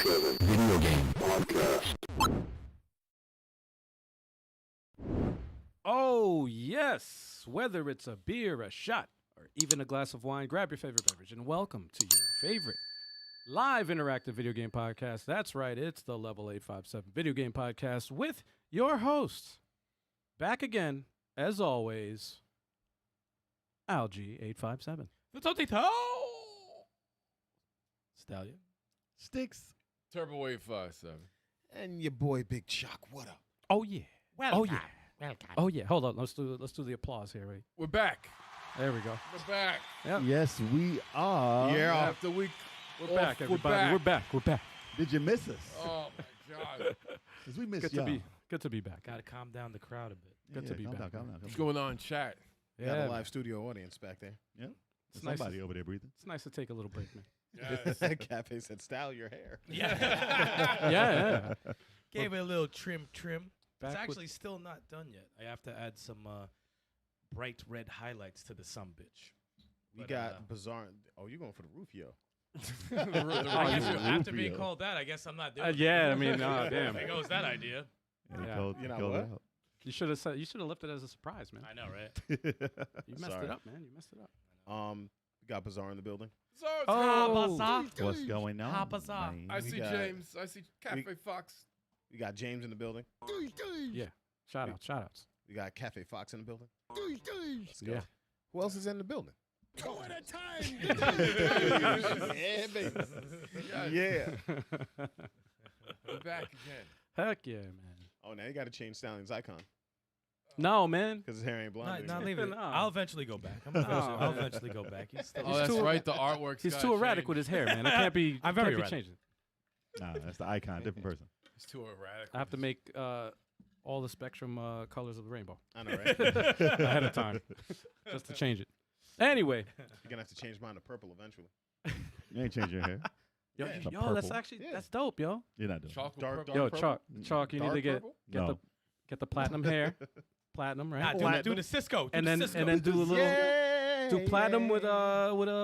857 Video Game Podcast. Oh, yes. Whether it's a beer, a shot, or even a glass of wine, grab your favorite beverage and welcome to your favorite live interactive video game podcast. That's right. It's the Level 857 Video Game Podcast with your hosts. Back again, as always, Algie857. Stallion. Stikz. Turbo Wave 57. And your boy Big Chuck. What up? Oh, yeah. Welcome. Oh, yeah. Welcome. Oh, yeah. Hold on. Let's do the applause here. Wait. We're back. There we go. We're back. Yep. Yes, we are. Yeah. After week. We're back, everybody. We're back. We're back. Did you miss us? Oh, my God. Because we missed Good y'all. to be back. Got to calm down the crowd a bit. Good to be back. Calm down. What's going on, chat? Yeah, Got a live studio audience back there. Yeah. It's nice Somebody over there breathing. It's nice to take a little break, man. Yes. Cafe said, "Style your hair." Yeah. Gave it a little trim. Back It's actually still not done yet. I have to add some bright red highlights to the sumbitch. We got bizarre. Oh, you going for the Rufio? After being called that, I guess I'm not doing it. Yeah, I mean, damn. There goes that idea. Yeah, Yeah. Called, You know called what? it out. You should have left it as a surprise, man. I know, right? You messed Sorry. it up, man. You messed it up. We got Bizarre in the building. What's going on? Habazah. man? I see got- James. I see Cafe Fox. We got James in the building. Yeah. Shout outs. We got Cafe Fox in the building. Let's go. Yeah. Who else is in the building? Two at a time. Yeah, baby. Yes. Yeah. We're back again. Heck yeah, man. Oh, now you got to change Stallion's icon No, man. because his hair ain't blonde. Not anymore. leave it. No. I'll eventually go back. I'll eventually go back. He's still Oh, that's too- right. The artwork's He's gotta too erratic change. with his hair, man. I can't be. I'm very can't be erratic. changing. Nah, that's the icon. Different person. He's too erratic. I have to make all the spectrum colors of the rainbow I know, right? ahead of time just to change it. Anyway, You're going to have to change mine to purple eventually. You ain't changing your hair. yo, Yeah. The that's purple. actually Yeah. that's dope, yo. You're not doing it. Chocolate Dark, purple. dark Yo, purple? Chalk, you need Dark to purple? No. get the platinum hair, platinum, right? do the Cisco. and then do a little do platinum with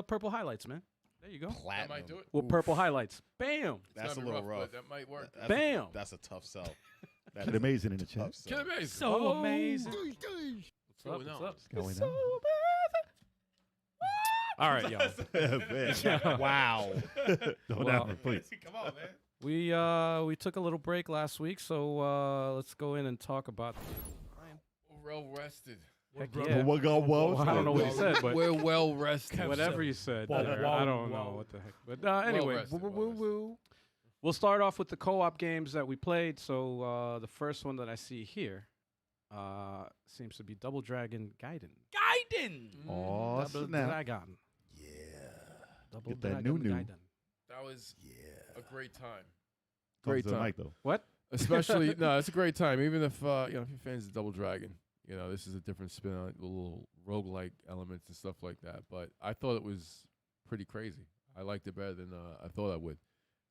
purple highlights, man. There you go. That Platinum. might do it. With purple highlights. Bam. It's That's a gonna be little rough. but that might work. Bam. That's a tough sell. That Kid is Amazing in the a tough chat. sell. Kid Amazing. So amazing. What's going on? What's up? Going on. All right, y'all. Man. Wow. Don't Well, ever, please. Come on, man. We took a little break last week, so let's go in and talk about. We're well rested. Heck Bro- yeah. What go Well, I don't know what he said, but We're well rested. whatever you said, Whoa, there, whoa, I don't whoa. know what the heck. But anyway, rested, well woo. We'll start off with the co-op games that we played. So the first one that I see here seems to be Double Dragon Gaiden. Gaiden. Oh, Double snap. Dragon. Double Get that Dragon new. Gaiden. That was a great time. Great Great time. mic, though. What? Especially, no, it's a great time. Even if, if you're fans of Double Dragon, this is a different spin on it, little roguelike elements and stuff like that. But I thought it was pretty crazy. I liked it better than I thought I would.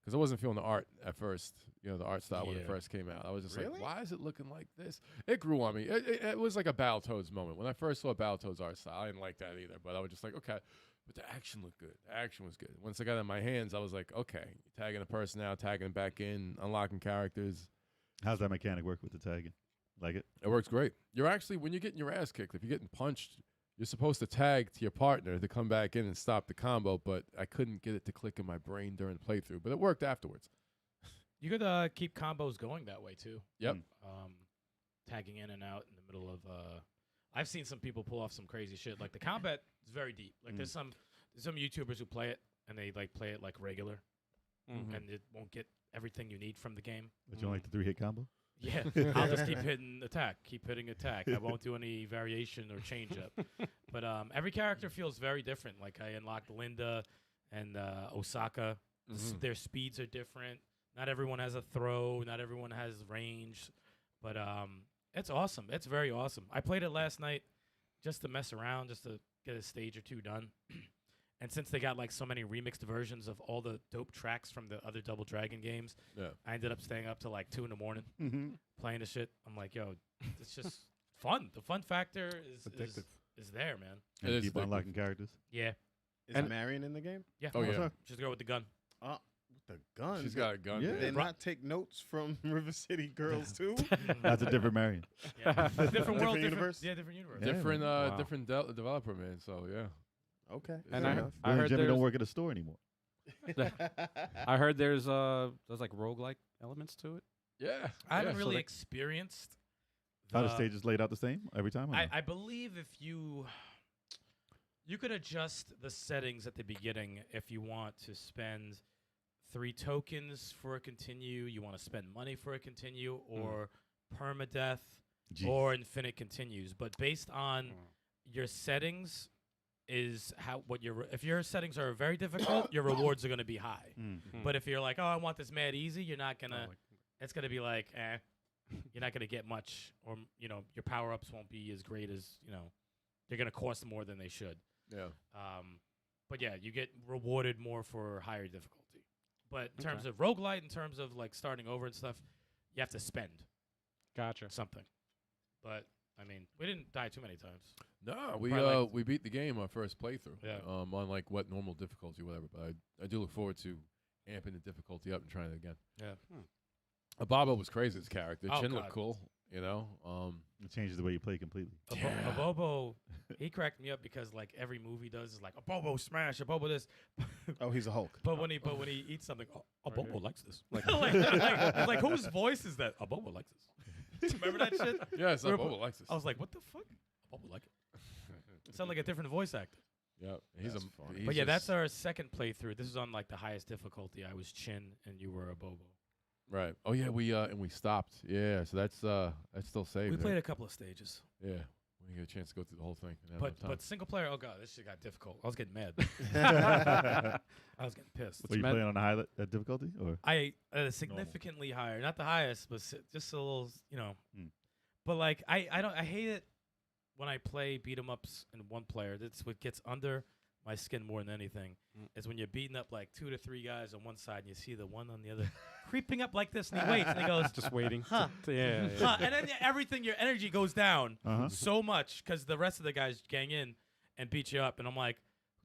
Because I wasn't feeling the art at first, the art style when it Yeah. first came out. I was just Really? like, why is it looking like this? It grew on me. It was like a Battletoads moment. When I first saw Battletoads art style, I didn't like that either. But I was just like, okay. But the action looked good. The action was good. Once I got it in my hands, I was like, okay, tagging a person out, tagging them back in, unlocking characters. How's that mechanic work with the tagging? Like it? It works great. You're actually, when you're getting your ass kicked, if you're getting punched, you're supposed to tag to your partner to come back in and stop the combo, but I couldn't get it to click in my brain during the playthrough, but it worked afterwards. You could keep combos going that way too. Yep. Tagging in and out in the middle of. I've seen some people pull off some crazy shit. Like the combat is very deep. Like there's some YouTubers who play it and they play it like regular, and it won't get everything you need from the game. But you don't like the 3-hit combo? Yeah, I'll just keep hitting attack. I won't do any variation or change up. But every character feels very different. Like I unlocked Linda and Osaka. Their speeds are different. Not everyone has a throw. Not everyone has range. But it's awesome. It's very awesome. I played it last night just to mess around, just to get a stage or two done. And since they got like so many remixed versions of all the dope tracks from the other Double Dragon games, I ended up staying up till like 2 a.m. Playing the shit. I'm like, yo, it's just fun. The fun factor is there, man. And you keep unlocking characters? Yeah. Is Marion in the game? Yeah. Oh, yeah. Just go with the gun. What The gun. She's got a gun. Yeah. man. Did they not take notes from River City Girls too? That's a different Marion. Yeah. Different world, universe? Yeah, different universe. Yeah, Different, man. Wow. different developer, man. So yeah. Okay. And fair I enough. heard Jimmy don't there's- work at a store anymore. I heard there's like roguelike elements to it. Yeah. I haven't yeah. really they- experienced. How the stages laid out the same every time? or no? I believe if you could adjust the settings at the beginning if you want to spend 3 tokens for a continue, you want to spend money for a continue, or permadeath, Jeez. or infinite continues. But based on your settings, is how what your if your settings are very difficult, your rewards are going to be high. Mm. But if you're like, oh, I want this mad easy, you're not gonna. Oh, like- It's gonna be like, you're not gonna get much, or your power ups won't be as great as They're gonna cost more than they should. Yeah. But yeah, you get rewarded more for higher difficulty. But in terms Okay. of roguelite, in terms of like starting over and stuff, you have to spend Gotcha. something. But I mean, we didn't die too many times. No, we Probably like- we beat the game our first playthrough. Yeah. On like what normal difficulty, whatever. But I do look forward to amping the difficulty up and trying it again. Yeah. Abobo was crazy as character. Oh, Chin God. looked cool. It changes the way you play completely. Abobo, he cracked me up because like every movie does is like Abobo smash, Abobo this. Oh, he's a Hulk. But when he eats something, Abobo here. likes this. Like whose voice is that? Abobo likes this. Remember that shit? Yes, We're- Abobo likes this. I was like, what the fuck? Abobo like it. It sounded like a different voice actor. Yeah, he's That's a. funny. he's But yeah, that's just- our second playthrough. This is on like the highest difficulty. I was Chin and you were Abobo. right. Oh yeah, we stopped. Yeah, so that's still saved. We right? played a couple of stages. Yeah, we didn't get a chance to go through the whole thing. Didn't have But enough time. but single player, oh god, this shit got difficult. I was getting mad. I was getting pissed. Were you meant- playing on a high difficulty or? I significantly higher, not the highest, but just a little, Mm. But like I hate it when I play beat 'em ups in one player. That's what gets under my skin more than anything. Is when you're beating up like 2 to 3 guys on one side and you see the one on the other creeping up like this, and he waits and he goes, Just waiting. Huh. Yeah. huh, and then everything, your energy goes down Uh-huh. so much because the rest of the guys gang in and beat you up, and I'm like,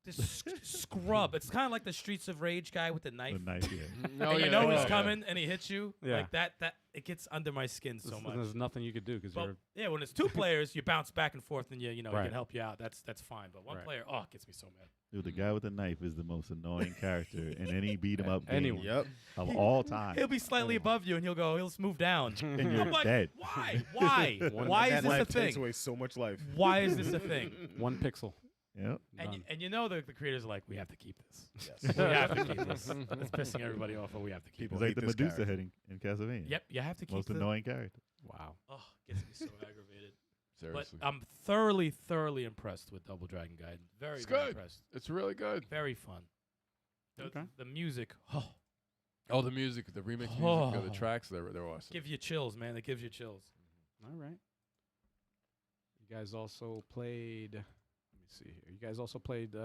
this scrub. It's kind of like the Streets of Rage guy with the knife. The knife, yeah. Oh, And you yeah, know yeah, he's yeah. coming, and he hits you Yeah. like that. That it gets under my skin so much. There's nothing you could do because But you're. yeah, when it's 2 players, you bounce back and forth, and he Right. can help you out. That's fine. But one Right. player, oh, it gets me so mad. Dude, the guy with the knife is the most annoying character in any beat 'em up game Anyone. Yep. of all time. He'll be slightly above you, and he'll just move down. And I'm you're like, dead. why? Why is That this a knife takes thing? away so much life. Why is this a thing? 1 pixel. Yep. And you know the creators are like, we have to keep this. Yes. We have to keep this. It's pissing everybody off, but we have to keep People It's it. like the hate this Medusa character. heading in Castlevania. Yep, you have to keep Most the. annoying character. Wow. Oh, gets me so aggravated. Seriously, But I'm thoroughly impressed with Double Dragon Gaiden. Very, It's very good. impressed. it's really good. Very fun. Okay. The music, Oh, the music, the remix music, Oh. the tracks, they're awesome. give you chills, man. It gives you chills. All right. You guys also played. Let me see here. You guys also played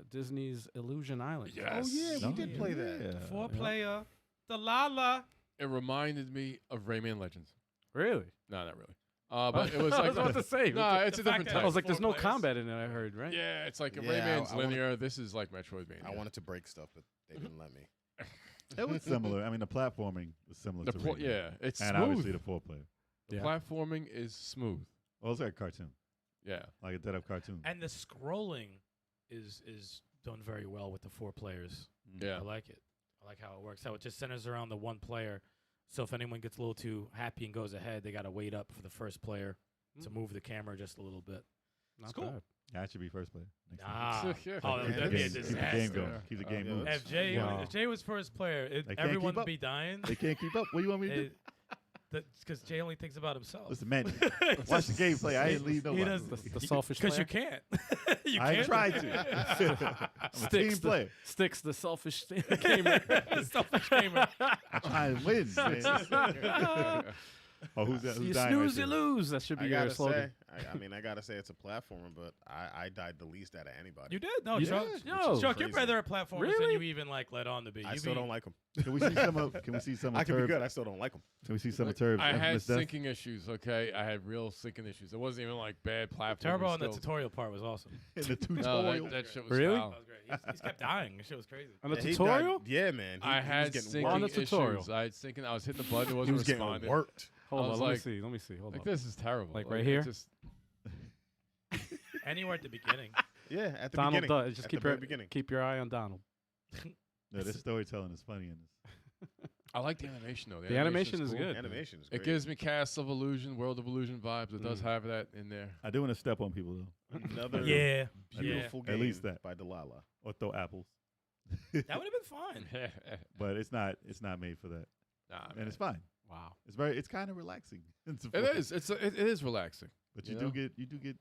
Disney's Illusion Island. Yes. Oh yeah, we No? did play that. Yeah. 4-player, the Lala. It reminded me of Rayman Legends. Really? No, not really. But it was I like was about to say. no, it's a the fact different that I type. was like, there's 4 no players. combat in it. I heard, right? Yeah, it's like Yeah, Rayman's I wanna- linear. This is like Metroidvania. I wanted to break stuff, but they didn't let me. It was similar. I mean, the platforming was similar the to pl- Rayman. yeah, it's And smooth. obviously the 4-player. The Yeah. platforming is smooth. Well, it's like a cartoon. Yeah, Like a dead-up cartoon. And the scrolling is done very well with the 4 players. yeah. I like it. I like how it works. How it just centers around the 1 player. So if anyone gets a little too happy and goes ahead, they got to wait up for the first player to move the camera just a a bit. Not cool. bad. That should be first player. Next time. Ah, Yeah. oh, Yeah, that'd be a keep the game Keep the game disaster. going. Keep the game yeah, moving. that's- If Jay, Wow. if Jay was first player, They can't everyone keep would up. be dying. They can't keep up. What do you want me to do? Because Jay only thinks about himself. Listen, man, watch the gameplay. I ain't leave He nobody. does The selfish because you player. can't. You I can't. tried to. I'm a Sticks team player. Sticks the selfish gamer. The selfish gamer. I try to win, man. Oh, who's that? Who's You dying snooze, right you there? lose. That should be I your gotta slogan. I mean, I gotta say it's a platformer, but I died the least out of anybody. You did? No, You Chuck. did? Chuck, Yo. you're better at platformers than Really? you even like let on to be. I You still be- don't like them. Can we see some of? Can we see some I of can be Turb's? good. I still don't like them. Can we see some of Turb's? I had infamous death? syncing issues. Okay, I had real syncing issues. It wasn't even like bad platform. Turbo on the tutorial part was awesome. in the No, tutorial. that shit was Really? foul. That was great. He just kept dying. That shit was crazy. On the Yeah, he tutorial? died- Yeah, man. I he had was getting syncing On the worked. tutorial. issues. I had syncing. I was hitting the button. It He wasn't was getting responding. worked. Hold I on, was let like- me see. Let me see. Hold Like on. this is terrible. Like right it here? Just, Anywhere at the beginning. Yeah, at the Donald beginning. does. Just At keep the very your beginning. keep your eye on Donald. No, this storytelling is funny in this. I like the animation though. The animation is cool. good. Animation is It great. gives me Castle of Illusion, World of Illusion vibes. It does have that in there. I do want to step on people though, Another Yeah. beautiful At game least that. by Delilah. or throw apples. That would have been fun. But it's not made for that, Nah, and man. it's fine. Wow. It's kind of relaxing. It's It is. It is relaxing. but You you know? do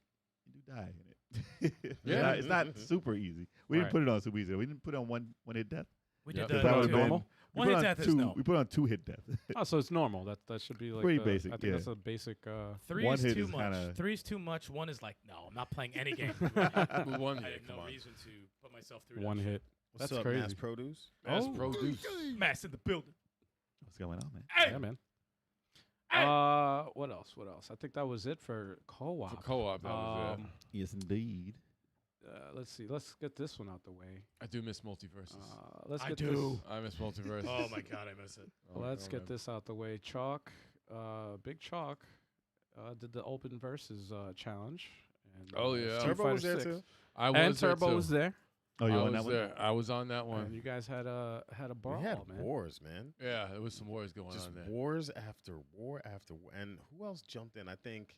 die in it. Yeah. It's not super easy. We Right. didn't put it on super easy. We didn't put it on one hit death. We Yeah. did If that. that would've too. been- normal? we One put hit on death is two- no. We put on 2 hit death. Oh, so it's normal. That should be like Pretty the- basic, I think yeah. that's a basic. Three One is hit too is much. kinda- 3 is too much. 1 is like, no, I'm not playing any game. One I hit, have come no on. reason to put myself through one that hit. What's That's up, crazy. Mass Produce? Mass Oh. produce. shit. Mass in the building. What's going on, man? Hey, Yeah, man. Hey. What else? What else? I think that was it for co-op. For co-op, that was it. Yes, indeed. Let's see. Let's get this one out the way. I do miss multiverses. Let's I get do. I miss multiverses. Oh my god, I miss it. Oh, Let's oh, get man. this out the way. Chalk, Big Chalk, did the open versus challenge. And, Oh, yeah. Street Turbo Fighter was there 6. too. I was And there Turbo too. was there. Oh, you I on was that one? there. I was on that one. And you guys had a brawl, We had man. wars, man. Yeah, there was some wars going Just on there. wars after war after war. And who else jumped in? I think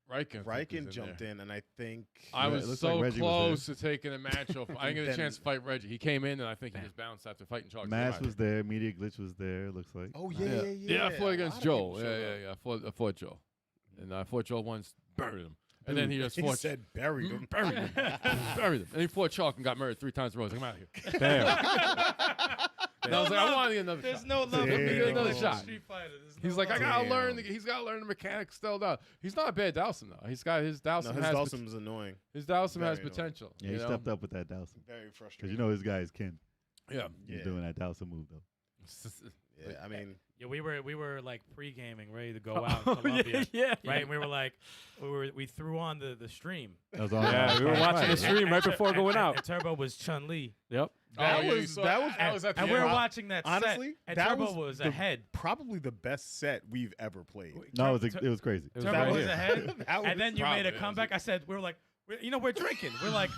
Riken jumped in, and I think I Yeah, it was looks so like Reggie was close to taking a match off. I didn't get a Then- chance to fight Reggie. He came in, and I think he just bounced after fighting Chalk. Mass was there. Media Glitch was there. Looks like. Oh Yeah. yeah. Yeah, I fought A against lot of Joel. people showed up. Yeah. I fought Joel, and I fought Joel once, buried him, and then he just He fought. said buried him. Buried him, buried him, and he fought Chalk and got married 3 times in a row. I was like, I'm out of here. Damn. And I was like, I want to get another There's shot. no love. Damn. in Get another English shot. Street Fighter. There's He's no like, I love. gotta learn. Damn. He's gotta learn the mechanics still out. He's not a bad Dowson though. He's got his Dowson No, his has Dawson's annoying. his Dowson has very annoying. potential. Yeah, you he know? stepped up with that Dowson. Very Because frustrating. you know his guy is Ken. Yeah. He's Yeah. doing that Dowson move though. Yeah, I mean, Yeah, we were like pre-gaming, ready to go out in Colombia. yeah. Right, and we were like, we threw on the stream. That was on. Yeah, we were watching the Right. stream right before going out. And Turbo was Chun Li, Yep. That yeah, you was- saw that it. was- that was at the and we end. were watching that honestly, set, and that Turbo was the- ahead. probably the best set we've ever played. No, it was crazy. It was Turbo right was here. ahead, That was and then you probably- made a comeback. I said, we were like, we're drinking. We're like,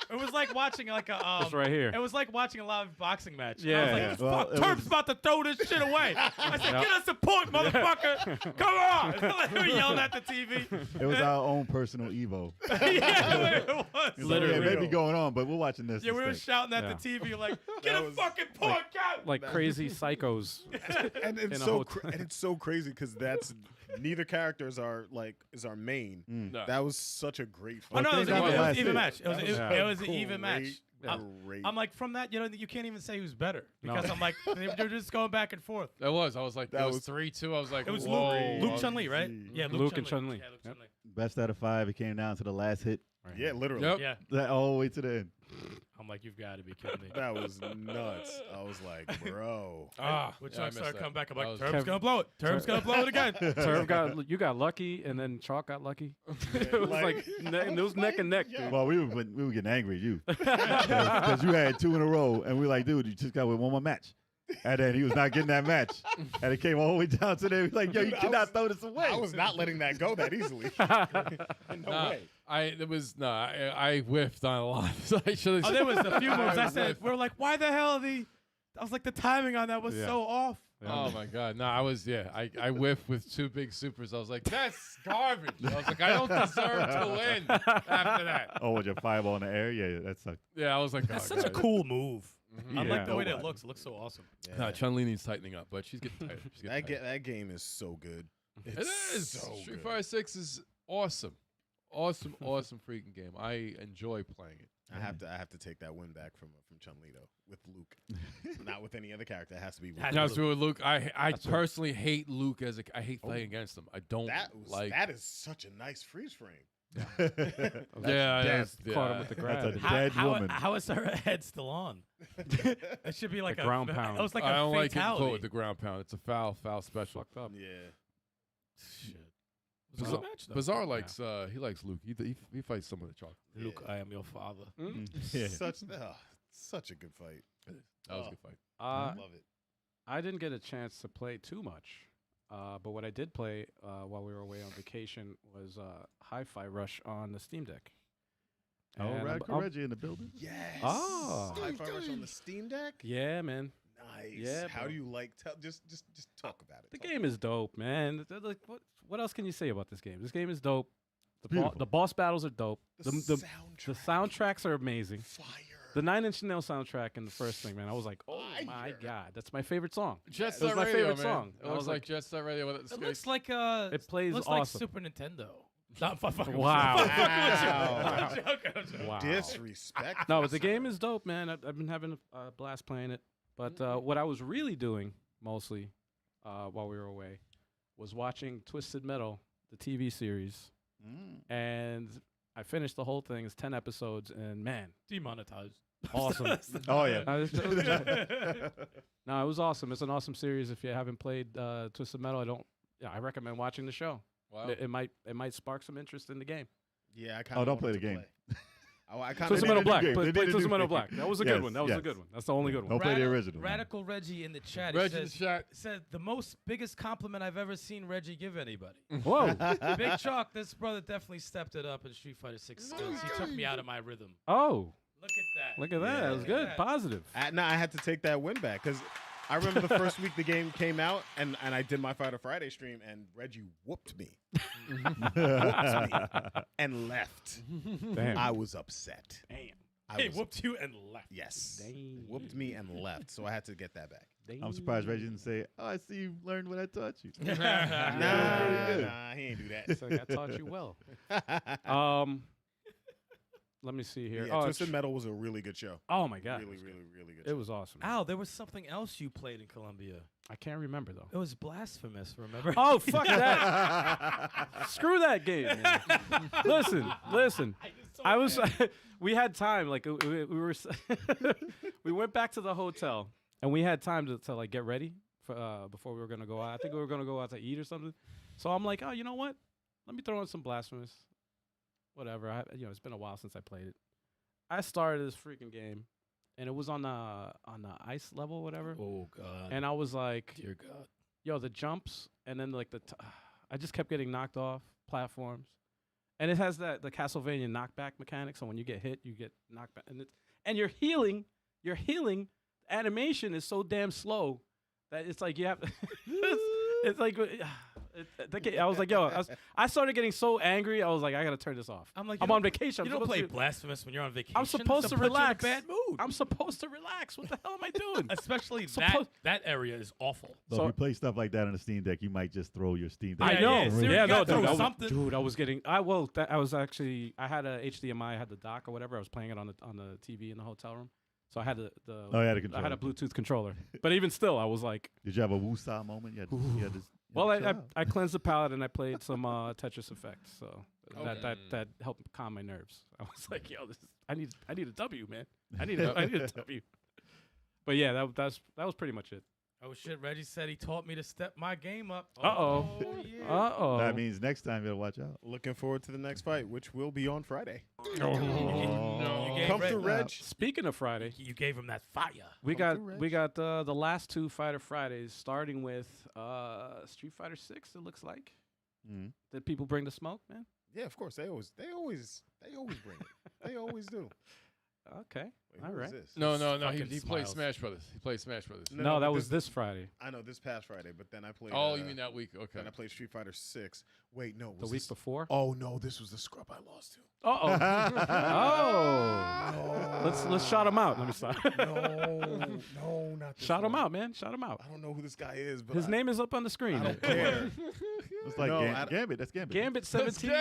it was like watching like a It's right here. It was like watching a live boxing match. Yeah, I was like, yeah. Well, fuck, it Turb's was- about to throw this shit away. I said, Yep. get us a point, motherfucker. Come on. Like, we were yelling at the TV. It was our own personal Evo. Yeah, it was. It's Literally. like, yeah, maybe going on, but we're watching this. Yeah, we were instead. shouting at Yeah. the TV like, get That a was fucking point, count. Like crazy psychos. and in it's a so hotel. and it's so crazy because that's neither character is our main. No. That was such a great Oh fight. no, it was, think an that was even, it was an even last match. It was, That it, was it was an even match. Great. I'm like, from that, you can't even say who's better No. because I'm like, they're just going back and forth. That was. I was like, That that was was- 3-2. I was like, It was whoa. Luke Chun Li, right? Gee. Yeah, Luke and Chun-Li. Yeah, Luke Yep. Chun-Li. Best out of 5. It came down to the last hit. Yeah, literally. Yep. Yeah, That all the way to the end. I'm like, you've got to be kidding me. That was nuts. I was like, bro. When yeah, I Chuck missed started that. coming back, I'm That like, was- Turb's gonna blow it. Turb's gonna blow it again. Turb you got lucky, and then Chalk got lucky. it was like it was neck and neck. Dude. Well, we were getting angry at you because you had 2 in a row, and we were like, dude, you just got with one more match. And then he was not getting that match, and it came all the way down to there. He was like, yo, you Dude, I cannot was- throw this away. I was not letting that go that easily. No Nah, way. I whiffed on a lot. So I should have. Oh, there was a few moves. I said, we were like, why the hell I was like, the timing on that was Yeah. so off. Oh my god! No, I was I whiffed with 2 big supers. I was like, that's garbage. I was like, I don't deserve to win after that. Oh, with your fireball in the air? Yeah, that sucked. Yeah, I was like, That's oh, such a God. cool move. I Yeah. like the way that Nobody. looks. It looks so awesome. No, Chun Li needs tightening up, but she's getting tighter. She's getting tighter. That game is so good. It It's is. so Street good. Fighter 6 is awesome, awesome freaking game. I enjoy playing it. I have to take that win back from Chun Li though with Luke, not with any other character. It has to be with Has Luke. Now, so with Luke, I That's what- personally hate Luke I hate fighting against him. I don't That was like. that is such a nice freeze frame. Caught him with the grab. That's a dead woman. How is her head still on? It should be like The a ground pound. It was like I a don't like getting fatality. caught with the ground pound. It's a foul special. Fucked up. Yeah. Shit. Bizarre, Was it a match, though? Bizarre likes he likes Luke. He fights some of the chocolate. Luke, I am your father. Yeah. Such a good fight. That was a good fight. Love it. I didn't get a chance to play too much, but what I did play while we were away on vacation was Hi-Fi Rush on the Steam Deck. Oh, And Radical Reggie in the building. Yes. Oh. Hi-Fi Rush on the Steam Deck. Yeah, man. Nice. Yeah, How bro. do you like? Just talk about it. The Talk game is dope, man. Like, what else can you say about this game? This game is dope. Beautiful. The boss battles are dope. The The soundtracks are amazing. Fire. The Nine Inch Nails soundtrack and the first thing, man. I was like, oh my Fire. god, that's my favorite song. Jet That was Set my Radio, favorite man. song. It I looks was like like, Jet Set Radio. With It looks like it plays looks awesome. like Super Nintendo. Not fucking Wow. Wow. I'm joking. Wow. Disrespect. No, but the game is dope, man. I've been having a blast playing it. But what I was really doing mostly while we were away was watching Twisted Metal, the TV series, and I finished the whole thing. It's 10 episodes, and man, Demonetized. awesome. Oh yeah. No, it was awesome. It's an awesome series. If you haven't played Twisted Metal, I recommend watching the show. Wow. It might spark some interest in the game. Yeah, I kind of. Oh, don't play the game. I kind Twisted They Metal did a Black. new game. Play They did a Twisted new Metal game. Black. That was a Yes, good one. That was yes. a good one. That's the only good one. Don't play the original. Radical Reggie in the chat. Reggie He said the most biggest compliment I've ever seen Reggie give anybody. Whoa. Big Chalk, this brother definitely stepped it up in Street Fighter 6 skills. He took me out of my rhythm. Oh, Look at that. look at that. That was Look good. at that. Positive. I had to take that win back because I remember the first week the game came out, and I did my Fighter Friday stream, and Reggie whooped me. Whooped me and left. Damn. I was upset. Damn. He whooped you and left. Yes. Damn. Whooped me and left, so I had to get that back. I'm surprised Reggie didn't say, "Oh, I see you learned what I taught you." Nah, good. he ain't do that. So I taught you well. Let me see here. Yeah, Twisted Metal was a really good show. Oh my god. Really, really, really good. It was awesome. Al, there was something else you played in Colombia. I can't remember though. It was Blasphemous, remember? Oh fuck that! Screw that game. Man. Listen. I was. We had time. Like we were. We went back to the hotel and we had time to like get ready for before we were gonna go out. I think we were gonna go out to eat or something. So I'm like, oh, you know what? Let me throw in some Blasphemous. Whatever. It's been a while since I played it. I started this freaking game, and it was on the ice level, whatever. Oh, God. And I was like, Dear God. yo, the jumps, and then like I just kept getting knocked off platforms, and it has the Castlevania knockback mechanic. So when you get hit, you get knocked back, and you're healing. Your healing animation is so damn slow that it's like you have. it's like. I was like, yo, I started getting so angry. I was like, I gotta turn this off. I'm like, I'm on vacation. You I'm don't play supposed to- Blasphemous when you're on vacation. I'm supposed to put you in a relax. bad mood. I'm supposed to relax. What the hell am I doing? Especially Suppo- that area is awful. So if you play stuff like that on a Steam Deck, you might just throw your Steam Deck. I Yeah, know. yeah, seriously, Yeah, you no, gotta throw dude. something. I was getting. I had a HDMI. I had the dock or whatever. I was playing it on the TV in the hotel room. So I had the Oh, you had a I controller. had a Bluetooth controller. But even still, I was like, Did you have a woosah moment? You had to chill well, out. I cleansed the palette and I played some Tetris Effect. So that helped calm my nerves. I was like, yo, I need a W, man. I need a W. But yeah, that was pretty much it. Oh, shit. Reggie said he taught me to step my game up. Uh-oh. Yeah. Uh-oh. That means next time you gotta watch out. Looking forward to the next fight, which will be on Friday. You gave Come through, Reg- Reg. Speaking of Friday, You gave him that fire. we Come got through, Reg. the last two Fighter Fridays, starting with Street Fighter 6. It looks like. Mhm. Did people bring the smoke, man? Yeah, of course. They always bring it. They always do. Okay, Wait, all who right. is this? No. fucking He played smiles. Smash Brothers. He played Smash Brothers. No, that but was this Friday. I know this past Friday, but then I played. Oh, you mean that week? Okay. Then I played Street Fighter 6. Wait, no, The was week this- before. Oh no, this was the scrub I lost to. Oh. Let's shout him out. Let me stop. No, not this Shout him one. out, man. Shout him out. I don't know who this guy is, but His name is up on the screen. I don't care. It's like No, I- Gambit. That's Gambit. Gambit 17.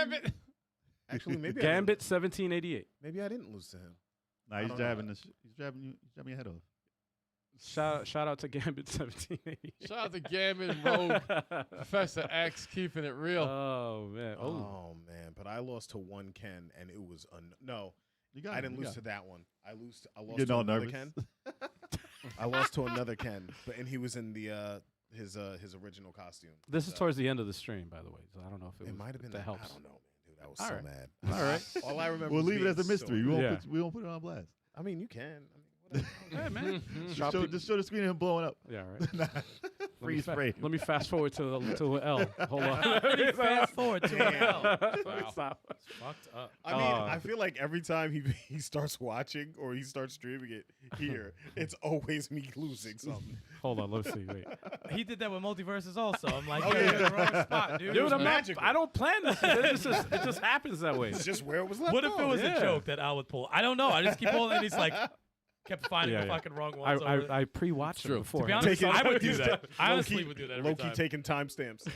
Actually, maybe Gambit 1788. maybe I didn't lose to him. Nah, I he's don't know. jabbing. He's jabbing you. He's jabbing your head off. Shout out to Gambit 1780. Shout out to Gambit and Rogue. Professor X keeping it real. Oh man. Oh. Oh man, but I lost to one Ken, and it was no. You got I it, didn't you lose got to it. that one. I lost Getting to all another nervous. Ken. I lost to another Ken, and he was in the his original costume. This is towards the end of the stream, by the way. So I don't know if It might have been that that. helps. I don't know, man, dude. I was All so right. mad. All right. All I remember. We'll was leave it as a being mystery. so We won't Yeah. we won't put it on blast. I mean, you can. I mean, whatever. Hey man. Just show the screen of him blowing up. Yeah, right. Freeze frame. Let me fast forward to an L. Hold on. Fast forward to Damn. hell. Wow. Stop. Fucked up. I mean, I feel like every time he starts watching or he starts streaming it here, it's always me losing something. Hold on. Let's see. Wait. He did that with multiverses also. I'm like, Oh, you're yeah. in the wrong spot, dude. Dude, I'm not, magical. I don't plan this. It just happens that way. It's just where it was left What if it off. was Yeah. a joke that Al would pull? I don't know. I just keep pulling, and he's like, kept finding Yeah, the yeah. fucking wrong ones. over I pre-watched True. it before. to be honest, Taking- I would do that. I Low honestly key- would do that every Low-key time. taking timestamps.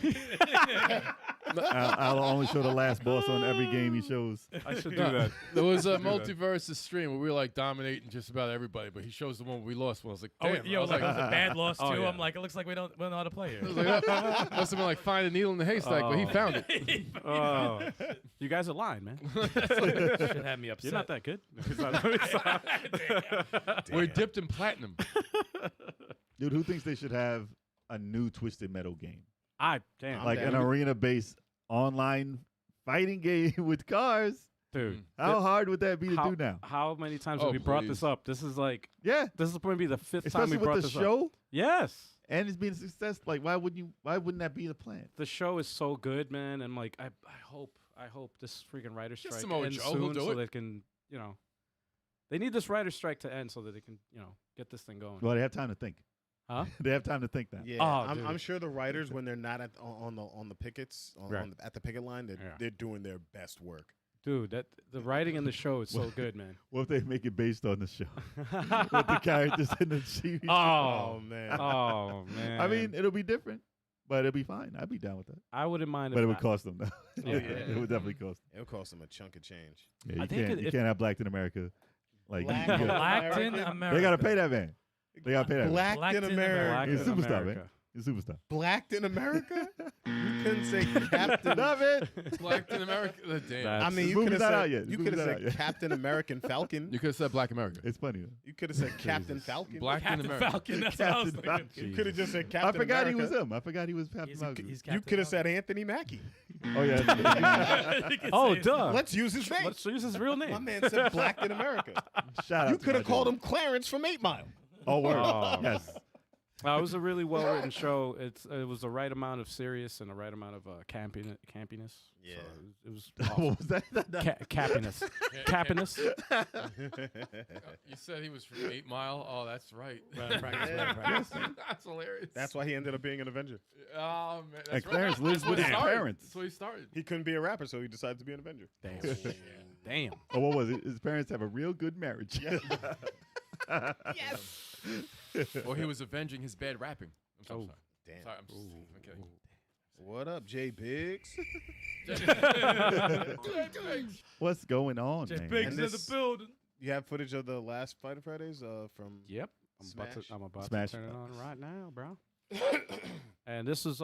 I'll only show the last boss on every game he shows. I should do No, that. There was a multiverse stream where we were like dominating just about everybody, but he shows the one we lost. When I was like, Oh, damn. yo, I was like, like, it was a bad loss, too. Oh, yeah. I'm like, it looks like we don't know how to play I was here. like, that must have been like find a needle in the haystack, but he Oh. found it. Oh, you guys are lying, man. Should have me upset. You're not that good. We're dipped in platinum. Dude, who thinks they should have a new Twisted Metal game? Damn, I'm Like an down. arena-based online fighting game with cars? dude. How hard would that be to How, do now? how many times Oh, have we brought please. this up? This is like Yeah, this is maybe the fifth time we especially brought with the this up. show, Yes. and it's been a success. Like, why wouldn't that be the plan? The show is so good, man, and like I hope this freaking writer Get strike some more ends Joe, he'll soon do so it. they can, they need this writer strike to end so that they can, get this thing going. Well, they have time to think. Huh? They have time to think now. Yeah, Oh, I'm dude. sure the writers when they're not on the pickets Right. at the picket line, Yeah. they're doing their best work. Dude, the writing in the show is so good, man. What if they make it based on the show with the characters in the TV? Oh, man, oh man. I mean, it'll be different, but it'll be fine. I'd be down with that. I wouldn't mind But if it would I- cost them, though. Oh, yeah. It would definitely cost them. it'll cost them a chunk of change. Yeah, you I think can't, you if- can't have Blacked in America. Like, Black- you gotta- Blacked in America. America. they got to pay that man. They got to pay that man. Blacked Blacked in in America. Black He's a in superstar, man. America. He's a superstar. Blacked in America? You couldn't say Captain. Stop it. Black in America. Damn. That- I mean, This you movie's could have not said out yet. This you could movie's have not out said yet. Captain American Falcon. You could have said Black America. It's funny, though. You could have said Captain Falcon. Black in Captain America. Falcon. That's what I was Captain thinking. Falcon. You could have just said I Captain forgot America. he was him. I forgot he was Captain He's, Falcon. he's You Captain could have said Falcon. Anthony Mackie. Oh, yeah. You could Oh, say- duh. Let's use his name. Let's use his real My name. man said Blacked in America. Shout out You to could have my called dude. him Clarence from 8 Mile. Oh, word. Oh. Yes. It was a really well written show. It was the right amount of serious and the right amount of campiness. Yeah. So it was awesome. What was that? Cappiness. Cappiness. You said he was from 8 Mile. Oh, that's right. Yeah. That's hilarious. That's why he ended up being an Avenger. Oh man, that's And right. Clarence lives That's with what his started. parents. That's what he started. He couldn't be a rapper, so he decided to be an Avenger. Damn. Damn. Oh, what was it? His parents have a real good marriage. Or he was avenging his bad rapping. I'm so Oh. sorry. Damn. Sorry, I'm kidding. What up, Jay Biggs? What's going on, Jay man? Biggs And in the this- building. You have footage of the last Fighter Fridays from Yep. Smash. I'm about Smash. to turn it on right now, bro. And this is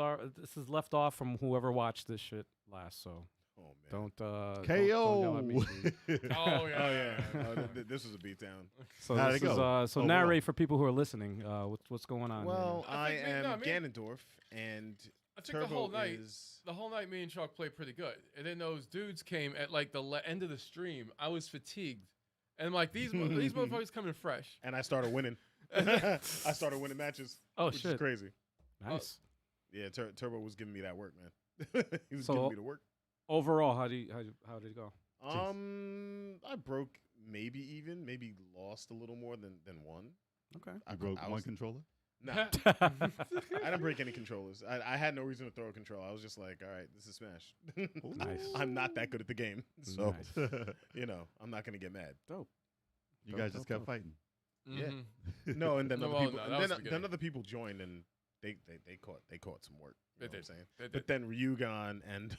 left off from whoever watched this shit last. So Oh man. don't don't KO. yell at me, dude. Oh yeah. Oh yeah. This was a beatdown. So How'd this it is go? so Overall. narrate for people who are listening. What's going on? Well, I I think am me- Ganondorf, and I think Turbo the whole night, is. the whole night, me and Chuck played pretty good. And then those dudes came at like the end of the stream. I was fatigued, and I'm like, these motherfuckers coming fresh. And I started winning. I started winning matches. Oh, which is shit. crazy. Nice. Yeah, Turbo was giving me that work, man. He was So- giving me the work. Overall, how did it go? I broke maybe even, maybe lost a little more than one. Okay. I You broke I one was- controller? Nah, I didn't break any controllers. I had no reason to throw a controller. I was just like, all right, this is Smash. Nice. I'm not that good at the game, so Nice. I'm not gonna get mad. Dope. You guys just kept fighting. Yeah. Mhm. No, and then No, other well, people, no, that was the then beginning. other people joined, and they caught some work. You They know what I'm did. saying? They did. But then Ryugan and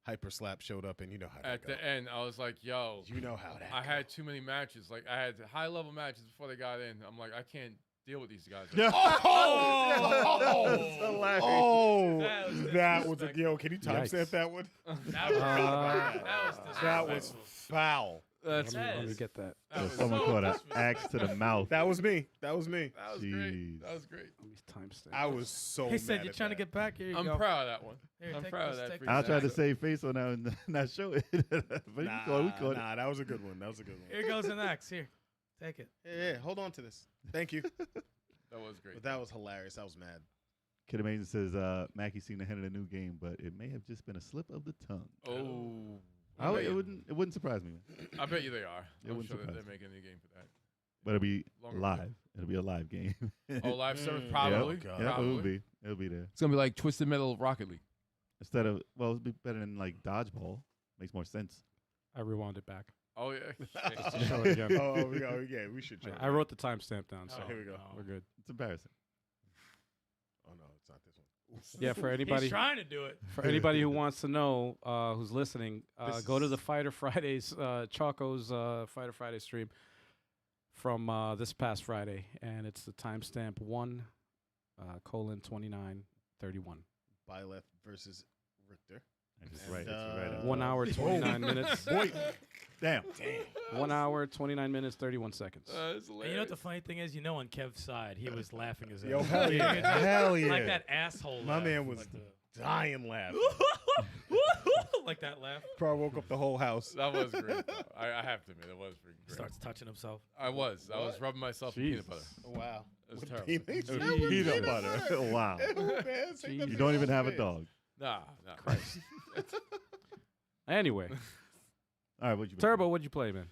Hyper Slap showed up, and you know how that At goes. the end, I was like, yo, You know how that. I goes. had too many matches. Like I had high level matches before they got in. I'm like, I can't deal with these guys. Yeah. Oh! That's hilarious. Oh, That was that was a disrespectful. yo. Can you timestamp Yikes. that one? That was, That was foul. That's Let me Yes. get that. that was Someone so caught an disrespectful. axe to the mouth. That was me. That was me. That was Jeez. great. That was great. Let me timestamp. I was so. He said mad you're at trying to that. get back. Here you I'm go. proud of that one. Here, I'm take proud this, of that. take freaking this. I tried to accent. save face on that and not show it. But we caught it. Nah, that was a good one. That was a good one. Here goes an axe. Here, take it. Yeah, hold on to this. Thank you. That was great. But that was hilarious. I was mad. Kid Amazing says Mackey seen ahead of the new game, but it may have just been a slip of the tongue. Oh. It wouldn't surprise me, man. I bet you they are. It I'm wouldn't sure that surprise they're me. making a new game for that. But it'll be Longer live. It'll be a live game. Oh, live service? Mm. Probably. Yep. Yeah, Probably. it'll be. It'll be there. It's going to be like Twisted Metal Rocket League. Instead of it'll be better than like dodgeball. Makes more sense. I rewound it back. Oh, yeah. Show it again. Yeah, we should try. I wrote the timestamp down, so Oh, here we go. we're good. It's embarrassing. Oh no, it's not this one. Yeah, for anybody He's trying to do it. for anybody who wants to know, who's listening, This go to is- the Fighter Fridays, Choco's Fighter Friday stream from this past Friday, and it's the timestamp 1:29:31. Byleth versus Richter. I just And, right. It's right. 1 hour 29 minutes. Boy, damn. 1 hour 29 minutes 31 seconds. It's And you know what the funny thing is? You know, on Kev's side, he was laughing his Yo, ass hell off. yeah. You could just- Hell yeah. Like that asshole. My laugh, man was like, dying laughing. like that laugh. Probably woke up the whole house. That was great. though. I have to admit, it was freaking great. Starts touching himself. I was rubbing myself in peanut butter. Wow. It was With terrible. peanut- It was That was peanut butter. Wow. Ew, man, take the You peanut don't even butter have a face. dog. Nah. Anyway, All right, what'd you Turbo, what'd you play, man?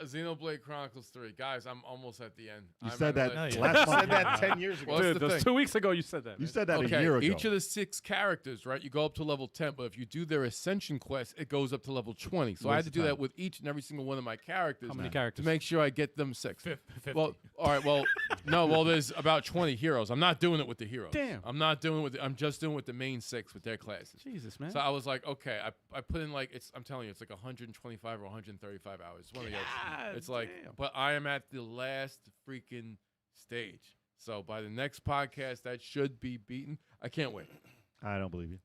Xenoblade Chronicles 3. Guys, I'm almost at the end. You I'm said at that No, you last You month. said that 10 years ago. Well, that's Dude, the that's thing. 2 weeks ago you said that. You man. said that Okay, a year ago. each of the 6 characters, right? You go up to level 10, but if you do their ascension quest, it goes up to level 20. So I had Waste to of do time. that with each and every single one of my characters How many to characters? make sure I get them 6. 50. Well, all right. Well, no. Well, there's about 20 heroes. I'm not doing it with the heroes. Damn. I'm not doing it with. I'm just doing it with the main 6 with their classes. Jesus, man. So I was like, okay, I put in like I'm telling you, it's like 125 or 135 hours. It's one of those. God It's like, damn. but I am at the last freaking stage. So by the next podcast, that should be beaten. I can't wait. I don't believe you.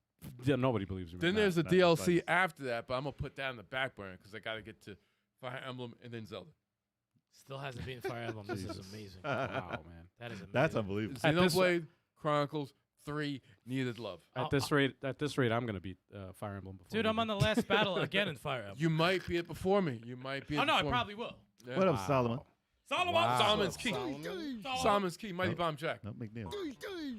Yeah, nobody believes you. Then man. there's a not DLC just after that, but I'm gonna put that in the back burner because I got to get to Fire Emblem and then Zelda. Still hasn't beaten Fire Emblem. This is Jesus. amazing. Wow, man. That is amazing. That's unbelievable. At this- Xenoblade Chronicles 3 needed love. At this rate, I'm gonna beat Fire Emblem before. Dude, you I'm do. on the last battle again in Fire Emblem. You might be it before me. You might be. Oh it no, I before me. probably will. Yeah. What up, Solomon? Solomon. Wow. Solomon's Key. Solomon. Solomon's Key. Mighty Nope. Bomb Jack. No, McNeil.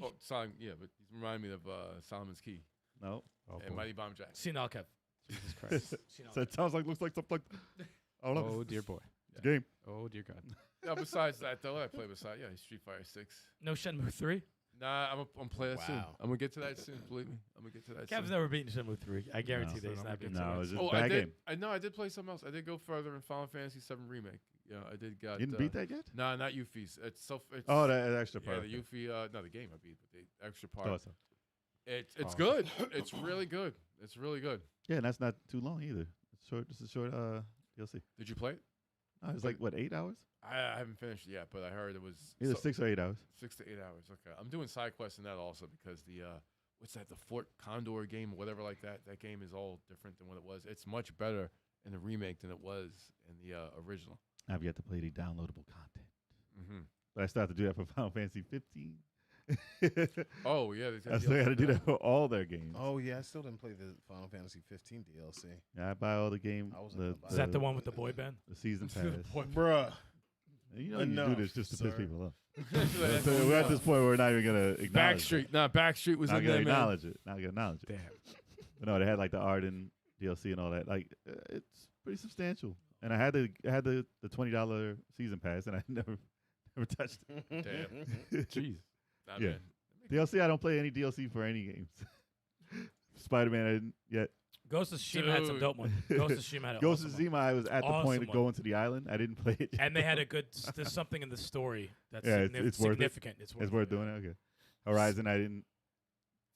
Oh, Solomon, yeah, but he's reminding me of Solomon's Key No. Oh, and boy. Mighty Bomb Jack. Senile Kev. Jesus Christ. Senile So it sounds like, looks like something like, I don't know. Oh dear boy. It's a game. Oh dear God. Yeah, besides that, though, I play beside, Street Fighter 6. No Shenmue 3. Nah, I'm playing that soon. Wow. I'm going to get to that soon, believe me. I'm going to get to that Kev's soon. never beaten Shenmue 3. I guarantee No. that he's not beaten No, Shenmue it's 3. just Oh, I bad did. game. I did play something else. I did go further in Final Fantasy VII Remake. Yeah, I did got. You didn't beat that yet? Nah, not Yuffie's. It's so. It's, Oh, that extra yeah, part. the Yuffie. No, the game I beat, but the extra part. Oh, so- It's Oh. good. It's really good. It's really good. Yeah, and that's not too long either. It's short. This is short DLC. Did you play it? Oh, it's like, what, 8 hours? I haven't finished it yet, but I heard it was Either so- 6 or 8 hours. 6 to 8 hours. Okay, I'm doing side quests in that also because the what's that? The Fort Condor game or whatever like that. That game is all different than what it was. It's much better in the remake than it was in the original. I've yet to play the downloadable content. Mm-hmm. But I started to do that for Final Fantasy 15. Oh yeah, they I still got to do that for all their games. Oh yeah, I still didn't play the Final Fantasy 15 DLC. Yeah, I buy all the game. I wasn't gonna buy Is that the one with the boy band? The season pass. Bruh. You know you Enough, do this just to piss sir. people off. So we're at this point where we're not even gonna acknowledge it. Backstreet. Nah, Backstreet was Not in gonna there, man. acknowledge it. Not gonna acknowledge it. Damn. But no, they had like the Arden DLC and all that. Like it's pretty substantial. And I had the $20 season pass, and I never touched it. Damn. Jeez. Nah, Yeah. man. DLC, I don't play any DLC for any games. Spider-Man, I didn't yet. Ghost of Tsushima had some Dude. dope ones. Ghost of Tsushima had an Ghost awesome of Tsushima, I was at the point Awesome of one. going to the island. I didn't play it yet. And they had a good. There's something in the story that's Yeah, it's worth it. significant. It's worth It's worth it, doing it. Okay. Horizon, I didn't,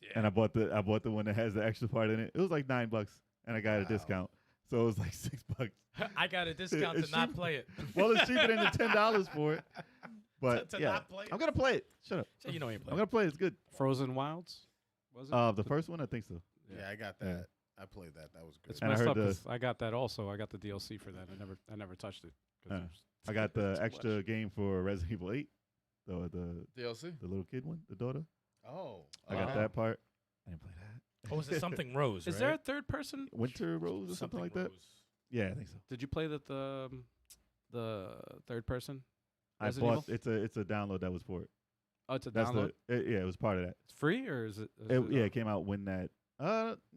Yeah. and I bought the one that has the extra part in it. It was like $9, and I got a Wow. discount, so it was like $6. I got a discount It's to not cheap. play it. Well, it's cheaper than the $10 for it. But To yeah, not play it. I'm gonna play it. Shut up. So you know you I'm play. gonna play it. It's good. Frozen Wilds. Was it? The first one, I think so. Yeah, I got that. I played that. That was good. It's And I messed heard up the- 'cause I got that also. I got the DLC for that. I never touched it. 'Cause Uh, it was I got the too extra much. game for Resident Evil 8, the DLC. little kid one, the daughter. Oh, I got Wow. that part. I didn't play that. Oh, was it something Rose? Is right? there a third person? Winter Rose or something like that. Rose. Yeah, I think so. Did you play the third person? I Resident bought Evil? it's a download that was for it. Oh, it's a That's download. yeah, it was part of that. It's free or is it? Yeah, it came out when that.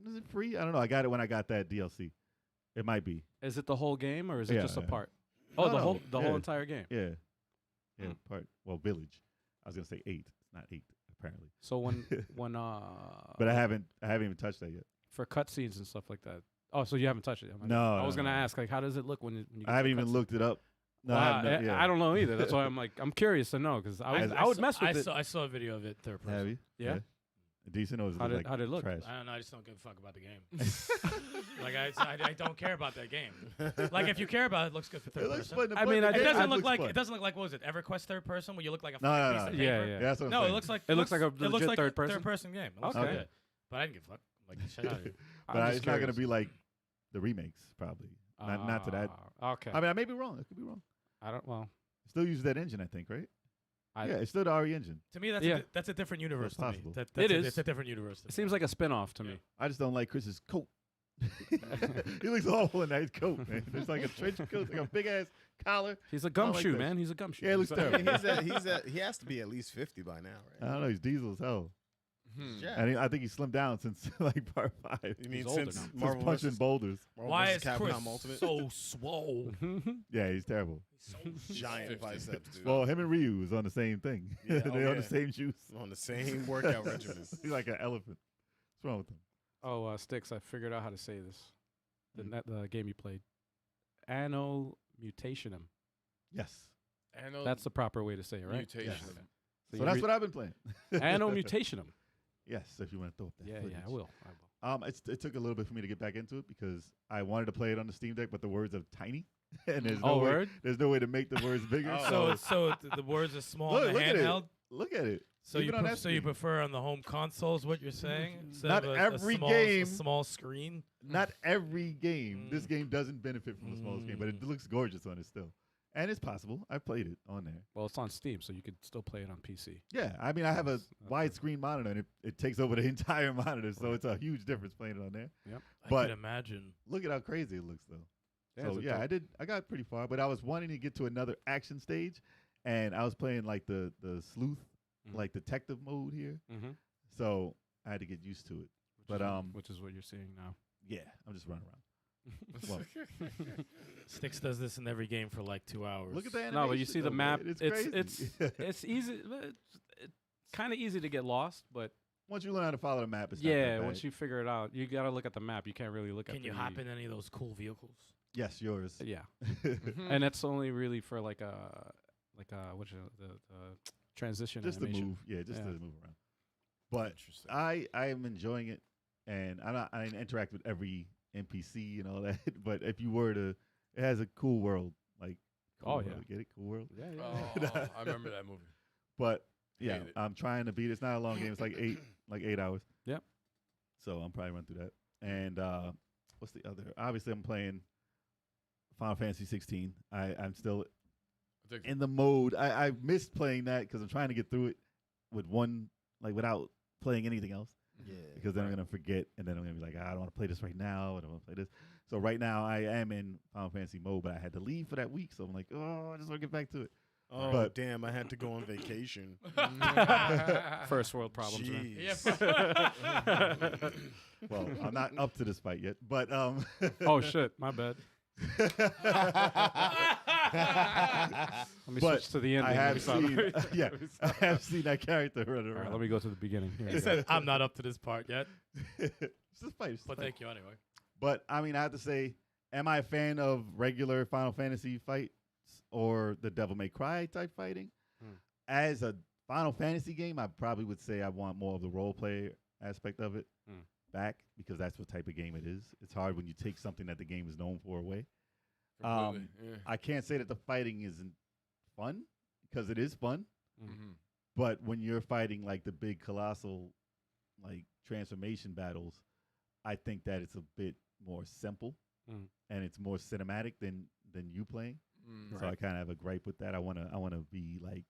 Is it free? I don't know. I got it when I got that DLC. It might be. Is it the whole game or is it Yeah, just a yeah. part? Oh, No, the no, whole yeah. entire game. Yeah. Yeah, Hmm. part. Well, Village. I was gonna say 8. It's not 8 apparently. So when But I haven't even touched that yet. for cutscenes and stuff like that. Oh, so you haven't touched it? No, I was no, gonna no. ask like, how does it look when you? Get I haven't to even cutscene? looked it up. No, Well, I, have no, yeah. I don't know either. That's why I'm like, I'm curious to know because I would mess with it. I saw a video of it third person. Have you? Yeah. Decent or is it How did like how did it look? trash? I don't know. I just don't give a fuck about the game. Like I don't care about that game. Like if you care about it, it looks good for third It looks person. fun to I play. mean, The I It did- game doesn't look looks like fun. it doesn't look like what was it? EverQuest third person where you look like a No, fucking no, piece no. of Yeah, paper? yeah. Yeah, that's what I'm No, it saying. looks like It looks like a it looks legit like third a person? third person game. It looks Okay. good. But I didn't give a fuck. Like shit out of here. But I'm just it's not going to curious. be like the remakes, probably. Not to that. Okay. I mean, I may be wrong. I could be wrong. I don't. Well, Still use that engine, I think, right? I- Yeah, it's still the RE engine. To me, Yeah. that's a different universe to me. possible. It is. It's a different universe. To it seems like a spin-off to me. I just don't like Chris's coat. He looks awful in that coat, man. It's like a trench coat, like a big ass collar. He's a I like gumshoe, that. man. He's a gumshoe. Yeah, it looks He's- terrible. I mean, he has to be at least 50 by now, I right? don't know. He's diesel as hell. Yeah. And I think he slimmed down since like part 5. You mean He's older since now. Since Marvel punching versus, boulders. Marvel Why versus is Chris Capcom Ultimate? so swole? Yeah, he's terrible. So Giant 50. biceps, dude. Well, him and Ryu is on the same thing. Yeah, They're oh, on yeah. the same juice. on the same workout regimen. He's like an elephant. What's wrong with him? Oh, Stikz, I figured out how to say this. Mm. The game you played. Anno Mutationum. Yes. Anno That's the proper way to say it, right? mutation. Yes. So So you that's read- what I've been playing. Anno Mutationum. Yes, if you want to throw up that. Yeah, footage. I will. It took a little bit for me to get back into it because I wanted to play it on the Steam Deck, but the words are tiny, and there's no Oh, way. word? There's no way to make the words bigger. Oh. so the words are small Look- on the look at it. handheld. Look at it. So Even on that so you screen. prefer on the home console is what you're saying? Instead Not of every small, game. a small screen. Not every game. This Mm. game doesn't benefit from a small screen, but it looks gorgeous on it still, and it's possible. I played it on there. Well, it's on Steam, so you could still play it on PC. Yeah, I mean, I have a That's widescreen monitor, and it takes over the entire monitor, so it's a huge difference playing it on there. I But- can imagine. Look at how crazy it looks, though. Yeah, So it's a yeah, dope- I got pretty far, but I was wanting to get to another action stage, and I was playing like the sleuth, Mhm. like detective mode here. Mm-hmm. So I had to get used to it. But which is what you're seeing now. yeah, I'm just running around. Well, Stikz does this in every game for like 2 hours. look at that. No, but you see the map. It's It's crazy. it's easy. It's kind of easy to get lost, but Once you learn how to follow the map, it's not yeah, that bad. once you figure it out, you gotta look at the map. You can't really look at. Can you the- hop in any of those cool vehicles? Yes, yours. Yeah, Mhm. and that's only really for like a what's the transition Just to animation. move, yeah, just Yeah. to move around. But Interesting. I am enjoying it, and I didn't interact with every NPC and all that. But if you were to, it has a cool world. Like, cool Oh, world, yeah. get it? Cool world. Yeah, yeah. Oh, I remember that movie. But yeah, Hate it. I'm trying to beat it. It's not a long game. It's like 8 hours. Yep. So I'm probably run through that. And what's the other? Obviously, I'm playing Final Fantasy 16. I'm still in the mode. I missed playing that because I'm trying to get through it with one, like without playing anything else. Yeah. Because then I'm gonna forget, and then I'm gonna be like, I don't want to play this right now. I don't want to play this. So right now I am in Final Fantasy mode, but I had to leave for that week, so I'm like, oh, I just want to get back to it. Oh, But- damn, I had to go on vacation. First world problems, man. Jeez. Well, I'm not up to this fight yet, but Oh shit, my bad. Let me But switch to the ending. I Let me have stop. seen, yeah, I have seen that character run All around. right, let me go to the beginning. Here He we go. said, "I'm not up to this part yet, it's just a fight. It's just a but fight. thank you anyway." But I mean, I have to say, am I a fan of regular Final Fantasy fights or the Devil May Cry type fighting? Hmm. As a Final Fantasy game, I probably would say I want more of the role play aspect of it Hmm. back because that's what type of game it is. It's hard when you take something that the game is known for away. Completely, yeah. I can't say that the fighting isn't fun because it is fun. Mm-hmm. But when you're fighting like the big colossal like transformation battles, I think that it's a bit more simple and it's more cinematic than you playing. So I kind of have a gripe with that. I wanna be like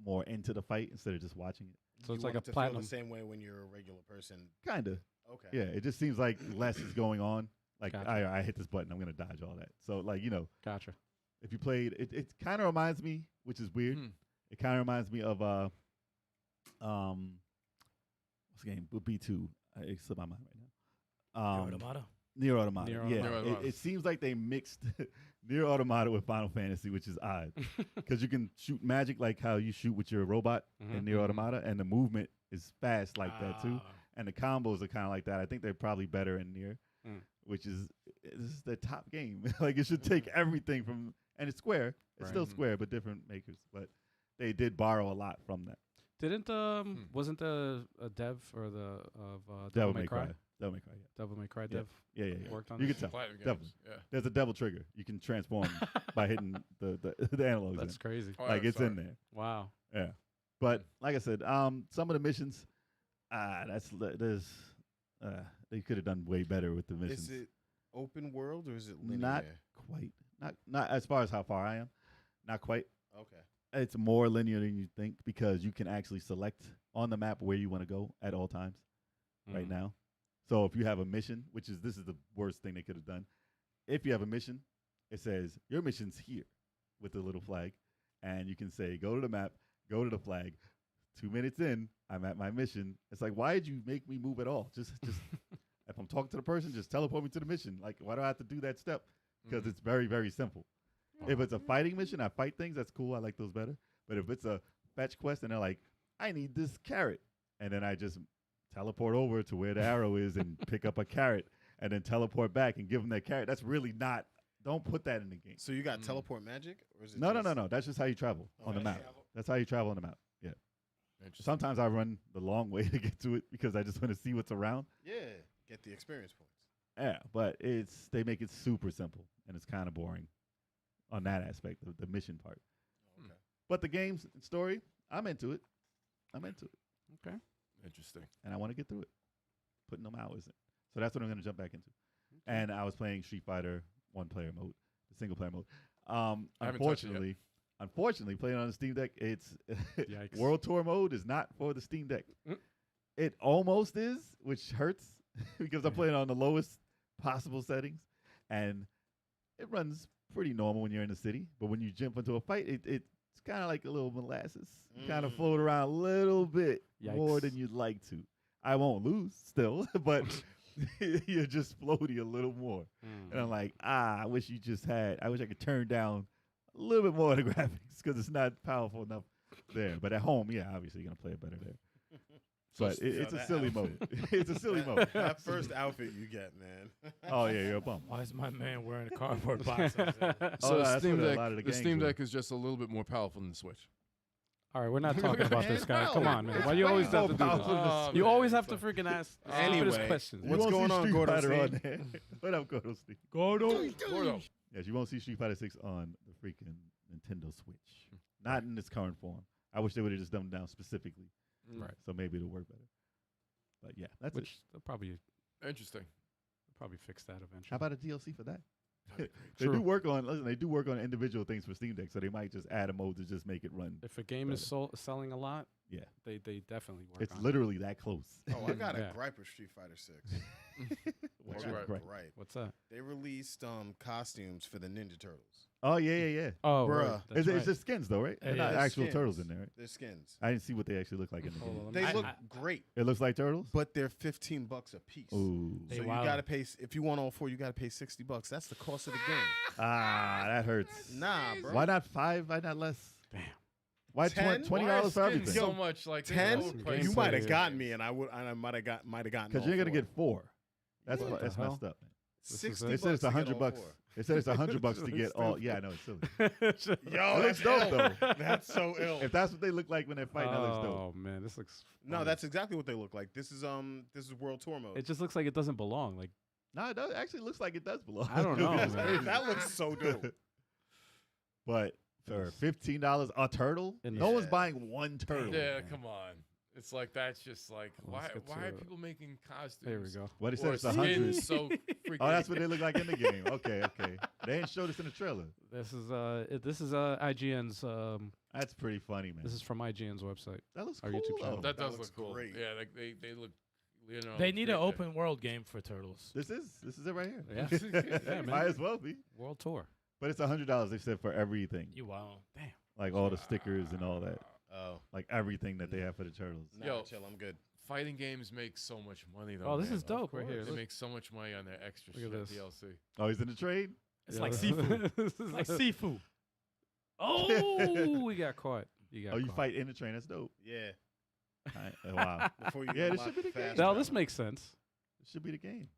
more into the fight instead of just watching it. So it's You like want a it to platinum. feel the same way when you're a regular person. Kinda. Okay. Yeah, it just seems like less is going on. Like Gotcha. I hit this button, I'm gonna dodge all that. So like Gotcha. if you played, it kind of reminds me, which is weird. It kind of reminds me of what's the game? B2. It slipped my mind right now. Nier Automata. Nier Yeah, Automata. it seems like they mixed Nier Automata with Final Fantasy, which is odd because you can shoot magic like how you shoot with your robot in Nier Automata, and the movement is fast like that too, and the combos are kind of like that. I think they're probably better in Nier, which is this is the top game. Like it should take everything from, and it's Square. It's still Square, but different makers. But they did borrow a lot from that. Didn't wasn't the dev or the of Devil May Cry. Devil May Cry. Yeah. Devil May Cry Yeah. dev Yeah. worked on You this? can tell. Platinum Devil. games. Yeah. There's a devil trigger. You can transform by hitting the analogs. That's crazy. Oh, Like yeah, it's sorry. in there. Wow. Yeah. But like I said, some of the missions, they could have done way better with the missions. Is it open world or is it linear? Not quite. Not as far as how far I am. Not quite. Okay. It's more linear than you think because you can actually select on the map where you want to go at all times right now. So if you have a mission, this is the worst thing they could have done. If you have a mission, it says your mission's here with the little flag, and you can say go to the map, go to the flag. 2 minutes in, I'm at my mission. It's like, why did you make me move at all? Just if I'm talking to the person, just teleport me to the mission. Like, why do I have to do that step? Because it's very, very simple. If it's a fighting mission, I fight things. That's cool. I like those better. But if it's a fetch quest and they're like, I need this carrot, and then I just teleport over to where the arrow is and pick up a carrot and then teleport back and give them that carrot. That's really not. Don't put that in the game. So you got teleport magic, or is it No. just- That's just how you travel on the map. That's how you travel on the map. Yeah. Interesting. Sometimes I run the long way to get to it because I just want to see what's around. Yeah, get the experience points. Yeah, but they make it super simple and it's kind of boring on that aspect of the mission part. Okay. But the game's story, I'm into it. Okay. Interesting. And I want to get through it. Putting them hours in. So that's what I'm going to jump back into. And I was playing Street Fighter one-player mode, the single-player mode. haven't touched it yet. Unfortunately, playing on the Steam Deck, it's Yikes. World Tour mode is not for the Steam Deck. It almost is, which hurts because I'm playing on the lowest possible settings, and it runs pretty normal when you're in the city. But when you jump into a fight, it's kind of like a little molasses. You kind of float around a little bit more Yikes. than you'd like to. I won't lose still, but you're just floaty a little more. And I'm like, I wish I could turn down a little bit more of the graphics because it's not powerful enough there. But at home, yeah, obviously you're going to play it better there. But it's a that silly mode. It's a silly mode. That first outfit you get, man. Oh, yeah, you're a bum. Why is my man wearing a cardboard box? So no, that's Steam what a Deck, lot of the the gangs Steam do. Deck is just a little bit more powerful than the Switch. All right, we're not talking about this guy. Come on, man. Why you way always have more to do this? powerful than the You man, always have to freaking ask stupidest Anyway, questions. You What's won't going see on, Street Gordo Fighter C? on there. What up, Gordo C? Gordo. Yes, you won't see Street Fighter 6 on the freaking Nintendo Switch. Not in its current form. I wish they would have just dumbed it down specifically. Right. So maybe it'll work better. But yeah, that's it. Which they'll probably Interesting. fix that eventually. How about a DLC for that? That'd They True. do work on individual things for Steam Deck, so they might just add a mode to just make it run. If a game is selling a lot, Yeah, they definitely work it's on literally that close. Oh, I got Yeah. a gripe with Street Fighter 6. What's I your got a gripe? gripe. it. What's that? They released costumes for the Ninja Turtles. Oh yeah. Oh, Bruh. right. That's It's right. just skins though, right? They're Yeah, not they're actual skins. turtles in there, right? They're skins. I didn't see what they actually look like in the Hold game. on, They I- look I- great, It looks like turtles. but they're $15 a piece. Ooh, They So you wild. gotta pay. If you want all four, you gotta pay $60. That's the cost of the game. that hurts. Nah, bro. Why not 5? Why not less? Damn. Why $10? $20 Why are for skins everything? so much like 10? Gameplay You might have is- gotten me, and I might have gotten. Because you're gonna all get 4. That's What the that's hell? messed up. Man. This is $60. They said it's to get $100. all four. They said it's $100 to get all. Yeah, I know it's silly. Yo, It looks that's dope ill. though. That's so ill. If that's what they look like when they're fighting, that looks dope. Oh man, this looks. No, funny. that's exactly what they look like. This is World Tour mode. It just looks like it doesn't belong. Like No, it does, actually looks like it does belong. I don't know, That's man. crazy. That looks so dope. But For $15 a turtle? In the- No one's buying one turtle. Yeah, come on. It's like that's just like Well, let's why get are to- people making costumes? There we go. What he said, Or it's 100. skins so freaking. Oh, that's what they look like in the game. Okay. They ain't showed us in the trailer. This is IGN's. That's pretty funny, man. This is from IGN's website. That looks our cool. YouTube channel. though. That does looks look cool. great. Yeah, like they look. You know, They need great an there. open world game for turtles. This is it right here. Yeah, yeah, Might man. as well be. World tour. But it's $100. They said for everything, You wow. Damn. like all the stickers and all that, Oh, like everything that they have for the turtles. nah, Yo. chill. I'm good. Fighting games make so much money though. Oh, this man. is dope right here. They Look, make so much money on their extra Look at shit this. DLC. Oh, he's in the trade. It's yeah, like this- seafood. this is Like seafood. Oh, we got caught. You got Oh, you caught. fight in the train. That's dope. Yeah. Wow. Before you Yeah, this unlock should be the fast game. Now travel. this makes sense, It should be the game.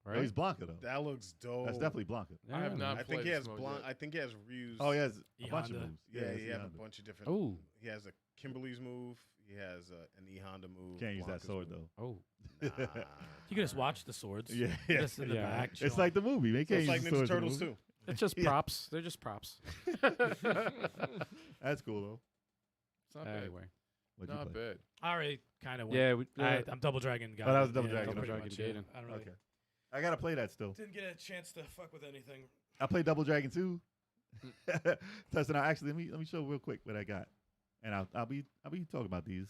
Oh, right? he's Blanca though. That looks dope. That's definitely Blanca. I have Yeah, not I think played he this has mode Blanc. yet. I think he has Ryu's. Oh, he has a bunch of E-Honda. moves. Yeah, it's he has a E-Honda. bunch of different. Oh, He has a Kimberly's move. He has an E-Honda move. Can't use that Blanca's sword move. though. oh. Nah. You can just watch the swords. Yeah, Just in the Yeah. back. It's chilling. like the movie. They So can't it's like use Ninja swords in the Turtles movie. too. It's just Yeah. props. They're just props. That's cool though. It's not bad. Anyway, What'd you Not play? bad. I already kind of went. yeah. I'm Double Dragon guy. Oh, that was Double Yeah, Dragon. pretty Double much, Dragon yeah. Gaiden. I don't really Okay. I gotta play that still. didn't get a chance to fuck with anything. I played Double Dragon 2. Testing out. Actually, let me show real quick what I got, and I'll be talking about these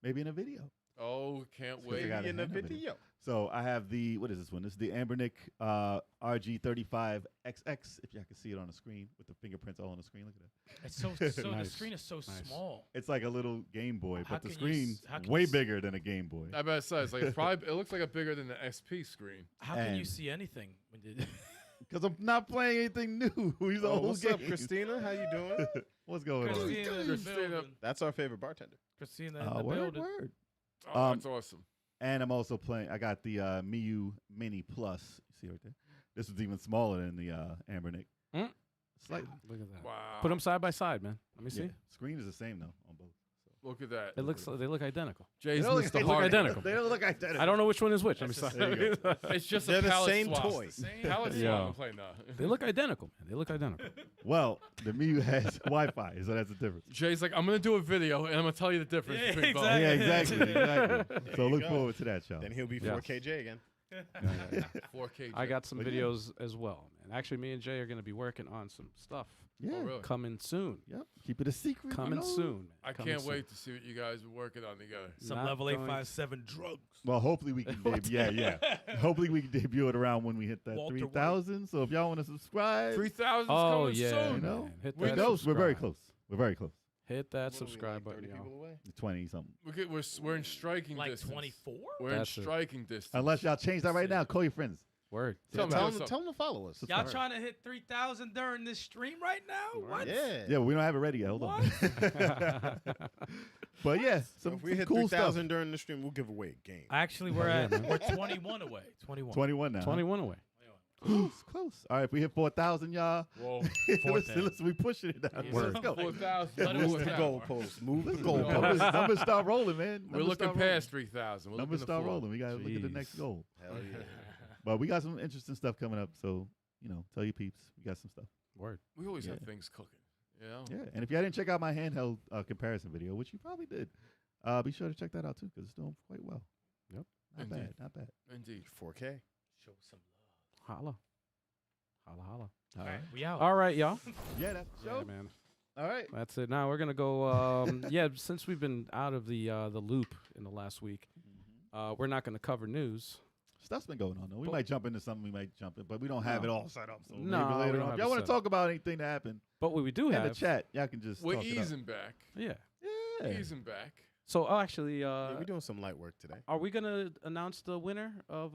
maybe in a video. Oh, can't Because I wait. got a In the hand of it. video. So I have what is this one? This is the Ambernick RG35XX. If y'all can see it on the screen with the fingerprints all on the screen, look at that. It's so the Nice. screen is so Nice. small. It's like a little Game Boy, How but the can you screen's how can way you s- bigger than a Game Boy. I bet it's like probably it looks like a bigger than the SP screen. How can you And- see anything when you? Because I'm not playing anything new. These Oh, old what's games. up, Christina? How you doing? What's going on? Christina in the Christina. building. That's our favorite bartender. Christina in the Word, building. word. Oh, that's awesome. And I'm also playing. I got the Miu Mini Plus. You see right there. This is even smaller than the Ambernick. Mm. Slightly. Look at that. Wow. Put them side by side, man. Let me see. Yeah. Screen is the same though on both. Look at that. It looks. They look identical. Jay's They don't missed the look hard one. identical. They don't look identical. I don't know which one is which. Let me That's see. There you go. It's just They're a the palette same swap. toy. Palette Yeah. swap. I'm playing now. They look identical, man. They look identical. Well, the Miu has Wi-Fi, so that's the difference. Jay's like, I'm gonna do a video and I'm gonna tell you the difference Yeah, between both. exactly. Yeah, exactly. There So you look go. forward to that, y'all. Then he'll be Yes. 4KJ again. 4K. I got some But yeah. videos as well, man. Actually, me and Jay are going to be working on some stuff Yeah. Oh, really? coming soon. Yep. Keep it a secret. you Coming know? soon. Man. I Coming can't soon. wait to see what you guys are working on together. Some Not level going- 857 drugs. Well, hopefully we can debut. Yeah. Hopefully we can debut it around when we hit that Walter White. 3,000. So if y'all want to subscribe, 3,000 Oh coming yeah, soon. You know? man. Hit we're that close. We're very subscribe. close. We're very close. Hit that What are we, subscribe like button, 30 y'all. people away? 20 something. We're in striking Like distance. 24? We're in That's it. striking distance. Unless y'all change that right now, call your friends. Word. Tell me Tell what's them, up. tell them to follow us. Y'all Sorry. trying to hit 3,000 during this stream right now? What? Yeah. Yeah, but we don't have it ready yet. Hold on. But yeah, So some, if we some hit cool stuff. 3,000 during the stream, we'll give away a game. Actually, we're 21 away. 21. 21 now. 21 away. Close, close. All right, if we hit 4,000, y'all. Whoa. listen, we pushing it down. Word. Let's go. 4,000. Let us Move the down. goalposts. Move the No. goalposts. Numbers start rolling, man. We're Numbers looking start past 3,000. We're Numbers looking start to rolling. We got to look at the next Jeez. goal. Hell yeah. But we got some interesting stuff coming up. So, tell your peeps. We got some stuff. Word. We always have Yeah. things cooking. You know? Yeah. And if y'all didn't check out my handheld comparison video, which you probably did, be sure to check that out too because it's doing quite well. Yep. Not Indeed. bad. Not bad. Indeed. 4K. Show some Holla. Holla, holla. love. All right, we out. All right, y'all. Yeah, that's the Yeah, show. man. All right. That's it. Now we're gonna go. Yeah, since we've been out of the loop in the last week, we're not gonna cover news. Stuff's been going on though. We But- might jump into something. We might jump in, but we don't have it No. all set up. So No, maybe we later don't on. have If y'all it want to set up. talk about anything that happened But what we do in have, the chat, y'all can just We're talk it up. easing back. yeah. Yeah. Easing back. So actually, Yeah, we're doing some light work today. are we gonna announce the winner of?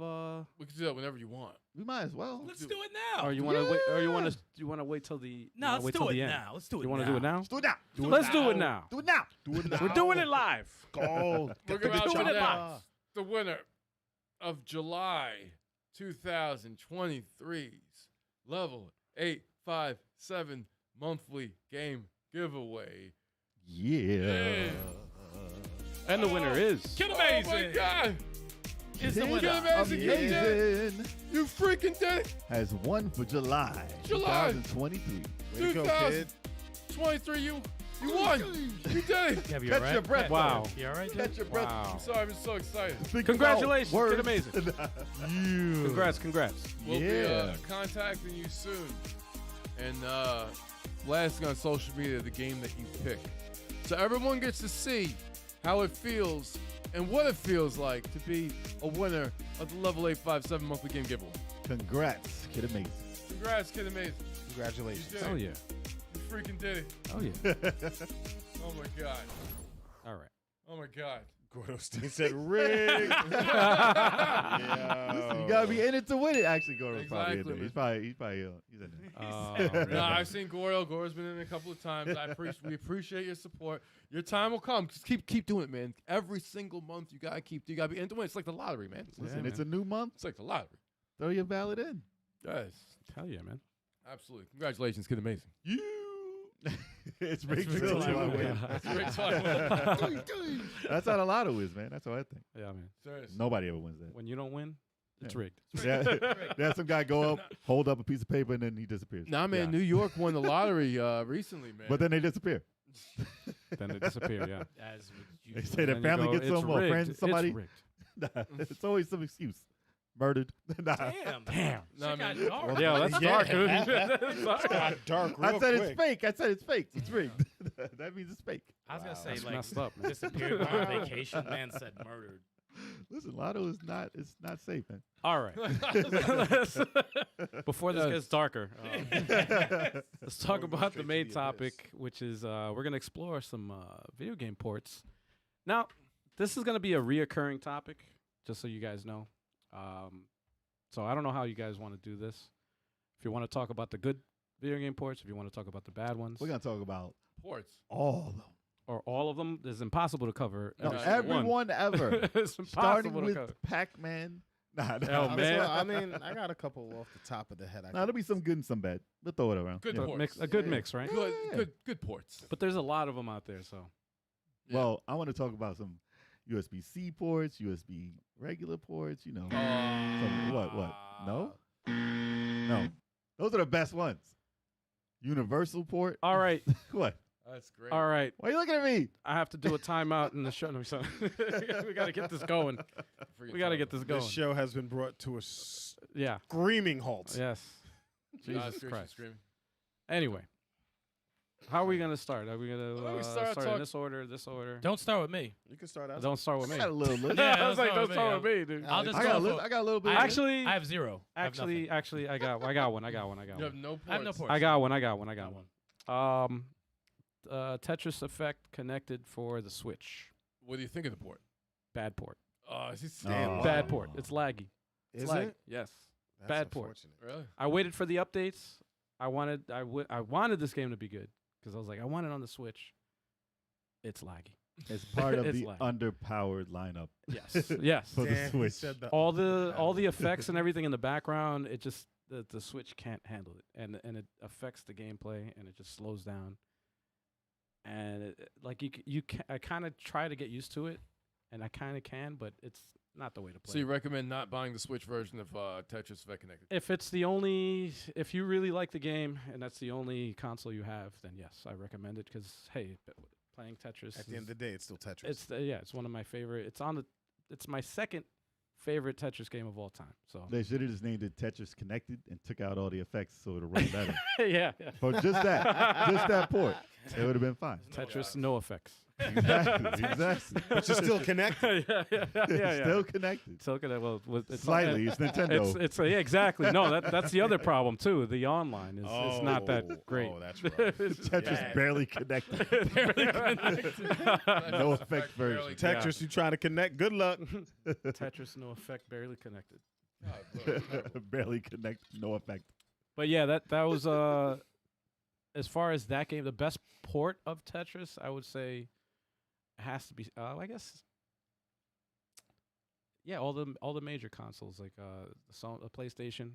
We can do that whenever you want. We might as well. Let's do it now. Or you want to wait? Or you want Yeah. to? You want to wait till the? you No, wanna let's wait do till it the end? now. Let's do it You want to now. do it now? Let's do it now. Let's do it now. Do it now. Do it now. We're doing it live. Go. We're Get the about to chopper. announce the winner of July 2023's Level 857 monthly game giveaway. Yeah. And the winner is. Kid Oh my Amazing God! is the Kid winner. Amazing, you did it! Amazing You freaking did it! has won for July July. 2023. Way to go, 2000. kid. 23, you won. You did it. Kev, you Catch all right? your breath. Wow. You all right, Catch dude? your breath. Wow. I'm sorry, I'm so excited. Think Congratulations. about Kid words. Amazing. Congrats. We'll be Yeah. contacting you soon. And blasting on social media the game that you pick. So everyone gets to see how it feels and what it feels like to be a winner of the Level 857 monthly game giveaway. Congrats, Kid Amazing. Congrats, Kid Amazing. Congratulations. You did Oh it. yeah. You freaking did it. Oh yeah. Oh my God. All right. Oh my God. Gordo Steen said rigged. Listen, you gotta be in it to win it. Actually, Goro's probably in Exactly, there. man. He's probably he's in there. No, I've seen Gordo. Gordo's been in a couple of times. We appreciate your support. Your time will come. Just keep doing it, man. Every single month you gotta be into it. It's like the lottery, man. Listen, Yeah, it's a new month. It's like the lottery. Throw your ballot in. Yes. Hell yeah, man. Absolutely. Congratulations, Kid Amazing. It's rigged rigged till till I I win. win. That's a great time. That's how the lotto is, man. That's how I think. Yeah, man. Serious. Nobody ever wins that. When you don't win, it's Yeah. rigged. There's some guy go up, hold up a piece of paper, and then he disappears. Nah, man. Yeah. New York won the lottery recently, man. But then they disappear. Then it disappear. Yeah. As would you They do. say their And then you family go, gets "It's some or rigged. friends, It's somebody. rigged." Nah, it's always some excuse. Murdered. Nah. Damn. Nah, Shit man. got dark. Yeah, that's dark. dude. It's got dark real I said quick. it's fake. I said it's fake. It's rigged. That means it's fake. I was gonna say That's like messed up, man. disappeared on vacation. Man said murdered. Listen, lotto is not. It's not safe, man. All right. Before this gets darker, let's talk about the main topic, which is we're going to explore some video game ports. Now, this is going to be a reoccurring topic, just so you guys know. So I don't know how you guys want to do this. If you want to talk about the good video game ports, if you want to talk about the bad ones, We're gonna talk about Ports. all of them. or all of them, it's impossible to cover. No, every single everyone ever. it's Starting impossible to with cover. Pac-Man. Nah, Oh, nah. man. I mean, I got a couple off the top of the head. Nah, there'll be some good and some bad. We'll throw it around. Good Yeah. ports. A good Yeah. mix, right? Good, Yeah. good ports. But there's a lot of them out there, so. Yeah. Well, I want to talk about some USB-C ports, USB regular ports. You know, some, what? No, no. Those are the best ones. Universal port. All right. What? That's great. All right. Why are you looking at me? I have to do a timeout in the show. No, sorry. We got to get this going. We got to get this going. This show has been brought to a Yeah. screaming halt. Yes. Jesus Screaming, Christ. screaming. Anyway, how are we going to start? Are we going to Why don't we start start in talk- this order, this order? Don't start with me. You can start out. Don't start with I me. got a little list. Yeah, I was like, don't don't start start with with me, dude. I'll just I got a go. list. I got a little bit. I- Actually, I have zero. I have nothing. actually, I got one. I got one. You have no ports. I have no ports. I got one. Got one. Tetris Effect connected for the Switch. What do you think of the port? Bad port. Is he Oh. Bad port. It's laggy. Is It's laggy. it? Yes. That's Bad port. unfortunate. Really? I waited for the updates. I wanted this game to be good because I was like, I want it on the Switch. It's laggy. It's part of It's the like- underpowered lineup. Yes. Yes. For the Damn, he Switch. said the all the effects and everything in the background, it just the Switch can't handle it, and it affects the gameplay, and it just slows down. And like I kind of try to get used to it, and I kind of can, but it's not the way to play. So you recommend not buying the Switch version of Tetris Effect Connected? If you really like the game and that's the only console you have, then yes, I recommend it because hey, playing Tetris At the end of the day, it's still Tetris. it's one of my favorite. It's my second favorite Tetris game of all time. So They should have just named it Tetris Connected and took out all the effects so it'll run better. yeah, But just that port, it would have been fine. Tetris no effects. Exactly. but you're still connected. yeah. Still connected. Still gonna it's Slightly. It's Nintendo. It's yeah, exactly. No, that's the other problem too. The online is not that great. Oh, that's right. Tetris Yeah. barely connected. No effect version. Tetris, you trying to connect? Good luck. Tetris no effect, barely connected. Barely connected. No effect. But yeah, that was as far as that game, the best port of Tetris, I would say, has to be. I guess. Yeah, all the major consoles like the PlayStation,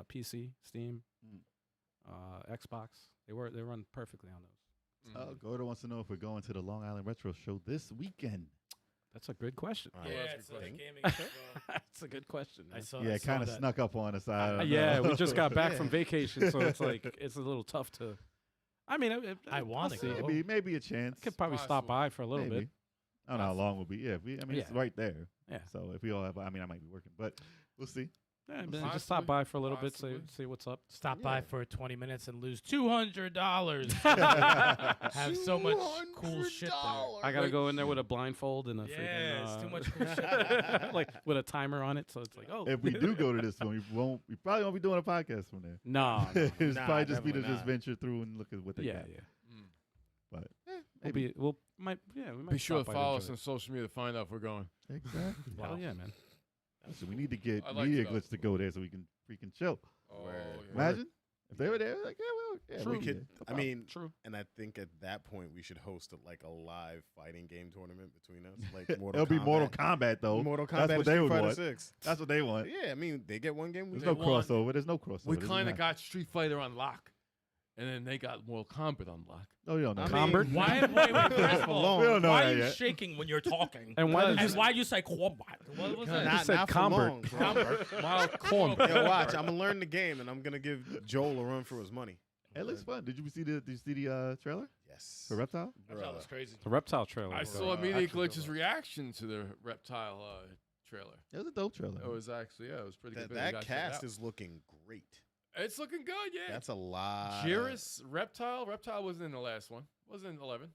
PC, Steam, Xbox. They run perfectly on those. Gordo wants to know if we're going to the Long Island Retro Show this weekend. That's a good question. All right. Yeah, that's a it's good a gaming. That's a good question. I man. saw. Yeah, I it saw kind of that. snuck up on us. I don't Yeah, know. we just got back Yeah. from vacation, so it's like it's a little tough to. I mean, I I'll wanna see. go. Maybe a chance. I could probably stop by for a little Maybe. bit. I don't know how long we'll be. Yeah, it's Yeah. right there. Yeah. So if we all have, I mean, I might be working, but we'll see. Yeah, Possibly. just stop by for a little bit, Possibly. see what's up. Stop by for 20 minutes and lose $200. Have so much cool shit there. I gotta go in there with a blindfold and a Yeah, freaking, it's too much cool shit. like with a timer on it, so it's like, oh. If we do go to this one, we probably won't be doing a podcast from there. no, It's Nah, probably just be to definitely just not. venture through and look at what they yeah, got. yeah. But We might Be sure to stop by follow us enjoy on social media to find out if we're going. exactly. it. Hell yeah, man. So we need to get I like Media to go. Glitch to go there so we can freaking chill. Oh, Word. yeah. Imagine if they were there, like yeah, We can could. do it. I mean, True. and I think at that point we should host a live fighting game tournament between us, like Mortal It'll Kombat. be Mortal Kombat though. Mortal That's Kombat. what and they Street would Fighter want. 6. That's what they want. Yeah, I mean they get one game. We There's get no one. crossover. There's no crossover. We It doesn't kind of matter. got Street Fighter on lock, and then they got Mortal Kombat on lock. No, you don't know. I that. mean, Combert? Why? Wait, first of all, We don't know why that are you yet. shaking when you're talking? And why did And you why you say combat? What was that? Not, said not for Combert. long, bro. Wild corn. Yo, watch. I'm gonna learn the game, and I'm gonna give Joel a run for his money. It looks fun. Did you see the trailer Yes. for Reptile? That was crazy. The reptile trailer. I was saw dope. Media actually Glitch's don't reaction to the Reptile trailer. It was a dope trailer. It was actually, it was pretty That, good. that cast is looking great. It's looking good, yeah. That's a lot. Jiris, Reptile. Reptile wasn't in the last one. Wasn't in 11.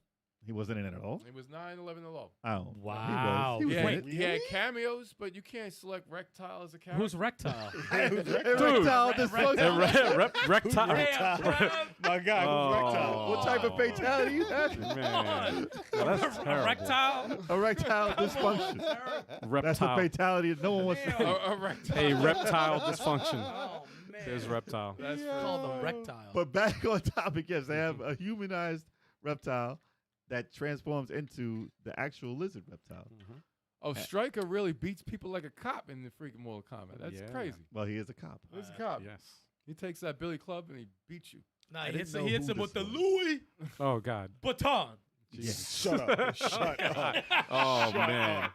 He wasn't in it at all. He was 9, 11 at all. Oh, Wow. He was, Yeah, in Wait, it. he had cameos, but you can't select Reptile as a character. Who's Rectile? Erectile dysfunction. Reptile. My guy, who's Rectile? What type of fatality is that? Man, that's terrible. Rectile? Erectile dysfunction. That's a Reptile. fatality that no one wants to see. A Reptile. A reptile dysfunction. Oh man. There's reptile. That's called a rectile. But back on topic, yes, they have a humanized reptile that transforms into the actual lizard reptile. Oh, Stryker really beats people like a cop in the freaking Mortal Kombat. That's Yeah. crazy. Well, he is a cop. He's a cop. Yes. He takes that Billy Club and he beats you. Nah, I he didn't hits, know he hits who him with this the was. Louis Oh God. baton. Shut up. Shut up. Oh man.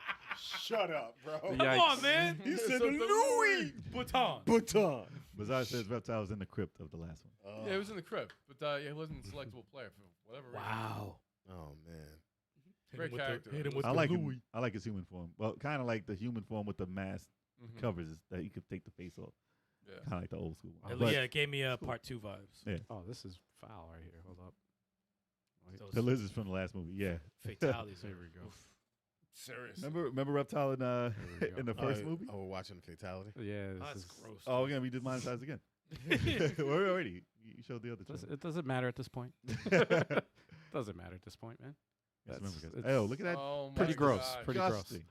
Shut up, bro. Yikes. Come on, man. He said the Louis baton. Baton. Bizarre says reptile was in the crypt of the last one. Yeah, he was in the crib, but yeah, he wasn't a selectable player for whatever reason. Wow. Oh man. Great character. Hit him with I the like Louis. him. I like his human form. Well, kind of like the human form with the mask Mhm. covers is that he could take the face off. Yeah. Kind of like the old school one. At But least, yeah, it gave me part 2 vibes. Oh, this is foul right here. Hold up. Wait. Those the lizards from the last movie. Yeah. fatalities. There we go. Serious. Remember reptile in we go. in the first movie? Oh, we're watching Fatality. Yeah. Oh, This that's is, gross. Oh, we're gonna be demonetized again. We're already. You showed the other trailer. it doesn't matter at this point. Doesn't matter at this point, man. Yes, That's- remember, guys. it's Oh, look at that. Oh my pretty gross. God. Pretty gross. Disgusting.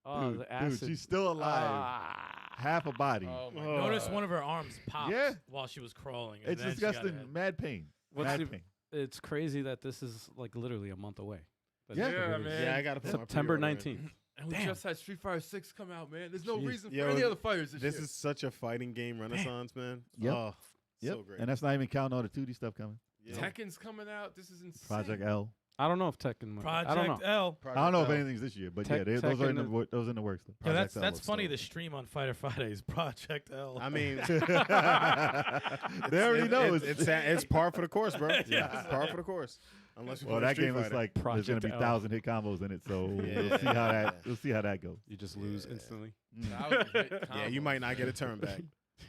Oh, Dude, the acid. dude, she's still alive. Ah. Half a body. Oh my Notice God. one of her arms popped Yeah. while she was crawling. And It's then she got disgusting. hit. Mad pain. What's Mad the- pain. It's crazy that this is like literally a month away. That Yeah. it's Yeah, released. man. Yeah, I gotta put my September pre-order in. 19th. And we Damn. just had Street Fighter 6 come out, man. There's no Jeez. reason for Yo, any other fighters this This year. is such a fighting game renaissance, man. Yep. Oh, Yep. so great. And that's not even counting all the 2D stuff coming. Yeah. Tekken's coming out. This is insane. Project L. I don't know if Tekken. I don't Project know. L. I don't know if Project L. anything's this year, but Tek- yeah, those are in Tekken the those in the works. Yeah, Project L that's looks funny. dope. The stream on Fighter Fridays, Project L. I mean, they already know. it's par for the course, bro. Yeah. It's par for the course. Unless you well, play that Street game is Fighter. like there's Project gonna be L. 1,000 hit combos in it, so Yeah. we'll see how that goes. You just lose Yeah. instantly. That was a hit Yeah, you combo. might not get a turn back, but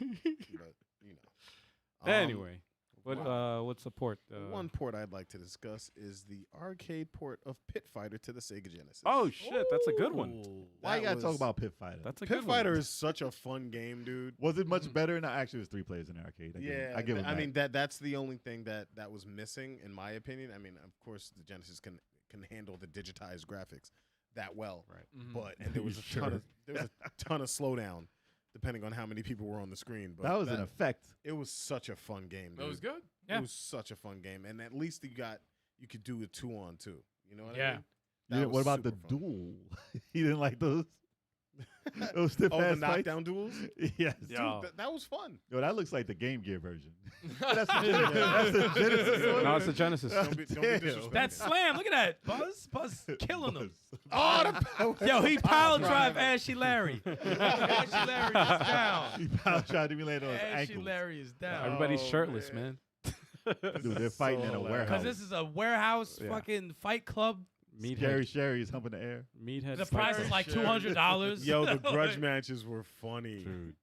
you know. Anyway, what wow. what's the port? One port I'd like to discuss is the arcade port of Pit Fighter to the Sega Genesis. Oh shit, that's a good one. Ooh. Why you That gotta talk was- about Pit Fighter? That's a Pit good Fighter one. is such a fun game, dude. Was it much better? No, actually, it was 3 players in the arcade. I give it. I mean that's the only thing that was missing, in my opinion. I mean, of course, the Genesis can handle the digitized graphics that well, Right. Mhm. but and there was a ton of slowdown depending on how many people were on the screen. But that was an effect. It was such a fun game. Dude. That was good. Yeah. It was such a fun game, and at least you could do a 2-on-2. You know what Yeah. I mean? Yeah, That what was about the super fun. duel? You didn't like those? Those stiff Oh, the ass fights. knockdown duels? Yes. Yo. Dude, that was fun. Yo, that looks like the Game Gear version. That's the Genesis. That's the Genesis one. No, it's a Genesis. Don't be Damn. disrespectful. That slam. Look at that. Buzz killing him. Oh, Yo, he pile drive Ashy Larry. Ashy Larry is down. He power tried to be laid on his Ashy ankles. Larry is down. Everybody's Oh, shirtless, man. Dude, they're fighting in a hilarious. warehouse. Because this is a warehouse Yeah. fucking fight club. Scary Sherry is humping the air. Meathead. The fight price is club. like Sure. $200. Yo, the grudge matches were funny. Dude,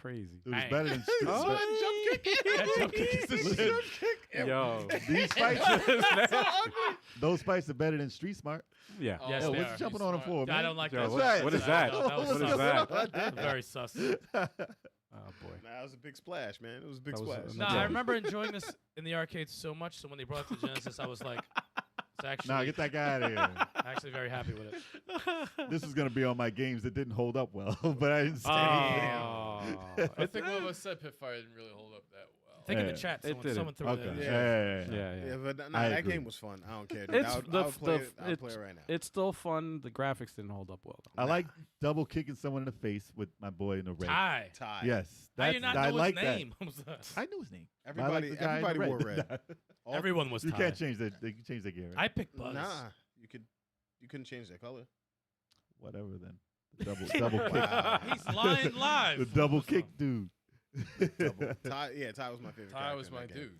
crazy. Dude, it's Hey. better than Street Oh. Smart. That jump kick is the shit. Yo. These fights, those fights are better than Street Smart. Yeah. Oh, Yes, Yo, they what are. you jumping on him for, man? I don't like Yo, that. what is that? That was What is sus. that? Very sus. Oh boy. Nah, it was a big splash, man. It was a big That was splash. a- No, Yeah. I remember enjoying this in the arcades so much. So when they brought it to Genesis, I was like, it's actually, Nah, get that guy out of here. actually very happy with it. This is gonna be on my games that didn't hold up well, but I didn't say Oh. I think one of us said Pit Fire didn't really hold up that well. Think in Yeah. the chat, It didn't. someone threw Okay. it in. Yeah. Yeah, but nah, I that agree. game was fun. I don't care. Dude. It's I would the play the it. I'll play it right now. it's still fun. The graphics didn't hold up well. I like double kicking someone in the face with my boy in the red. Ty. Ty. Yes, How you not I know like his name? that. I knew his name. I like Everybody, the guy in the everybody wore red. red. All- Everyone was You Ty. can't change that. They can change their gear. Right? I picked Buzz. Nah, you couldn't change their color. Whatever then. Double kick. Wow. He's lying live. The double kick dude. Ty was my favorite. Ty character was in my that game. dude.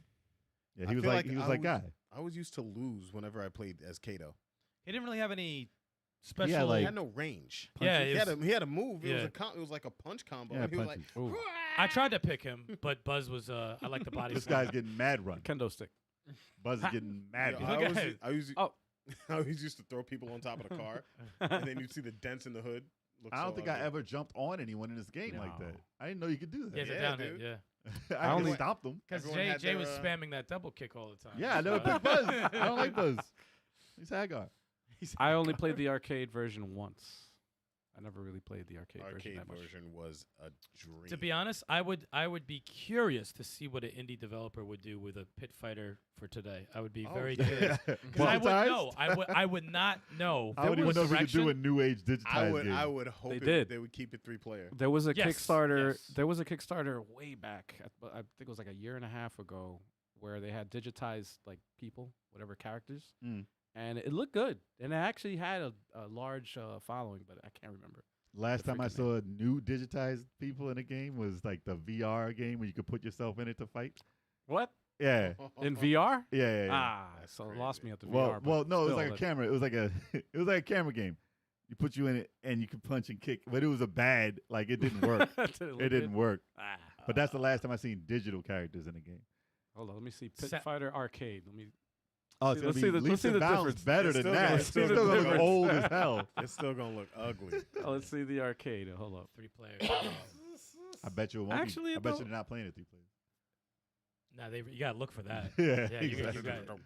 Yeah, I he was feel like like he was I like was- guy. I always used to lose whenever I played as Kato. He didn't really have any special. Yeah, He like- had no range. Yeah, he it had was- a move. It was yeah. it was like a punch combo. Yeah, and he was like, punches. Ooh. I tried to pick him, but Buzz was. I like the body. This slam. guy's getting mad run. Kendo stick. Buzz is getting mad Yo, run. Look at it. I Oh. always used to throw people on top of the car, and then you'd see the dents in the hood. Look I don't so think ugly. I ever jumped on anyone in this game like No. that. I didn't know you could do Yeah, that. it's a Yeah, down hit. dude. Yeah, I only only- stopped them. because Everyone had Jay was their, spamming that double kick all the time. Yeah, I never So- picked Buzz. I don't like Buzz. He's Hagar. I only played the arcade version once. I never really played the arcade version Arcade that much. version was a dream. To be honest, I would be curious to see what an indie developer would do with a pit fighter for today. I would be Oh, very yeah. curious. Because I would Multitized? know. I would not know. I would even what know if you could do a direction- new age digitized I game. would hope They did. they would keep it 3-player. There was a Yes, Kickstarter. yes. There was a Kickstarter way back. I think it was like a year and a half ago, where they had digitized like people, whatever characters, Mm. and it looked good. And it actually had a large following, but I can't remember. Last the time I freaking saw new digitized people in a game was like the VR game where you could put yourself in it to fight. What Yeah, in VR? yeah. Ah, That's so it crazy. lost me at the Well, VR. but well, no, it was still, like a that- camera. It was like a, it was like a camera game. You put you in it and you could punch and kick, but it was a bad. Like it didn't work. Did it look It didn't good? work. Ah. But that's the last time I seen digital characters in a game. Hold on, let me see. Pit Sa- Fighter Arcade. Let me. Oh, it's Let's gonna see be the- let's leaps see and the bounds difference. better It's than still that. gonna- It's still still the gonna look difference. old as hell. It's still gonna look ugly. Oh, let's see the arcade. Hold up. 3 players. I bet you it won't Actually, be. I it bet don't- Oh. you they're not playing it 3 players. Nah, you gotta look for that. Yeah, Yeah, you exactly. got.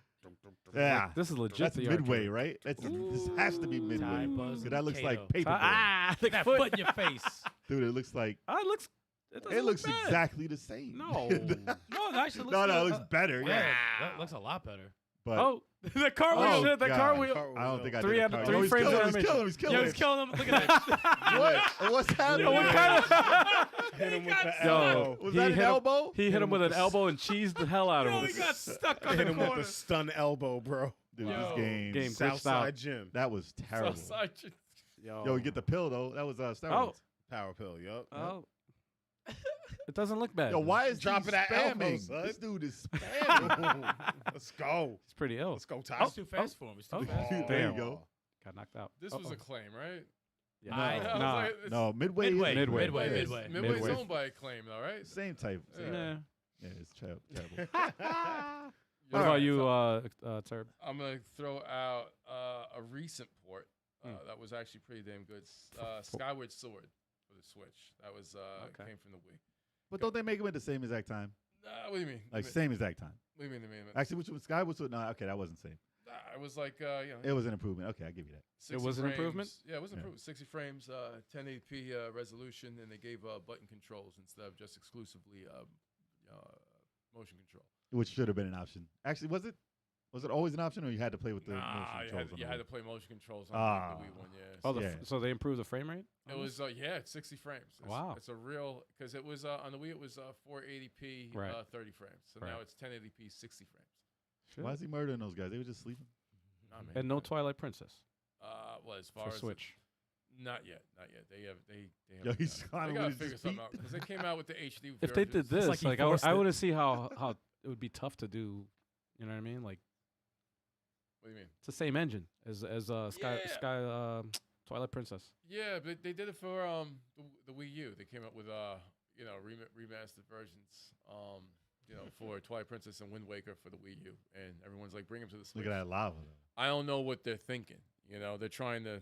Yeah, This is legit. that's the midway, arcade. right? This has to be midway. Ty, Buzz, 'Cause and that looks like Kato. paperboard. Ah, the Look at that foot in your face. Dude, it looks like Ah, it looks. It, doesn't it looks look bad. exactly the same. No. No, it actually looks no, it good. looks better. Yeah, Yeah, that looks a lot better. but Oh, the car wheel. Oh, shit, the car God. wheel. I don't think I Three did. out a of car. three No, he's frames killing of him, He's animation. killing him. He's killing Yo, him. he's killing him. Look at that. What? What's happening? Yo, what kind of? Hit him with the Yo, elbow. Was he that an hit him- elbow? He hit him with an elbow and cheesed the hell out of Yo, him. he got stuck on Hit the him with corner. the stun elbow, bro. Dude, Yo. this game. Game glitched Southside out. Gym. That was terrible. Southside. Yo, you get the pill though. That was steroids. Oh, Power pill, yup. oh. It doesn't look bad. Yo, why is Dropping he that elbow, spamming? son. This dude is spamming. Let's go. He's pretty ill. Let's go, Ty. It's too fast for him. It's too Oh. fast. There you Damn. go. Got knocked out. This was Uh-oh. a claim, right? Yeah. I- was Nah. like, it's- No, midway. Midway, Is, Midway. midway, Yeah, it's- midway. Midway's Midway. owned by Acclaim, though, right? Same type. Same. Yeah. Nah. Yeah, it's terrible. What All about right, you, so Turb? I'm gonna throw out a recent port Hmm. that was actually pretty damn good. Skyward Sword for the Switch. That was Okay. came from the Wii. But don't they make them at the same exact time? What do you mean? Like same exact time. What do you mean? Actually, which one? Sky was no. Okay, that wasn't same. It was like It was an improvement. Okay, I give you that. 60 was an frames. improvement? Yeah, it was an Yeah. improvement. 60 frames, 1080p resolution, and they gave button controls instead of just exclusively motion control. Which should have been an option. Actually, was it? Was it always an option, or you had to play with the Nah, motion controls? you had to play motion controls on Ah. the Wii one. Yeah. Oh, Yeah. so they improved the frame rate? It was it's 60 frames. Wow. It's a real because it was on the Wii it was 480p Right. 30 frames. So Right. now it's 1080p 60 frames. Why is he murdering those guys? They were just sleeping. Nah, man. And no Twilight Princess Well, as far for as Switch. not yet. They have Yo, he's they climbing gotta with figure his something feet. out because they came out with the HD. If they did versions. this, like he like forced I it. want to see how it would be tough to do. You know what I mean? Like What do you mean? it's the same engine as Sky Yeah. Twilight Princess. Yeah, but they did it for the Wii U. They came up with remastered versions. For Twilight Princess and Wind Waker for the Wii U, and everyone's like, bring them to the Switch. Look at that lava, though. I don't know what they're thinking. They're trying to.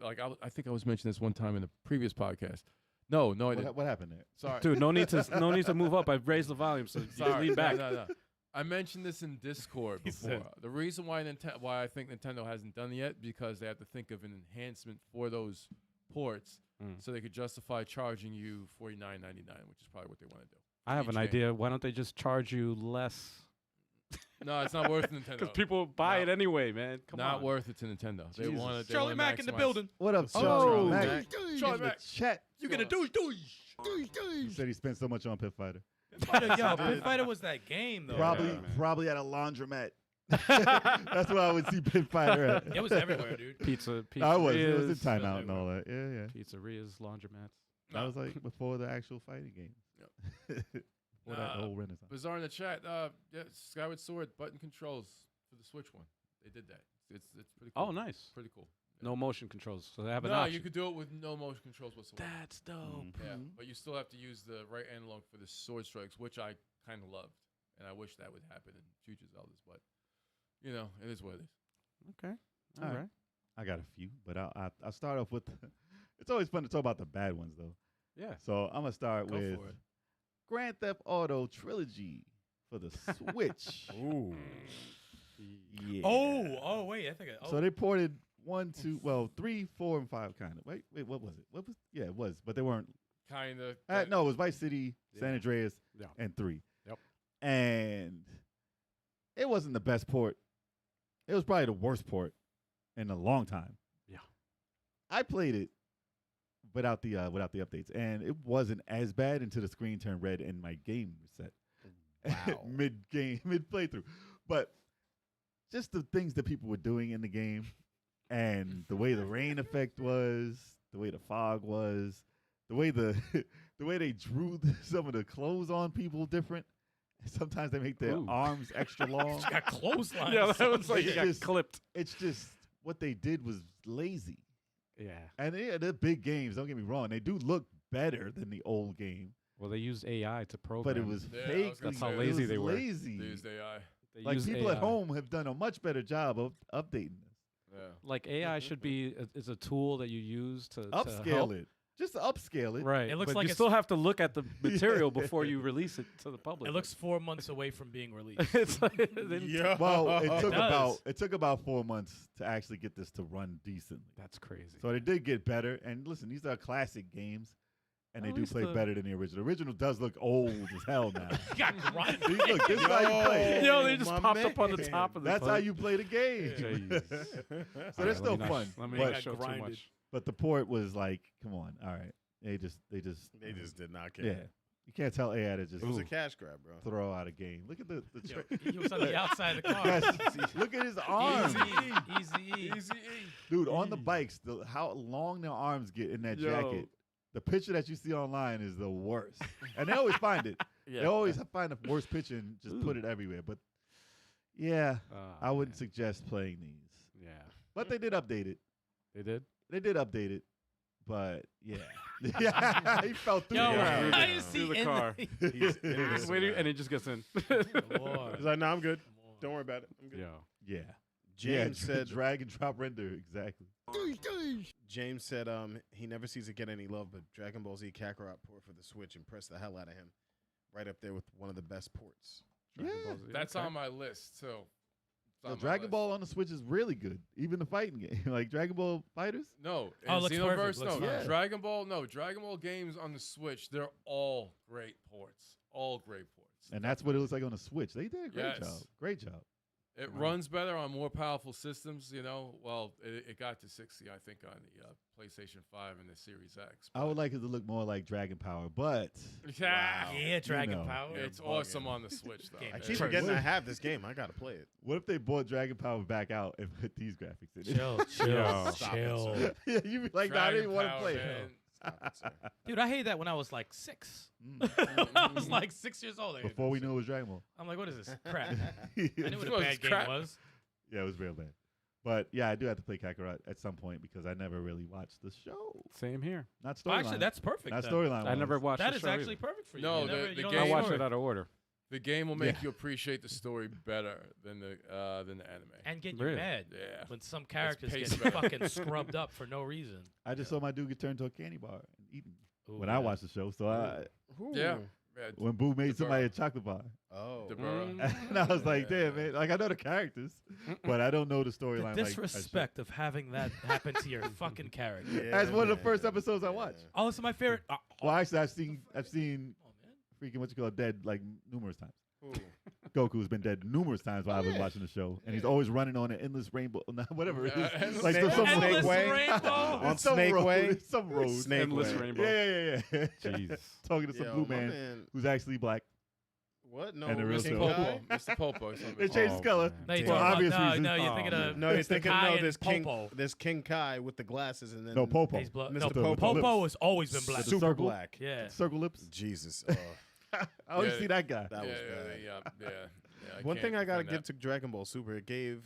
I think I was mentioning this one time in the previous podcast. No, I didn't. What happened there? Sorry, Dude, no need to move up. I've raised the volume, so you Sorry, lean back. No. I mentioned this in Discord He before. said- The reason why I think Nintendo hasn't done it yet because they have to think of an enhancement for those ports, so they could justify charging you $49.99, which is probably what they want to do. I have an Each game. idea. Why don't they just charge you less? No, it's not worth Nintendo. Because people buy No. it anyway, man. Come Not on. worth it to Nintendo. They Jesus. want to. Charlie Mack in the building. What up, Oh, Charlie Mack? Mack. Charlie In the Mack. chat. You gonna do He said he spent so much on Pit Fighter. Yo, Pit Fighter was that game though. Probably at a laundromat. That's where I would see Pit Fighter at. It was everywhere, dude. Pizza. I was. It was in pizzerias, timeout and all that. Yeah. Pizzerias, laundromats. That was like before the actual fighting game. Before that whole renaissance. Bizarre in the chat. Skyward Sword button controls for the Switch one. They did that. It's pretty cool. Oh, nice. Pretty cool. No motion controls, so they have an No, option. you could do it with no motion controls whatsoever. That's dope. Yeah, but you still have to use the right analog for the sword strikes, which I kind of loved, and I wish that would happen in future Zeldas. But it is what it is. Okay. All All right. right. I got a few, but I'll start off with. It's always fun to talk about the bad ones, though. Yeah. So I'm gonna start Go with for it. Grand Theft Auto Trilogy for the Switch. Ooh. Yeah. Oh, wait. I think. So they ported 1, 2, 3, 4, and 5, kind of. Wait, what was it? Yeah, it was, but they weren't. Kind of. No, it was Vice City, San Yeah. Andreas, Yeah. and 3. Yep. And it wasn't the best port. It was probably the worst port in a long time. Yeah. I played it without the updates, and it wasn't as bad until the screen turned red and my game reset. Wow. mid playthrough. But just the things that people were doing in the game, and the way the rain effect was, the way the fog was, the way the way they drew some of the clothes on people different. Sometimes they make their Ooh. arms extra long. You got clotheslines. Yeah, that was like It's you got just- clipped. It's just what they did was lazy. Yeah. And they're big games. Don't get me wrong; they do look better than the old game, Well, they used AI to program. but it was Yeah, I was fake. gonna That's how say, lazy it was they were. Lazy. They used AI. They Like used people AI. at home have done a much better job of updating this. Yeah. Like AI should be is a tool that you use to help. Upscale it, just to upscale it. Right. It looks but like you it's- still have to look at the material before you release it to the public. It looks 4 months away from being released. it's like, they didn't- Yeah. Well, does. it took about 4 months to actually get this to run decently. That's crazy. So they did get better. And listen, these are classic games, and At they do least play the- better than the original. The original does look old as hell now. You got grinded. See, look, this is how you play. Yo, they just my popped up on the man. top of the. That's how you play the game. Jeez. So they're still fun. Let me but, not show too grinded. much. but the port was like, come on, all right. They just They just did not care. yeah. You can't tell AI to just It was a cash grab, bro. throw out a game. Look at the Yo, he was on the outside of the car. Yes. Look at his arms. Easy. Dude, on the bikes, how long their arms get in that Yo. jacket. The picture that you see online is the worst. And they always find it. They always find the worst picture and just put it everywhere. But yeah, I wouldn't suggest playing these. Yeah. But they did update it. They did. They did update it. But yeah. yeah, he fell through Yo, the ground. I see Through the in car. He's innocent, Wait, man. and it just gets in. He's like, no, I'm good. Don't worry about it. I'm good. Yo. Yeah. James said drag and drop render, exactly. James said he never sees it get any love, but Dragon Ball Z Kakarot port for the Switch impressed the hell out of him. Right up there with one of the best ports. Dragon Yeah. Ball Z, That's okay. on my list too. It's on No, my Dragon list. Ball on the Switch is really good. Even the fighting game. Like Dragon Ball Fighters. No, Oh, in looks Xenoverse, perfect, looks no. fine. Dragon Ball, no. Dragon Ball games on the Switch, they're all great ports. All great ports. And that's what it looks like on the Switch. They did a great Yes. job. Great job. It runs better on more powerful systems, you know. Well, it got to 60, I think, on the PlayStation 5 and the Series X. I would like it to look more like Dragon Power, but Yeah, Dragon know. Power. It's awesome on the Switch, though. Game I is keep First. forgetting I have this game. I gotta play it. what if they bought Dragon Power back out and put these graphics in it? Chill, Stop it, chill. sir. Yeah, you'd be like, nah, I Dragon didn't want to Power, play man. it. Stop it, sir. Dude, I hated that when I was like 6. Mm. I was like 6 years old. I hated Before we that knew shit. it was Dragon Ball. I'm like, what is this crap? I yeah, knew what It a was bad game crap. was. it was real bad. But yeah, I do have to play Kakarot at some point because I never really watched the show. Same here. Not storyline. Well, actually, that's perfect. not then. storyline. I never watched That the is show actually either. perfect for you. No, You the- never- the you don't game- I know watched story. it out of order. The game will make Yeah. you appreciate the story better than the anime. And get you Really? mad Yeah. when some characters paced get better. fucking scrubbed up for no reason. I just saw my dude get turned into a candy bar and eaten Ooh, when I watched the show. So Yeah. when Boo made The somebody a Burrow. chocolate bar, Oh. The Burrow. and I was like, Yeah. damn, man. Like, I know the characters, but I don't know the The storyline. disrespect of having that happen to your fucking character. Like, that's one of the first episodes I watched. Oh, this is my favorite. Well, actually, I've seen Come on, man. freaking what you call dead like numerous times. Ooh. Goku's been dead numerous times while I was yeah. watching the show, and he's always running on an endless rainbow, whatever it is. Endless Like there's some Snake Endless Way? Rainbow. On It's some Snake road. Way? It's some road. Snake Endless Way. Rainbow. Yeah. Jesus. Talking to some Yo, blue my man who's actually black. What? No. And the real Mr. King Popo. Kai? Mr. Popo. or something. They changed his color. No, you're For talking obvious about, reasons. no, you're thinking of No, you're Mr. thinking Kai no. and There's King. Popo. There's King Kai with the glasses, and then No, Popo. He's no, Mr. Popo Popo. has always been black. With the super circle? black. Yeah. Circle lips. Jesus. I always Yeah. see that guy. That was bad. Yeah. One thing I gotta defend give to Dragon Ball Super, it gave,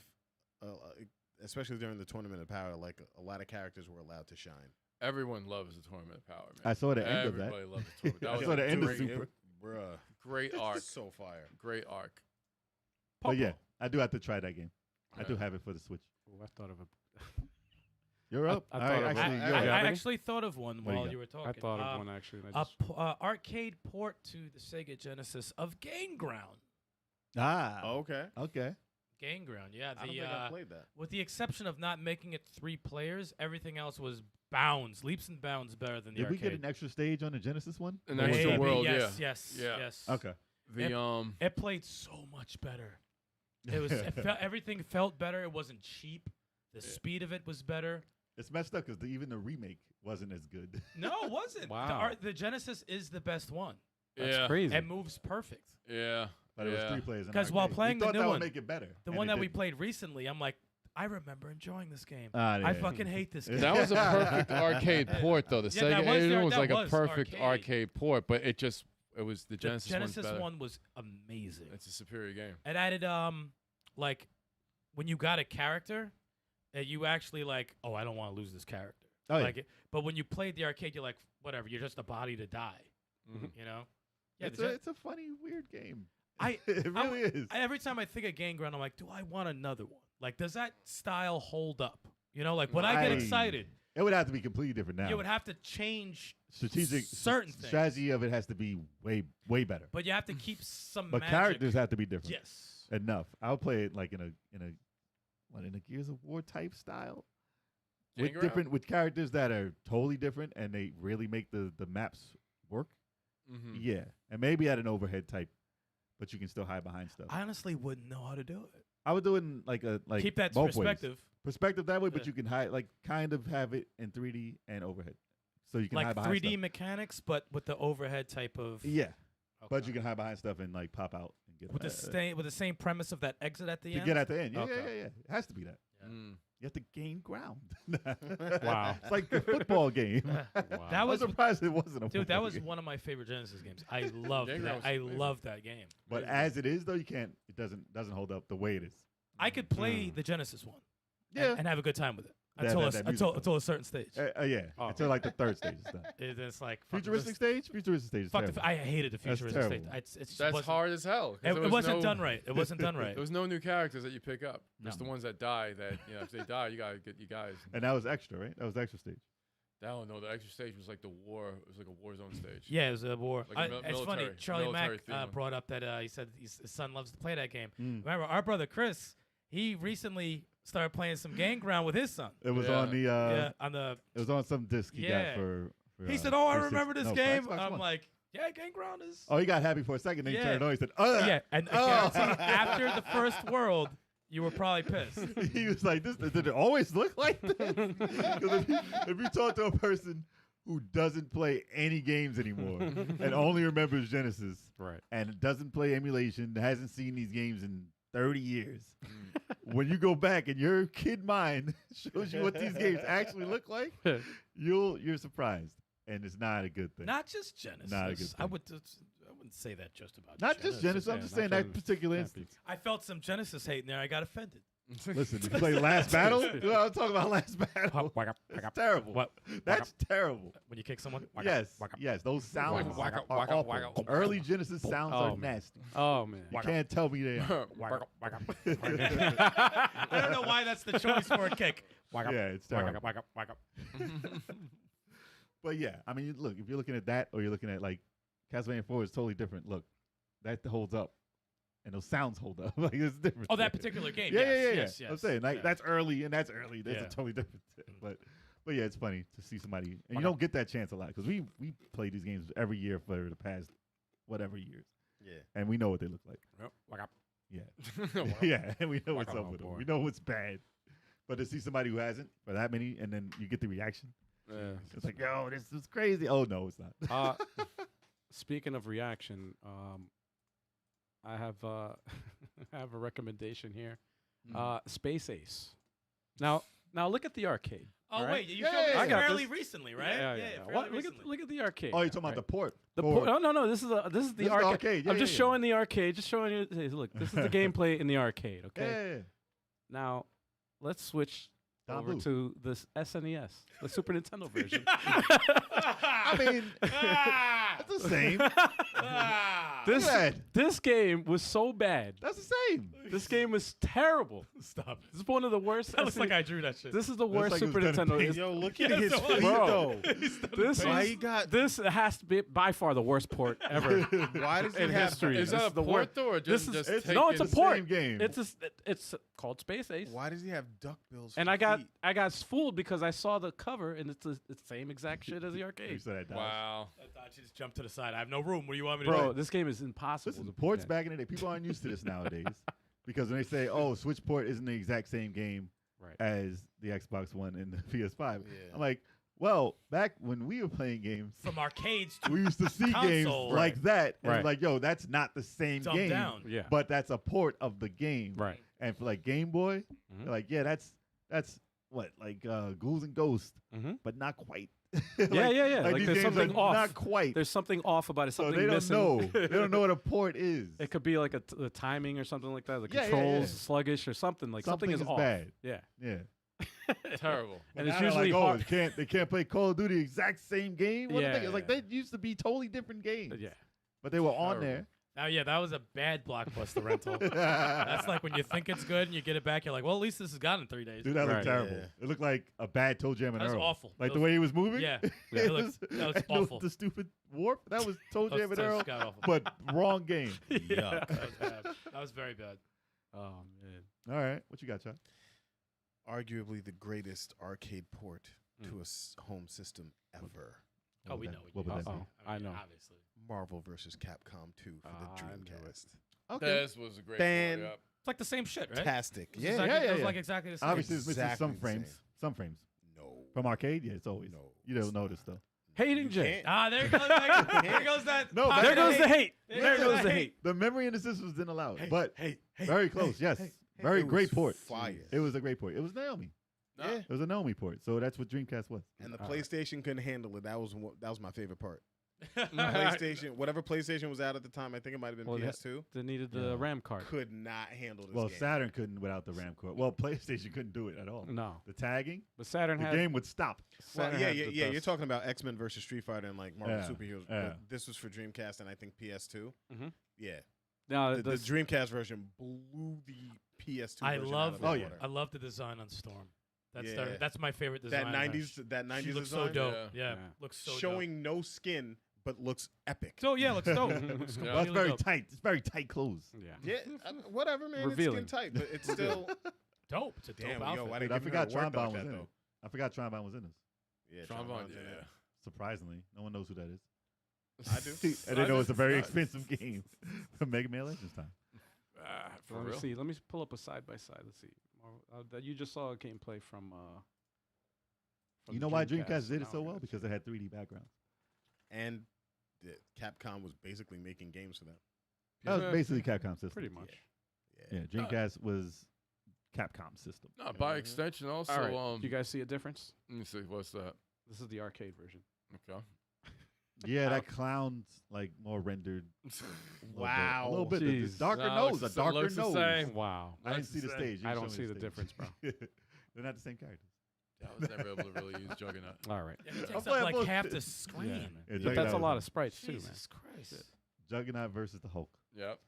especially during the Tournament of Power, like a lot of characters were allowed to shine. Everyone loves the Tournament of Power, man. I saw the end of that. Everybody loves the Tournament. I That saw was the a end of great- Super. Bruh. Great arc. So fire. Great arc. But yeah, I do have to try that game. I do Yeah. have it for the Switch. Ooh, I thought of a. You're up. I All thought right, of it. actually, I, you're I, up. got any? actually thought of one What do you while got? you were talking. I thought of one actually. And I A just, arcade port to the Sega Genesis of Game Ground. Okay. Okay. Game Ground, yeah. I don't think I played that. With the exception of not making it 3 players, everything else was bounds, leaps and bounds better than the Did we arcade. get an extra stage on the Genesis one? An Or was extra it- world, yes, yeah. yes, Yeah. yes. Okay. The It played so much better. It was everything felt better. It wasn't cheap. The speed of it was better. It's messed up because even the remake wasn't as good. No, it wasn't. Wow. The Genesis is the best one. that's yeah. crazy. It moves perfect. Yeah. But it was 3 players. in 'Cause while arcade. playing we the thought new that one- would make it better. The and one it that we didn't. played recently, I'm like, I remember enjoying this game. Ah, I yeah. fucking hate this game. That was a perfect arcade port, though. The Yeah, that Sega was Ages there- was that like a was perfect arcade. arcade port, but it was the The Genesis, one's Genesis better. one was amazing. It's a superior game. It added like when you got a character, you actually like, oh, I don't want to lose this character. Oh, yeah. Like, but when you played the arcade, you're like, whatever, you're just a body to die. Mhm. You know? Yeah. It's a funny, weird game. I- it really is. Every time I think of Game Ground, I'm like, do I want another one? Like, does that style hold up? You know, like when I get I- excited, It would have to be completely different now. you would have to change Strategic certain things. strategy of it has to be way better. but you have to keep some But magic. characters have to be different. Yes. Enough. I'll play it like in a Gears of War type style. With Game different with characters that are totally different and they really make the maps work. Mm-hmm. Yeah. And maybe at an overhead type, but you can still hide behind stuff. I honestly wouldn't know how to do it. I would do it in like Keep that both ways. perspective. Perspective that way, but Yeah. you can hide kind of have it in 3D and overhead. So you can Like hide behind 3D stuff. mechanics, but with the overhead type of. Yeah. But Okay. you can hide behind stuff and like pop out and get with the same premise of that exit at the to end. get at the end. Yeah, Okay. yeah. It has to be that. Yeah. Mm. You have to gain ground. Wow. It's like a football game. Wow. That I was was surprised it wasn't a dude. That football was game. one of my favorite Genesis games. I loved Game that. Ground was I amazing. loved that game. But as it is though, you can't. It doesn't hold up the way it is. I could play the Genesis one. Yeah. And have a good time with it That until music though. until a certain stage. Yeah. Oh. Until like the third stage is done. It's like fuck Futuristic this- stage. Futuristic stage. Is Fuck terrible. I hated the That's futuristic stage. terrible. It's just That's wasn't- hard as hell. 'cause It, there it was wasn't no- done right. It wasn't done right. There was no new characters that you pick up. Just No. the ones that die. That if they die, you gotta get you guys. And that was extra, right? That was the extra stage. No, the extra stage was like the war. It was like a war zone stage. Yeah, it was a war. Like a It's funny. military- Charlie Mack military theme. brought up that he said his son loves to play that game. Mm. Remember, our brother Chris, he recently started playing some Game Ground with his son. It was Yeah. on the. Yeah, on the. It was on some disc he Yeah. got for He said, "Oh, I 360 remember this no, for game." Xbox I'm One. like, "Yeah, Game Ground is." Oh, he got happy for a second. Then he Yeah. turned it on. He said, Yeah, and I Oh. guarantee after the first world, You were probably pissed. He was like, "This did it always look like this?" 'Cause if you talk to a person who doesn't play any games anymore and only remembers Genesis, Right. and doesn't play emulation, hasn't seen these games in 30 years, when you go back and your kid mind shows you what these games actually look like, you're surprised, and it's not a good thing. Not just Genesis. Not a good I thing. wouldn't say that just about Not just Genesis. I'm just saying that particular instance. I felt some Genesis hate in there. I got offended. Listen, did you play Last Battle? Dude, I was talking about Last Battle. It's terrible. What? That's terrible. When you kick someone? Yes, those sounds Waka, are waka, awful. waka. Early Genesis sounds Oh, are man. nasty. Oh man. You can't tell me they are. I don't know why that's the choice for a kick. Yeah, it's terrible. But yeah, I mean, look, if you're looking at that or you're looking at like Castlevania 4 is totally different. Look, that holds up. And those sounds hold up. Like it's different. Oh, that particular game. Yeah, yes, yeah. I'm saying like yeah. that's early and that's early. That's Yeah. a totally different thing. But yeah, it's funny to see somebody, and you don't get that chance a lot because we play these games every year for the past whatever years. Yeah. And we know what they look like. Yeah, yeah, and we know what's up with them. We know what's bad. But to see somebody who hasn't for that many, and then you get the reaction, it's like, yo, this is crazy. Oh no, it's not. Speaking of reaction, I have I have a recommendation here. Space Ace. Now look at the arcade. Oh, right? wait. You Yeah, showed me yeah, this yeah. fairly recently, right? Yeah. fairly What? recently. Look at the arcade. Oh, you're talking about the port. the for- no. This is the This is the arcade. arcade. Yeah, I'm just yeah. showing the arcade. Just showing you. Hey, look, this is the gameplay in the arcade. Okay. Yeah. Now let's switch Don over Bluth. to this SNES, the Super Nintendo version. I mean, it's the same. This Bad. this game was so bad. That's the same. This game was terrible. Stop. This is one of the worst. That looks like I drew that shit. This is the Looks worst like it was Super done in Nintendo. paint. It's- Yo, look Yes, at his it was. feet, Bro. though. This Why is he got? this has to be by far the worst port ever Why does he in have? history. Is This that a the port worst. though, or This just, is just no, it's a the port. same game. It's called Space Ace. Why does he have duckbills? And for I feet? got fooled because I saw the cover and it's the same exact shit as the You arcade. said that, Dodge. Wow. I thought you just jumped to the side. I have no room. What do you want me to Bro, do? this game is impossible. Listen, to ports play. back in the day, people aren't used to this nowadays because when they say, "Oh, Switch port isn't the exact same game Right. as the Xbox One and the PS5," Yeah. I'm like, "Well, back when we were playing games, From arcades to we used to see games Console. like that, and Right. it's like, yo, that's not the same dumb game, down. Yeah. but that's a port of the game." Right. And for like Game Boy, Mhm. they're like, yeah, that's what like Ghouls and Ghosts, Mm-hmm. but not quite. Yeah, yeah. Like these there's games something are off. Not quite. There's something off about it. So Something they don't missing. know. They don't know what a port is. It could be like the timing or something like that. The Yeah, yeah, controls yeah. sluggish or something. Like Something something is is off. bad. Yeah. Yeah. Terrible. But And it's now they're usually like, hard. they can't play Call of Duty the exact same game. What Yeah, the thing? It's like yeah. they used to be totally different games. Yeah. But they were on Terrible. Now, yeah, that was a bad blockbuster rental. That's like when you think it's good and you get it back, you're like, well, at least this is gone in 3 days. Dude, that looked Right. terrible. Yeah. It looked like a bad Toe Jam and That was Earl. awful. Like That the was- way he was moving. Yeah. It That was, was and awful. The stupid warp. That was Toe Jam and That Earl, was god awful. but wrong game. Yeah, that was bad. That was very bad. Oh man. All right, what you got, Chuck? Arguably the greatest arcade port Mm. to a home system ever. Oh, What we would know. that- what would that be? Uh-oh. I know. Obviously. Marvel versus Capcom 2 for the I knew Dreamcast. This was a great Fan- port, yep. It's like the same shit, right? Fantastic. It's Yeah. exactly- Yeah, yeah, It was yeah. like exactly the same. Obviously, it's missing Exactly some the frames. same. Some frames No. from arcade. Yeah, it's always. No. You don't it's notice not. though. Hating You Jay. Ah, there goes there goes that. No, pocket There of goes the hate. There There goes goes the the hate. hate. The memory and the systems didn't allow it, but hey, very close. Yes, very It great was port. Fire. It was a great port. It was Naomi. Yeah. It was a Naomi port. So that's what Dreamcast was. And the All right. PlayStation couldn't handle it. That was my favorite part. PlayStation, whatever PlayStation was out at the time, I think it might have been Well, PS2, They needed the Yeah. RAM card. could not handle this Well, game. Saturn couldn't without the RAM cord. Well, PlayStation couldn't do it at all. No, The tagging, but Saturn the had. game would stop. Well, Saturn yeah, had yeah, the yeah. You're best. talking about X-Men versus Street Fighter and like Marvel Yeah, superheroes. yeah. But this was for Dreamcast and I think PS2. Mhm. Yeah, No, the the, Dreamcast version blew the PS2. I version love. out of the Oh, yeah. water. I love the design on Storm. That's Yeah. that's my favorite design. that '90s She looks design, so dope. Yeah. Yeah, Yeah. looks so dope. showing no skin but looks epic. So yeah, looks dope. Looks Yeah. Well, it's completely very dope. tight. It's very tight clothes. yeah. Yeah, whatever, man. Revealing. It's skin tight, but it's still. Dope. It's a dope Damn, outfit. yo, I Dude, didn't I give her forgot the word Trombone like was that, in it. though. I forgot Trombone was in this. Yeah, Trombone, Trombone's in yeah. it. Surprisingly, no one knows who that is. I do. And they know it's a very expensive game from Mega Man Legends time. For Let me real? see. Let me pull up a side by side. Let's see. That you just saw a gameplay from. You the know why Dreamcast did now it so we're well? gonna Because see. it had 3D backgrounds. And Capcom was basically making games for them. That was basically Capcom system. Pretty much. Yeah, Dreamcast was Capcom system. No, by Mhm. extension also. All right. Do you guys see a difference? Let me see. What's that? This is the arcade version. Okay. Yeah, that clown's like more rendered. Wow. A little bit. Jeez. The darker No, nose, a looks the- darker looks the nose. same. Wow. I didn't Looks see the the same. stage. You I showed don't me see the stage. difference, bro. They're not the same characters. I was never able to really use Juggernaut. All right. Yeah, he takes I'm up playing like both. half the screen. Yeah, But Juggernaut that's a was lot fun. of sprites too, man. Jesus Christ. Juggernaut versus the Hulk. Yep.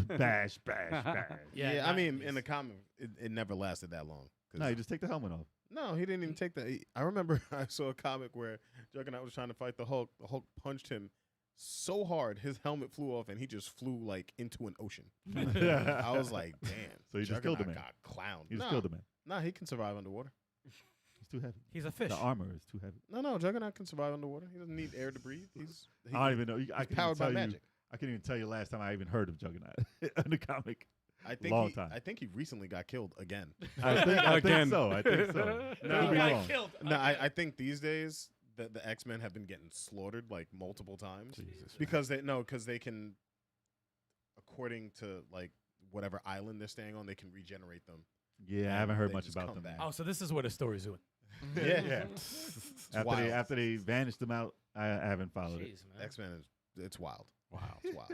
Bash, bash, bash. Yeah, I not- mean, in the comic, it never lasted that long. 'Cause- No, you just take the helmet off. No, he didn't even take that. I remember I saw a comic where Juggernaut was trying to fight the Hulk. The Hulk punched him so hard, his helmet flew off, and he just flew like into an ocean. I was like, damn. So you just killed the Juggernaut man. got clowned. You just Nah, killed the man. Nah, he can survive underwater. He's too heavy. He's a fish. The armor is too heavy. No, Juggernaut can survive underwater. He doesn't need air to breathe. He, I don't even know. I he's can even powered by tell you. magic. I can't even tell you last time I even heard of Juggernaut in the comic. I think Long he, time. I think he recently got killed again. I think Again. so. I think so. No, Could be he wrong. killed. No, I think these days the X-Men have been getting slaughtered like multiple times because they can, according to like whatever island they're staying on, they can regenerate them. Yeah, I And haven't heard they much just about come them. back. Oh, so this is what the story's doing. Yeah. wild. After they vanished them out, I haven't followed it. Jeez, man. X-Men it's wild. Wow. It's wild.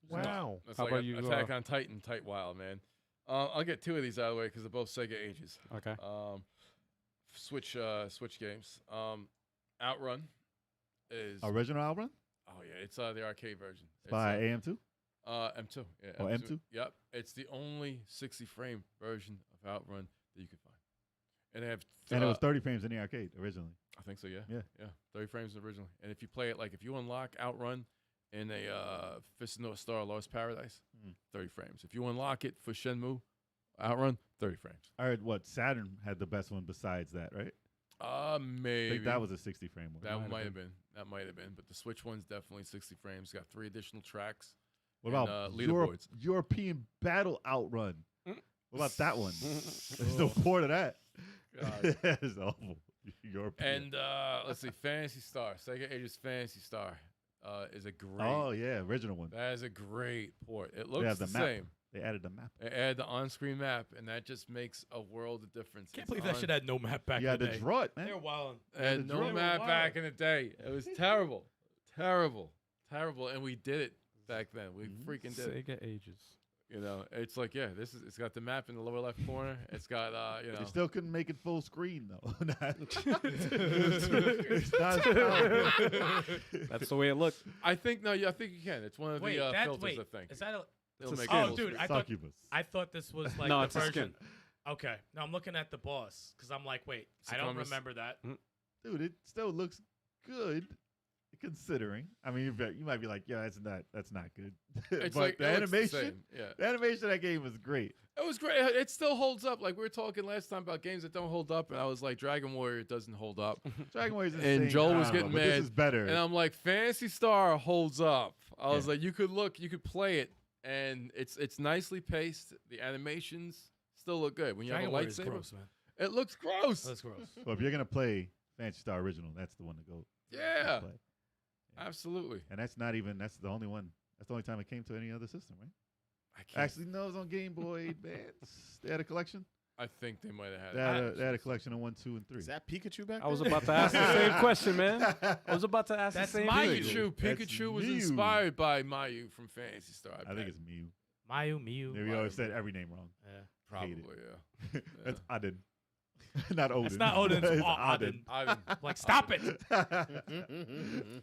Wow. That's How like about you, Attack on Titan, Tight Wild, man. I'll get two of these out of the way because they're both Sega ages. Okay. Switch games. Outrun is. Original Outrun Oh yeah, it's the arcade version. It's, by AM2. M2. Yeah, Oh, M2? Yep. It's the only 60 frame version of Outrun that you can find. And they have. And it was 30 frames in the arcade originally. I think so. Yeah. Yeah. Yeah. 30 frames originally. And if you play it, like if you unlock Outrun in a Fist of North Star Lost Paradise, 30 frames. If you unlock it for Shenmue Outrun, 30 frames. I heard Saturn had the best one besides that, right? Maybe. I think that was a 60 frame one. That might have been. That might have been. But the Switch one's definitely 60 frames. Got 3 additional tracks. What and, about leaderboards? European Battle Outrun? What about that one? There's no port of that. God. That is awful. European. And let's see, Fantasy Star, Sega Ages Fantasy Star is a great. Oh yeah, original one. That is a great port. It They looks have the the map. same. They added the map. They add the on-screen map, and that just makes a world of difference. Can't It's believe that on- shit had no map back You had in the to day. draw it, man. They're wild. And the no drawing. map Wow. back in the day. It was terrible, terrible, terrible, and we did it back then. We freaking did it. Sega ages. You know, it's like it's got the map in the lower left corner. It's got They still couldn't make it full screen though. That's the way it looked. I think I think you can. It's one of Wait, the that's filters. wait. I think. Is that a? It'll It's a make skin. it Oh, full dude, screen. I thought Succubus. I thought this was like No, the it's a version. skin. Okay, now I'm looking at the boss because I'm like, wait, I don't Succumbus. remember that. Dude, it still looks good considering. I mean, you might be like, yeah, that's not good. It's but like the it looks the animation, same. Yeah. the animation of that game was great. It was great. It still holds up. Like we were talking last time about games that don't hold up, and I was like, Dragon Warrior doesn't hold up. Dragon Warrior's And insane. Joel I was don't know, getting but mad, This is better. And I'm like, Fantasy Star holds up. I was Yeah. like, you could play it, and it's nicely paced. The animations still look good. When you Dragon have a Warrior is lightsaber, gross, man. it looks gross. That's gross. well, if you're gonna play Phantasy Star Original, that's the one to go. Yeah. play. Absolutely. And that's not even. That's the only one. That's the only time it came to any other system, right? I can't. Actually, no, it was on Game Boy Advance. They had a collection. I think they might have had. They had a collection of 1, 2, and 3. Is that Pikachu back I was there? about to ask the same question, man. I was about to ask That's the same Mayu. question. Pikachu. That's Pikachu was Mew. inspired by Mayu from Fantasy Star. I think it's Mew. Mew. Maybe we always said every name wrong. Yeah. probably hate yeah. That's Odin. Not Odin. It's not Odin. It's It's Odin. I, Like, stop it.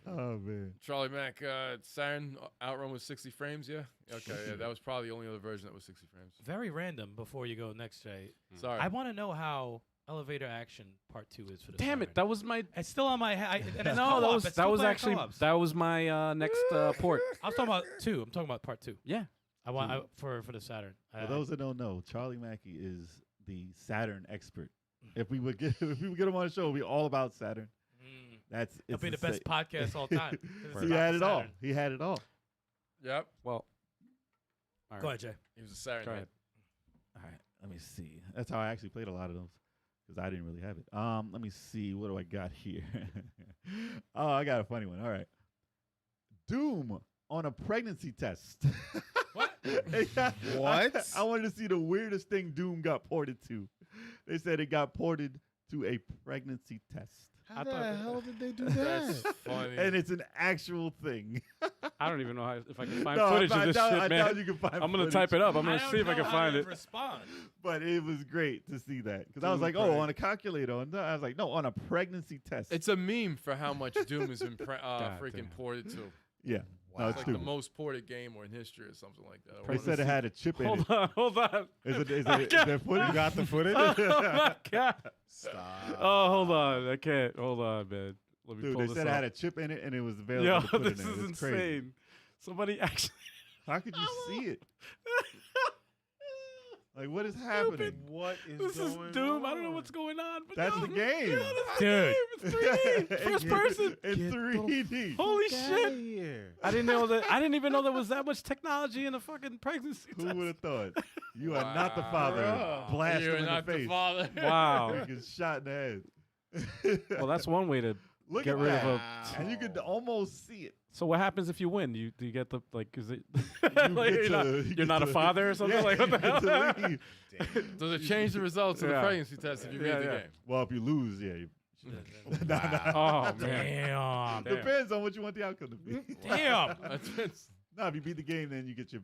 Oh man. Charlie Mack, Saturn Outrun was 60 frames, yeah? Okay, yeah, that was probably the only other version that was 60 frames. Very random before you go next, Jay. Sorry. I want to know how Elevator Action Part 2 is for the Damn it! Saturn. That was my. It's still on my head. No, that was actually that was my next port. I was talking about 2. I'm talking about Part 2. Yeah. I want for the Saturn. For those that don't know, Charlie Mackey is the Saturn expert. If we would get him on the show, it'd be all about Saturn. That's It'll it's be the best podcast all time. 'cause it's He about had the it all. Saturn. He had it all. Yep. Well, All Go right. ahead, Jay. He was a Saturn. Go ahead. All right, let me see. That's how I actually played a lot of those because I didn't really have it. Let me see. What do I got here? Oh, I got a funny one. All right. Doom on a pregnancy test. What? What? I wanted to see the weirdest thing Doom got ported to. They said it got ported to a pregnancy test. How I the thought- hell did they do That's that? funny. And it's an actual thing. I don't even know if I can find No, footage of this I shit, man. doubt you can find I'm gonna footage. type it up. I'm I gonna don't see if I know can how find to it. Respond. But it was great to see that because I was Doom like, preg. oh, on a calculator. I was like, no, on a pregnancy test. It's a meme for how much Doom has been God freaking damn. ported to. yeah. No, Wow. it's It's like the Doom. most ported game or in history or something like that. I They wanna said it see- had a chip in it. Hold on. Is there footage? You got the footage? Oh my god. Stop. Oh, hold on. I can't. Hold on, man. Let me Dude, pull they this said up. it had a chip in it and it was available Yo, to put this in it. is It's crazy. insane. Somebody actually. How could you see it? Like, what is happening? What is This is going Doom. I don't know on? what's going on. But That's no. the game. Yo, that's Dude. the game. It's 3D. First person. In 3D. Holy Get shit. outta here. I didn't know that. I didn't even know there was that much technology in a fucking pregnancy Who test. would have thought? You are not the father. Bro. Blast You're him in not the face. father. Wow. You get shot in the head. Well, that's one way to Look get at rid that. of a. And you could almost see it. So what happens if you win? Do you get the like? Is it You like, get you're to- you're not a father or something? Yeah, Like what the you get hell? to leave. Does it change the results of the Yeah. pregnancy test if you Yeah, beat the yeah. game? Well, if you lose, yeah. Oh man. Damn. Depends on what you want the outcome to be. Damn. That's- No, if you beat the game, then you get to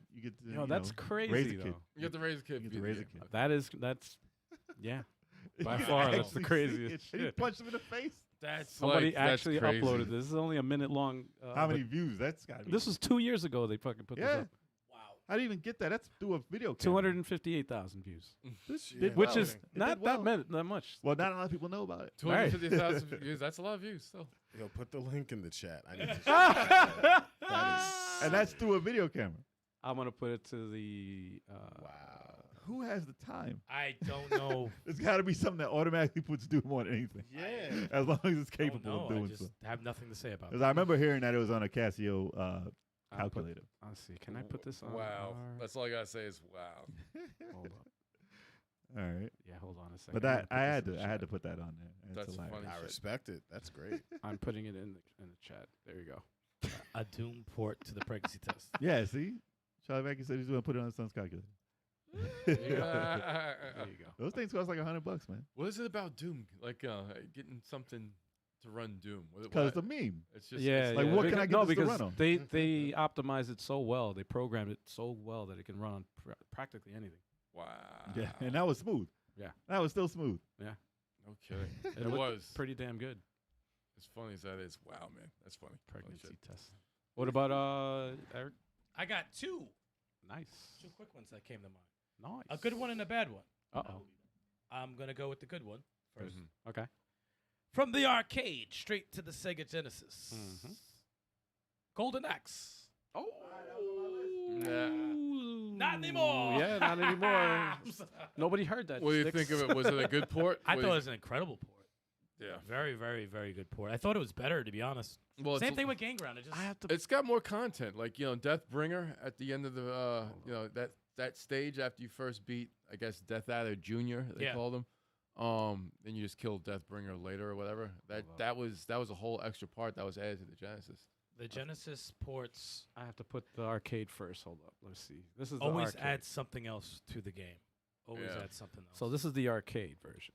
Yo, that's crazy raise a though. kid. you get to raise a kid. You if get you to beat raise the a game. kid. That's yeah. By You can far, that's the actually see craziest it. And you shit. punched him in the face. That's Somebody like, that's actually crazy. uploaded this. This is only a minute long. How but many views? That's got to be. This was 2 years ago. They fucking put this Yeah. up. How do you even get that? That's through a video camera. 258,000 views, Yeah, which well, is It not did well. that much. Well, not a lot of people know about it. 250,000 views. That's a lot of views still. Yo, put the link in the chat. I need to check that out. And that's through a video camera. I'm gonna put it to the. Wow. Who has the time? I don't know. There's got to be something that automatically puts Doom on anything. Yeah. As long as it's Don't capable know. of I doing just so. have nothing to say about Because it. I remember hearing that it was on a Casio I'll put- calculator. Let's see. Can I put this on? Wow. our- That's all I gotta say is wow. Hold up. All right. Yeah, hold on a second. But I'm that gonna I put had this in to the I had to chat. put that on there. And That's it's hilarious. funny. I shit. respect it. That's great. I'm putting it in the chat. There you go. A Doom port to the pregnancy test. Yeah, see? Charlie Mackey said he's going to put it on his son's calculator. There you go. Those things cost like $100, man. What is it about Doom? Like getting something to run Doom? Because it's a meme. it's just Yeah, it's like, yeah. what can I Because- get no, this to because run on? they optimize it so well. They programmed it so well that it can run on practically anything. wow. Yeah, and that was smooth. Yeah. That was still smooth. No kidding. It It was was pretty damn good. as funny as that is. Wow, man, that's funny. Holy Pregnancy shit. test. What about Eric? I got two Nice. quick ones that came to mind. Nice. A good one and a bad one. Uh-oh. I'm gonna go with the good one 1st Mhm. Okay. From the arcade straight to the Sega Genesis. Mhm. Golden Axe. Oh. Nah. Not anymore. Yeah, not anymore. I'm sorry. Nobody heard that. What do you Stikz. think of it? Was it a good port? I What thought do it you- was an incredible port. Yeah. Very, very, very good port. I thought it was better, to be honest. Well, Same it's, thing with Game Ground. It just I have to. it's got more content. Like Deathbringer at the end of the that stage after you first beat, I guess, Death Adder Junior. They Yeah. called him. Then you just killed Deathbringer later or whatever. That was a whole extra part that was added to the Genesis. the Genesis ports I have to put the arcade first. Hold up. Let's see. This is the always arcade. add something else to the game. Always Yeah. add something else. So this is the arcade version.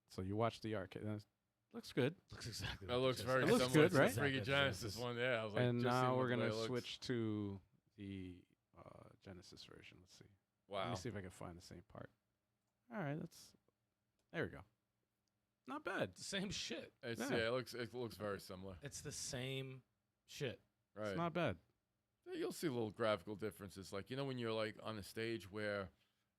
So you watch the arcade. And it looks good. looks exactly. That like looks the very It Genesis. looks similar good, to right? the freaking Exactly. Genesis one. Yeah. I was like, And just now seeing we're the way gonna it looks. switch to the Genesis version. Let's see. Let Wow. me see if I can find the same part. All right, there we go. Not bad. It's the same shit. It's, Yeah. yeah, it looks very similar. It's the same shit. Right. It's not bad. Yeah, you'll see little graphical differences. Like, when you're like on a stage where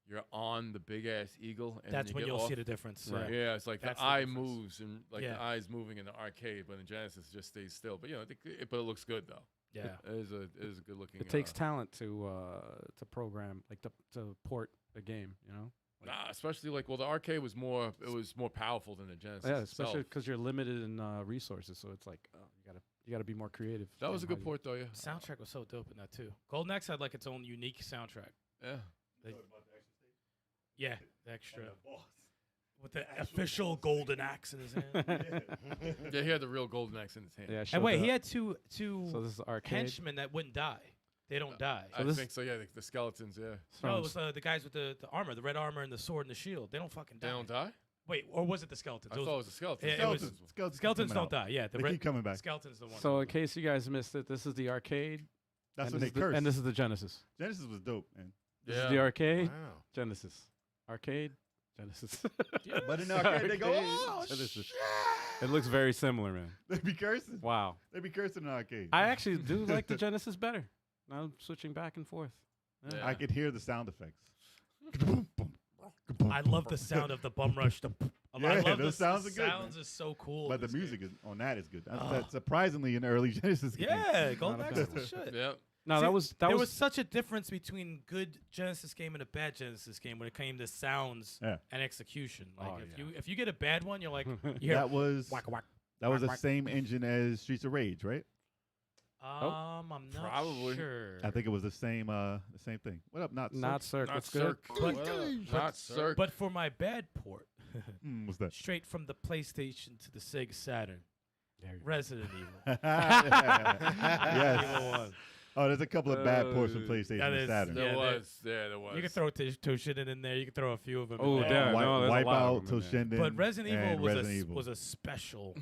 you're on the big ass eagle and That's then when you get you'll off. see the difference. Right. Yeah, it's like That's the the eye difference. moves and like Yeah. the eye's moving in the arcade, but in Genesis it just stays still. But but it looks good though. Yeah. It is a good looking. It takes talent to program, like to port a game. You know. Nah, especially like the arcade was more powerful than the Genesis. Yeah, itself. especially because you're limited in resources. So it's like you gotta You got to be more creative. That was a in good how you- port, though. Yeah. Soundtrack was so dope in that too. Golden Axe had like its own unique soundtrack. Yeah. Yeah, the extra with the official Golden Axe in his hand. Yeah, he had the real golden axe in his hand. Yeah, And showed wait, the- he had two So this is arcade. henchmen that wouldn't die. They don't die. I this- think so. Yeah, the skeletons. Yeah. No, it was the guys with the armor, the red armor and the sword and the shield. They don't fucking die. They don't die. Wait, or was it the skeletons? I thought it was the skeletons. Yeah, it was- Skeletons Skeletons coming don't out. die. Yeah, the They keep coming back. Skeletons the one. So in case you guys missed it, this is the arcade. That's and when this they is the- curse. And this is the Genesis. Genesis was dope, man. This is the arcade. Wow. Genesis. Arcade. Genesis. But in the arcade, they go, Arcade, oh, Genesis. shit. It looks very similar, man. They be cursing. Wow. They be cursing in the arcade. I actually do like the Genesis better. Now I'm switching back and forth. Yeah. I could hear the sound effects. I love the sound of the bum rush. I Yeah, love those sounds are good, sounds man. is so cool. But in the this music game. is on that is good. That's, Oh. that's surprisingly in the early Genesis games. Yeah, Golden Not a Axe bad was the one. shit. Yeah. No, See, that was there was such a difference between good Genesis game and a bad Genesis game when it came to sounds Yeah. and execution. Like Oh, if yeah. you get a bad one, you're like you hear That was whack whack. that was the whack. same engine as Streets of Rage, right? I'm not Probably. sure. I think it was the same thing. What up? not Cirque. Not What's good? Cirque. But- What up? Not Cirque. But for my bad port, What's that? straight from the PlayStation to the Sega Saturn, There you go. Resident Evil. Yes. Evil 1. Oh, there's a couple of bad ports from PlayStation That and is- Saturn. yeah, There there- was. Yeah, there was. You can throw Toshinden in there. You can throw a few of them. Oh, in there. damn. no, there's a lot Wipeout, of them in there. Toshinden, But Resident Evil and was Resident Evil. was a special,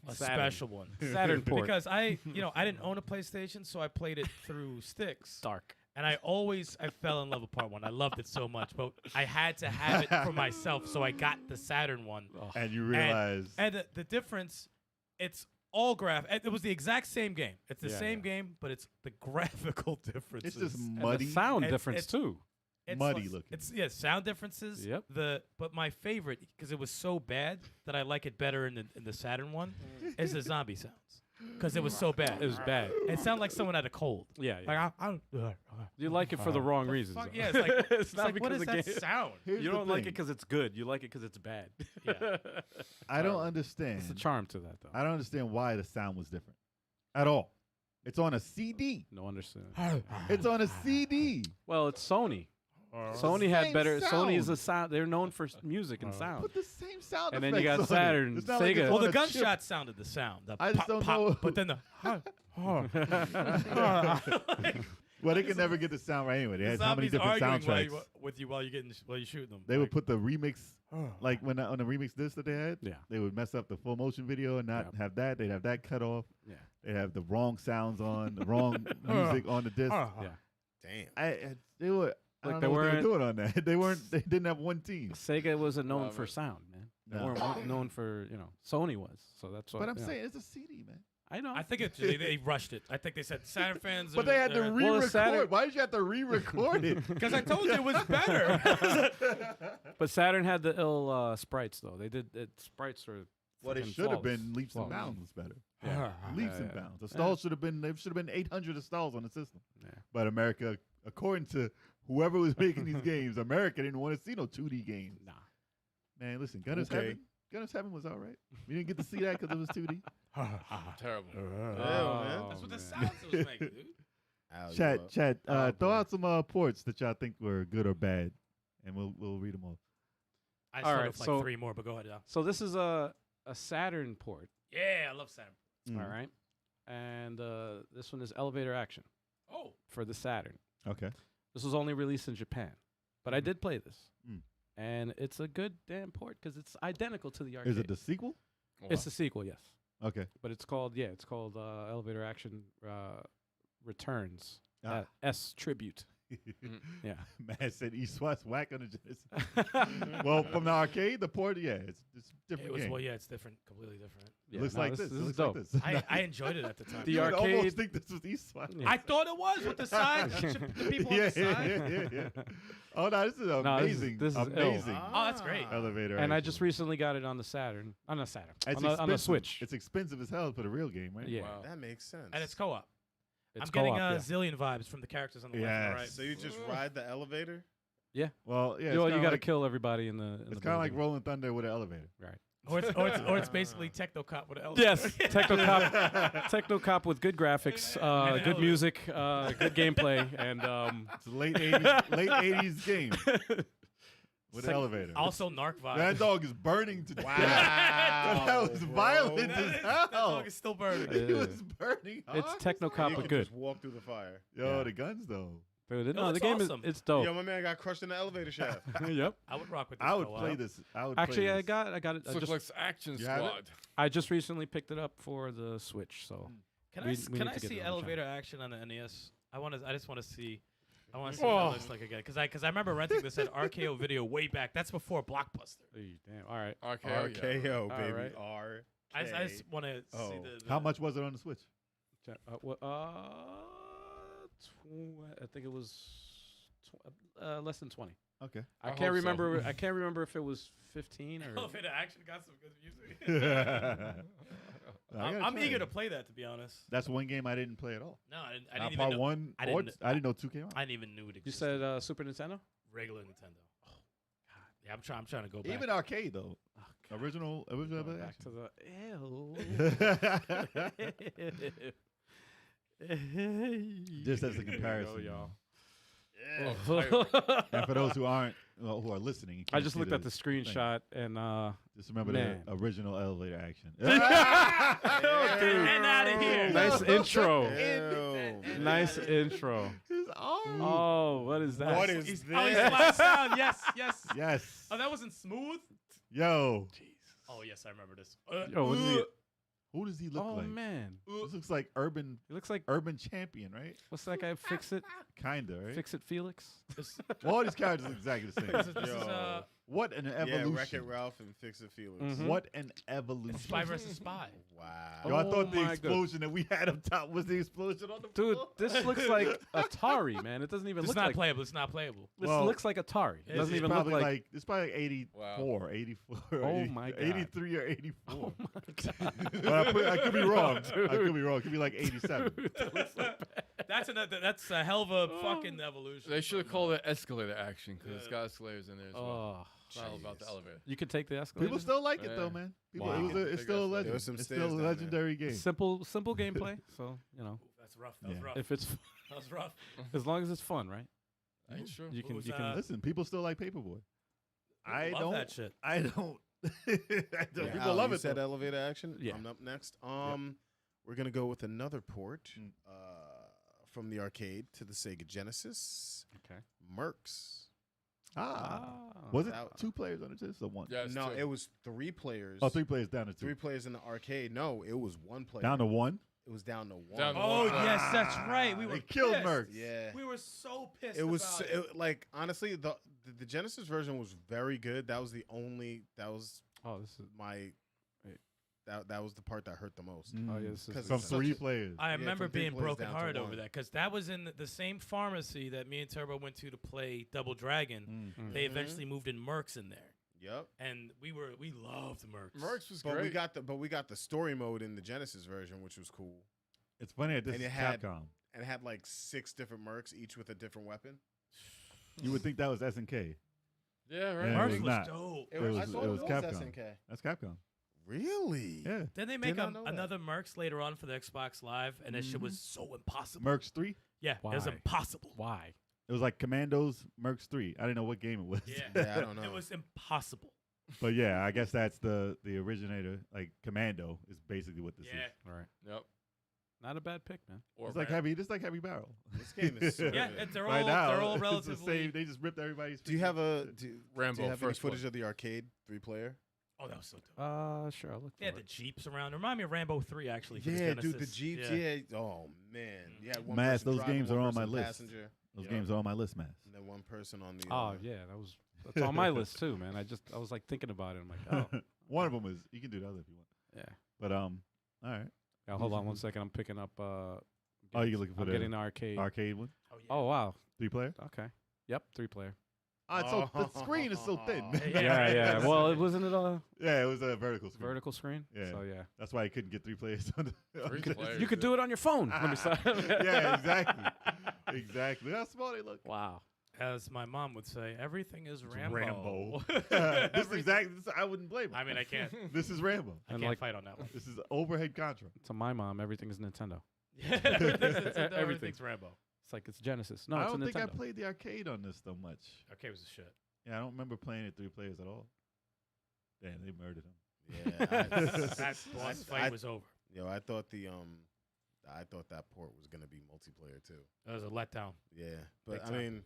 a Saturn. special one. Saturn port. Because I didn't own a PlayStation, so I played it through Stikz. Dark. And I fell in love with part one. I loved it so much, but I had to have it for myself, so I got the Saturn one. And you realize And the difference, it's all it was the exact same game. It's the Yeah, same yeah. game, but it's the graphical differences. it's just And muddy. the sound It's- difference it's- too. It's muddy like- looking. It's sound differences. Yep. But my favorite, because it was so bad that I like it better in the Saturn one, is the zombie sounds. Because it was so bad. It was bad. It sounded like someone had a cold. Yeah. yeah. Like You like it for the wrong reasons. fuck, though. yeah, it's like it's not like, what because is the that game. sound? Here's You the don't like it thing. because it's good. You like it because it's bad. Yeah. I don't understand. It's a charm to that, though. I don't understand why the sound was different at all. It's on a CD. No understand. It's on a CD. Well, it's Sony. Uh, Sony had same better. Sony is sound. a sound. They're known for music and sound. Put the same sound And then you got effects on it. Saturn, It's not like it's Sega. well, on the a chip. gunshot sounded the sound. The I just pop, don't pop, know. But then the. Well, they can never get the sound right anyway. They had how many different soundtracks. with you while you're shooting them. They would put the remix, like when on the remix disc that they had, Yeah. they would mess up the full motion video and not Yeah. have that. They'd have that cut off. Yeah. They'd have the wrong sounds on, the wrong music on the disc. Yeah. Damn. They were. I Like don't they know what they weren't- were doing on that. They weren't. They didn't have one team. Sega wasn't known Wow, for man. sound, man. They No. weren't known for, Sony was. So that's what. But I'm yeah. saying it's a CD, man. I know. I think they rushed it. I think they said Saturn fans. But they had to Well, re-record. Saturn- Why did you have to re-record it? Because I told you it was better. But Saturn had the ill sprites though. They did sprites were. Well, it freaking should have flawless. been leaps and Flawless. bounds better. Yeah. Leaps and yeah. bounds. The stalls should have been. There should have been 800 stalls on the system. Yeah. But America, according to whoever was making these games, America didn't want to see no 2D games. Nah. Man, listen, Gunner's Okay. Heaven. Gunner's Heaven was all right. We didn't get to see that because it was 2D. Terrible. Oh, That's what the man. sounds it was making, dude. Al, you Chat, up? chat. Oh, Throw boy. out some ports that y'all think were good or bad, and we'll read them all. I All still right, have like so- 3 more, but go ahead. Yeah, So this is a Saturn port. yeah, I love Saturn. Mm. All right. And this one is Elevator Action Oh, for the Saturn. Okay. This was only released in Japan, but I did play this, Mm. and it's a good damn port because it's identical to the arcade. Is it the sequel? It's the sequel, yes, Okay. but it's called Elevator Action Returns. Ah. S Tribute. Yeah. Man said East West whack on the Genesis. Well, from the arcade, the port, yeah, it's different it was. game. Well, yeah, it's different, completely different. It Yeah, looks no, like this this. It is looks dope. like this. I enjoyed it at the time. The You would almost arcade- think this was East West. Yeah. I thought it was with the side, the people on yeah, the side. yeah. Oh no, this is No, amazing. this is ill. amazing. Oh, that's great. Elevator. And I action. just recently got it on the Saturn. On the Saturn. It's On the expensive. Switch. It's expensive as hell for the real game, right? Yeah. Wow. That makes sense. And it's co-op. It's I'm getting co-op, yeah. zillion vibes from the characters on the left and the right. Yes. So you just ride the elevator? Well, yeah. you it's got to like, kill everybody in the. It's kind of like Rolling Thunder with an elevator. Right. Or it's basically Technocop with an L. Yes, Technocop with good graphics, good music, good gameplay, and It's a late 80s game with an elevator. Also, Narc vibe. That dog is burning to death. Wow. That was violent as That hell. dog is still burning. Yeah. He was burning hard. it's Technocop You with can good. just walk through the fire. Yo, Yeah. the guns though. Dude, No, no, the it's game awesome. it's dope. Yo, my man got crushed in the elevator shaft. Yep. I would rock with this I for would a while. play this. I would Actually, play I this. got it. This looks like Action You have it? Squad. I just recently picked it up for the Switch, so Can We- I we can need I to get see it on the elevator action on the NES? I just want to see. I want to see Whoa. what that looks like again because I remember renting this at RKO Video way back. That's before Blockbuster. hey, damn. All right. RKO. RKO, baby. right. R. I just want to Oh. see the How much was it on the Switch? I think it was less than 20. Okay. I I can't hope so. remember. I can't remember if it was 15 or. elevator action got some good music. I gotta I'm try eager it. to play that, to be honest. That's one game I didn't play at all. No, I Not didn't part even know. one. I or didn't- I didn't know 2 came out. I didn't even knew it You existed. said Super Nintendo? Regular Nintendo. Oh, God. Yeah, I'm trying to go back. Even arcade though. Oh, Original. Going back to the ew. Just as a There you go, comparison, y'all. And for those who aren't, who are listening, you I can't just see looked at the thing. screenshot and Just remember Man. the original elevator action. Dude. And out of here. Nice intro. Ew. Nice intro. His arm. Oh, what is that? What is He's this? last sound. Yes, yes. Yes. Oh, that wasn't smooth. Yo. Oh, yes, I remember this. Yo, what is he? Who does he look Oh like? man, This looks like urban he looks like champion, right? what's that guy? Fix it, Kinda, right? Fix it, Felix. This, All these characters look exactly the this is, same. this is What an Yeah, evolution! Wreck-It Ralph and Fix It Felix. Mhm. What an evolution! Spy versus Spy. Wow. Yo, I Oh thought the my explosion that we had up top was the explosion on the Dude, floor. this looks like Atari, man. It doesn't even It's look not like. playable. It's not playable. This Well, looks like Atari. It it's doesn't even look probably like. it's probably like 84, 84. Oh my God. 83 or 84. Oh my god. But I could be wrong. Dude. I could be wrong. It could be like 87. That's a hell of a fucking evolution. They should have called it escalator action because it's got escalators in there as well. Oh, It's not all about the jeez. elevator. you could take the escalator. People still like it though, Yeah. man. People, Wow. it's still a legend. There was some It's stairs still a down there. legendary game. simple gameplay. So you know, That's rough. That was Yeah. rough. if it's That was rough. as long as it's fun, right? Ain't sure. You can was, you can. Listen, people still like Paperboy. I Love don't. that shit. I don't. I don't. Yeah, People Al, love you it. said though. elevator action. Yeah. I'm up next. We're gonna go with another port Mm. from the arcade to the Sega Genesis. Okay. Mercs. Was it That- 2 players on the Genesis or 1? Yeah, it's No, two. it was 3 players. Oh, 3 players down to 2. 3 players in the arcade. No, it was 1 player. Down to 1. It was down to 1. Down to Oh one. yes, that's right. We were They killed pissed. Mercs. Yeah. We were so pissed. It was about it, like honestly the Genesis version was very good. That was the only Oh, this is. my Wait. that was the part that hurt the most. Oh yeah, this is. 'Cause From it's such 3 a- players. I Yeah, remember from three being players broken down to hearted over one. that because that was in the same pharmacy that me and Turbo went to play Double Dragon. Mm. They Mhm. eventually moved in Mercs in there, Yep. and we loved Mercs. Mercs was But great. we got the story mode in the Genesis version, which was cool. It's funny that this And is it had- Capcom. And it had like 6 different Mercs, each with a different weapon. You would think that was SNK. yeah, right. Yeah, Mercs it was was not. dope. It was- I thought it was Capcom. SNK. That's Capcom. Really? Yeah. Then they make not know that. another Mercs later on for the Xbox Live, and that shit was so impossible. Mercs 3. Yeah, it was Why? impossible. Why? It was like Commandos Mercs 3. I didn't know what game it was. Yeah. Yeah, I don't know. It was impossible. But yeah, I guess that's the originator. Like Commando is basically what this Yeah. is. All right. Yep. Not a bad pick, man. Or It's like Ram. heavy. It's like Heavy Barrel. This game is so Yeah, good. they're Right all now, they're all it's the relatively. same. They just ripped everybody's. Do you have do Rambo, you have any first one. footage of the arcade 3-player? Oh, that was so dope. Sure. I'll look for They had the it. Jeeps around. Remind me of Rambo 3 actually. For the Yeah, dude, the Genesis. Jeeps. Yeah. Oh man. Yeah. One Mass, person those driving, games one are on person my list. Passenger, Those Yeah. games are on my list, man. and then one person on the. Oh yeah, that's on my list too, man. I was like thinking about it. I'm like, oh One of them is you can do the other if you want. yeah. But all right. Yeah, hold on one second. I'm picking up. Oh, you're looking for I'm the getting the arcade. arcade one, Oh yeah. Oh wow. 3-player. Okay. Yep. 3-player. It's so the screen is so thin. Yeah, yeah. Well, it wasn't it a Yeah, it was a vertical screen. vertical screen? Yeah. So yeah. That's why you couldn't get 3 players on the. Three on players. You could do it on your phone. Let me stop. yeah, exactly. Exactly. How small they look. Wow. As my mom would say, everything is Rambo. Rambo. This is Everything- exactly. I wouldn't blame him. I mean, I can't. This is Rambo. I And can't like- fight on that one. This is overhead Contra. To my mom, everything is Nintendo. Everything's Rambo. It's like it's Genesis. No, I it's don't a think I Nintendo. played the arcade on this so much. Okay, was a shit. Yeah, I don't remember playing it 3 players at all. Damn, they murdered him. Yeah, That boss fight was over. yo, I thought that port was gonna be multiplayer too. That was a letdown. Yeah, but Big I time. mean,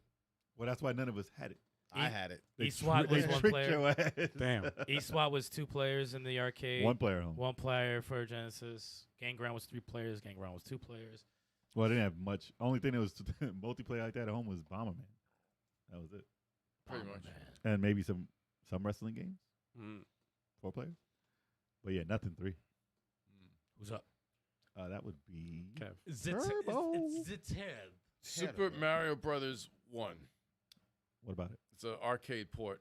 Well, that's why none of us had it. I had it. They eSWAT was they one tricked player. your ass. Damn. eSWAT was 2 players in the arcade. One player home. One player for Genesis. Gang Ground was 3 players. Gang Ground was 2 players. Well, I didn't have much. Only thing that was multiplayer like that at home was Bomberman. That was it. Pretty Oh, much. man. And maybe some wrestling games, Mm. 4 players. But yeah, nothing 3. Who's up? That would be Kev. Turbo. It's head. Super Mario Brothers 1. What about it? It's an arcade port.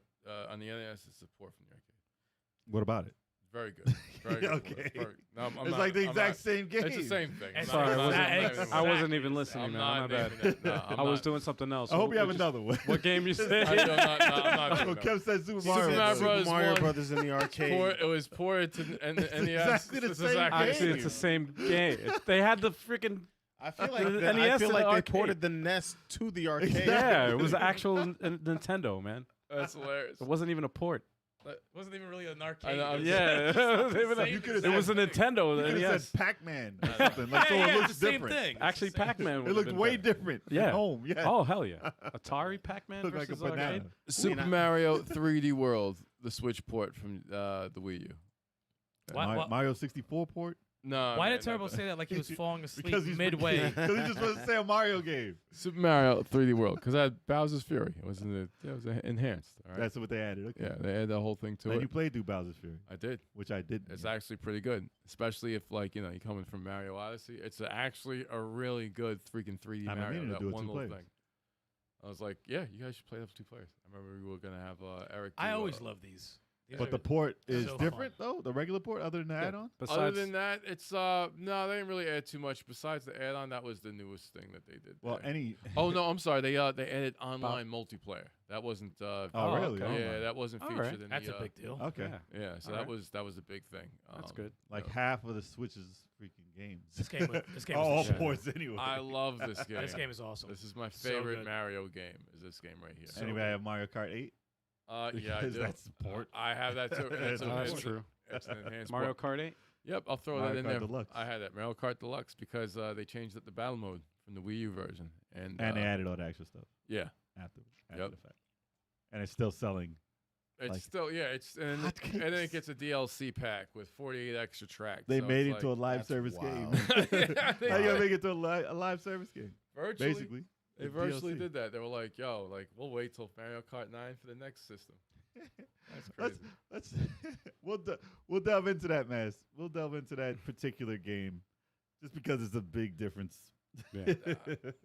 On the NES, it's a port from the arcade. What about it? Very good. Very good. Okay. No, I'm It's not- like the I'm exact not- same game. It's the same thing. It's Sorry, not- I wasn't, exactly I wasn't the even same. listening, I'm man. not My bad. naming it. No, I'm I was not- doing something else. I hope you have What- another one. What game you said? I'm not Oh, doing that. Kev said Super Super Mario. Mario Bros. Bros. Super Mario one. Brothers in the arcade. It was ported to the NES. exactly the It's same exactly game. Actually, it's the same game. They had the freaking I feel like The I NES feel to like the they arcade. ported the NES to the arcade. yeah. It was actual Nintendo, man. That's hilarious. It wasn't even a port. It wasn't even really an I arcade. know, I'm Yeah, You could've it was a Nintendo. You Then, could have yes. said Pac-Man or something. Like, so it it's looks the same different. thing. Actually, Pac-Man. It looked way different Yeah. at home. Yeah. Oh hell yeah! Atari Pac-Man Looked like a versus banana. arcade. Super Mario 3D World, the Switch port from the Wii U. Mario 64 port? No. Why man, did Turbo not say that like he was falling asleep Because he's midway? Because he just wants to say a Mario game. Super Mario 3D World, because I had Bowser's Fury. It was enhanced. All right. That's what they added. Okay. Yeah, they added the whole thing to And it. you played through Bowser's Fury, I did. which I did. It's actually pretty good, especially if you're coming from Mario Odyssey. It's actually a really good freaking 3D I've been Mario. meaning to That do it one 2 little players. thing. I was like, yeah, you guys should play that for 2 players. I remember we were gonna have Eric. I do, always love these. These But are- the port is so different, fun. though? The regular port, other than the add-on? Besides, Other than that, it's no, they didn't really add too much. Besides the add-on, that was the newest thing that they did. Well, there. any... Oh no, I'm sorry. They added online multiplayer. That wasn't. Oh, okay. really? Yeah, Online. that wasn't All featured right. in That's the. a big deal. Okay. yeah, Yeah, so All that right. was a big thing. that's good. Like half of the Switch's freaking games. This game, this game All is the shit. ports anyway. I love this game. This game is awesome. This is my So favorite good. Mario game. Is this game right here? Anybody have Mario Kart 8? Yeah, I Because do. that's support. I have that too. It's Oh, that's it's- true. It's an enhanced Mario port. Kart 8. Yep, I'll throw Mario that in Kart there. Deluxe. I had that Mario Kart Deluxe because they changed it the battle mode from the Wii U version, and And they added all the extra stuff yeah, after Yep. the fact. And it's still selling. it's Like still it's and then hotcakes. it gets a DLC pack with 48 extra tracks. They so made it's it to a live that's service wild. game. Yeah, they How you gonna did. make it to a live service game? virtually. Basically. They It's virtually DLC. did that. They were like, "Yo, we'll wait till Mario Kart 9 for the next system." That's crazy. Let's we'll delve into that mess. We'll delve into that particular game, just because it's a big difference. Yeah.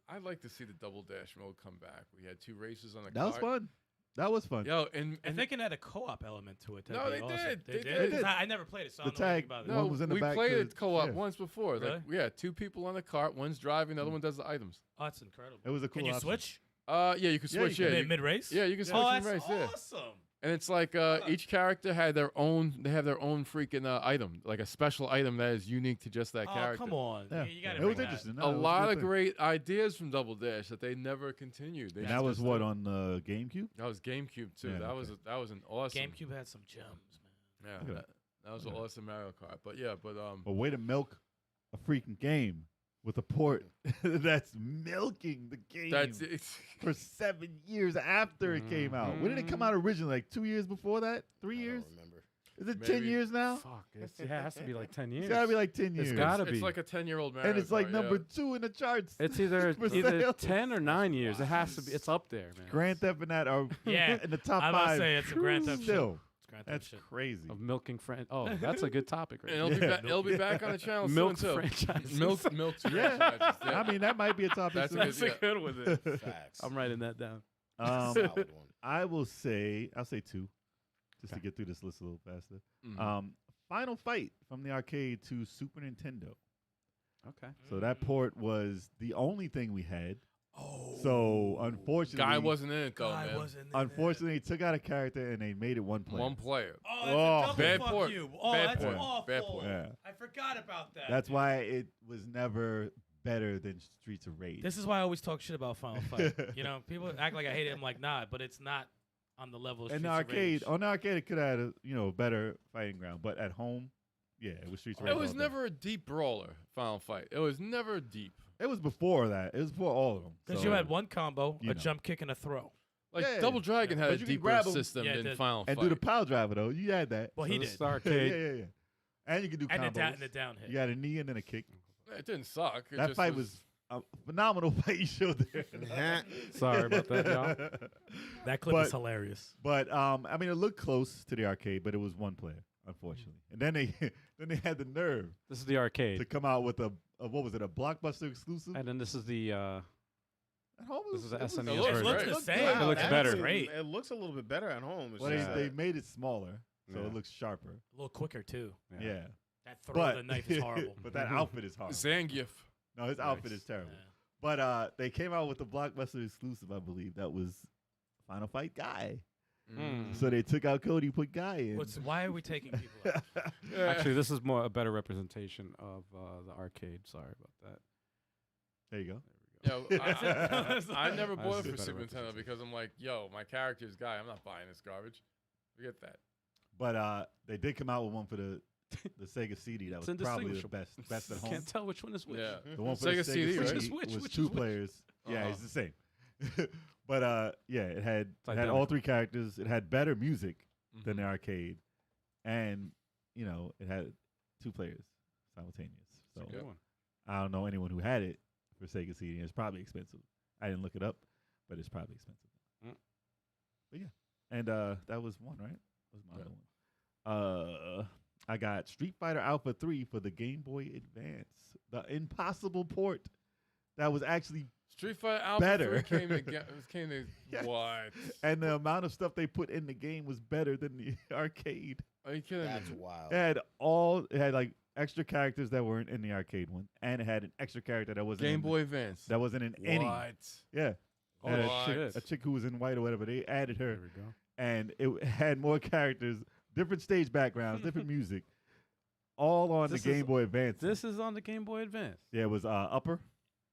I'd like to see the double dash mode come back. We had 2 races on the That was fun. That was fun. Yo, and If they can add a co-op element to it, that'd No, be they awesome. did. They They did. did. I never played it, so I The don't know anything tag- about it. no, One was in the we back played to- it co-op yeah. once before. Really? Like, yeah, 2 people on the cart. One's driving, the other one does the items. Oh, that's incredible. It was a cool Can you option. switch? Yeah, you can Yeah, you switch. can. Yeah, you- Mid race? yeah, you can switch Oh, in that's race. Yeah, awesome. and it's like each character had their own. They have their own freaking item, like a special item that is unique to just that Oh, character. come on. Yeah. You gotta It was bring that. interesting. No, A it was lot good of thing. great ideas from Double Dash that they never continued. They And just that was did. what on the GameCube? That was GameCube too. Yeah, that was okay. that was an awesome. GameCube had some gems, man. Yeah, Look at that was an Look at awesome Mario Kart. But yeah, but A way to milk a freaking game with a port that's milking the game that's it's. for 7 years after it came out. When did it come out originally? Like 2 years before that? 3 I years? don't remember. Is it 10 Maybe. years now? Fuck, it has to be like 10 years. It's gotta be like 10 years. It's gotta It's be. like a 10-year-old Mario and it's like Kart, number yeah. 2 in the charts. It's either for either sales. 10 or 9 years. It has to be. It's up there, man. Grand Theft and that are Yeah, in the top I was about 5. to say it's a Grand Theft Still, It's Grand Theft that's shit. crazy. Of milking friend. Oh, that's a good topic, right? And it'll, Yeah. it'll be back on the channel Milk soon too. franchises. Milk Yeah. franchises. Yeah. I mean, that might be a topic. That's a soon. good- That's a good one. Then. Facts. I'm writing that down. Solid one. I'll say 2, just to Okay. get through this list a little faster. Mhm. Final Fight from the arcade to Super Nintendo. Okay. So that port was the only thing we had. Oh. So unfortunately, Guy wasn't in it though, Guy man. wasn't in unfortunately, they took out a character and they made it one player. One player. Oh, Oh, that's a double bad fuck port. you. Oh, Bad that's port. awful. Bad port. Yeah. I forgot about that. That's why it was never better than Streets of Rage. This is why I always talk shit about Final Fight. You know, people act like I hate it. I'm like, nah, but it's not on the level of and Streets the of Rage. arcade, on the arcade, it could have had a better fighting ground. But at home, yeah, it was Streets of Rage. It was all day. never a deep brawler, Final Fight. It was never deep. It was before that. It was before all of them. Because So, you had one combo, you a know. jump kick, and a throw. Like Yeah. Double Dragon But had a you can deeper grab 'em. system Yeah, it than did. Final and Fight. do the power driver though. You had that. Well, he So did. this is the arcade. Yeah. And you could do And combos. the down hit. You had a knee and then a kick. It didn't suck. It That just fight was a phenomenal fight you showed there. Sorry about that, y'all. That clip But- is hilarious. But I mean, it looked close to the arcade, but it was one player, unfortunately. And then they then they had the nerve This is the to arcade, come out with a what was it, a Blockbuster exclusive? and then this is the. At home, this is the it was- SNES It looks version. great. the looked same. good. It looks That's better. Great. It looks a little bit better at home. It's Well, just they that- made it smaller, so Yeah. it looks sharper. A little quicker, too. Yeah. That throw But of the knife is horrible. but that outfit is horrible. Zangief. No, his outfit is terrible. Yeah. But they came out with the Blockbuster exclusive, I believe. That was Final Fight Guy. Mm. So they took out Cody, put Guy in. Why are we taking people out? Actually, this is a better representation of the arcade. Sorry about that. There you go. Yo, I never bought it That's a for better Super Nintendo representation. because I'm like, yo, my character's Guy. I'm not buying this garbage. Forget that. But they did come out with one for the Sega CD that It's was probably the indistinguishable. best at home. Can't tell which one is which. Yeah. The one for Sega the Sega CD, right? CD Which is which? was Which two is which? players. Yeah, Uh-huh. it's the same. But yeah, it had all identical. three characters. It had better music than the Mhm. arcade, and it had two players simultaneous. So Good one. I don't know anyone who had it for Sega CD. It's probably expensive. I didn't look it up, but it's probably expensive. Mm. But yeah, and that was one, right? That was my Yeah. other one. I got Street Fighter Alpha 3 for the Game Boy Advance, the impossible port that was actually, Street Fighter Alpha Better. 3 came to Yes. what? and the amount of stuff they put in the game was better than the arcade. Are you kidding That's me? wild. It had like extra characters that weren't in the arcade one, and it had an extra character that wasn't Game in Boy Advance. that wasn't in any. What? Yeah. Oh, And shit. a chick who was in white or whatever. They added her, There we go. and it had more characters, different stage backgrounds, different music, all on This the is- Game Boy Advance. This is on the Game Boy Advance. Yeah, it was Upper.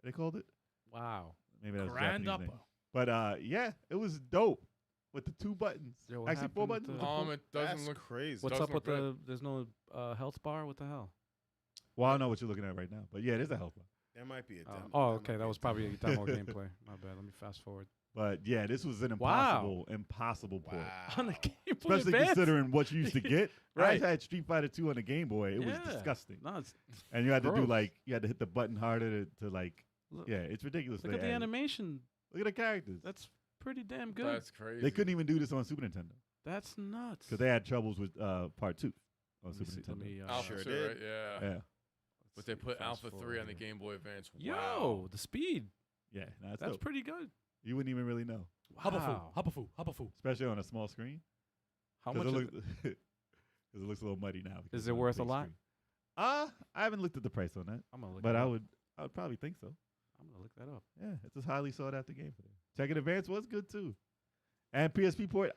They called it. Wow. Maybe that was the Grand Japanese upper. name. But yeah, it was dope with the two buttons. Yo, what Actually, four happened buttons. to- It doesn't That's look. crazy. What's Doesn't up with look the? There's no health bar. What the hell? Well, I don't know what you're looking at right now, but yeah, it is a health bar. There might be a Oh, demo. oh, There okay. might That be was a probably a demo. demo gameplay. My bad. Let me fast forward. But yeah, this was an Wow. impossible port. On the Wow. Game Boy Especially Advance. considering what you used to get. Right. I had Street Fighter 2 on the Game Boy. It was Yeah. disgusting. No, it's, And you had to do gross. you had to hit the button harder to like, look, yeah, it's ridiculous. look they at the added. animation. Look at the characters. That's pretty damn good. That's crazy. They couldn't even do this on Super Nintendo That's nuts. because they had troubles with Part 2 on Let me Super see- let Nintendo. me, Alpha Sure 2, did. right? Yeah. Yeah, But they put fast Alpha 3 forward on the here. Game Boy Advance. Yo, Wow. the speed. yeah, no, That's dope. pretty good. You wouldn't even really know, Wow. Hapafu. especially on a small screen. How 'Cause much? it looks, because it looks a little muddy now. because Is it it's on worth a big lot? screen. I haven't looked at the price on that, I'm gonna look. but it I up. would probably think so. I'm gonna look that up. Yeah, it's a highly sought after game for them. Tekken Advance was good too, and PSP port.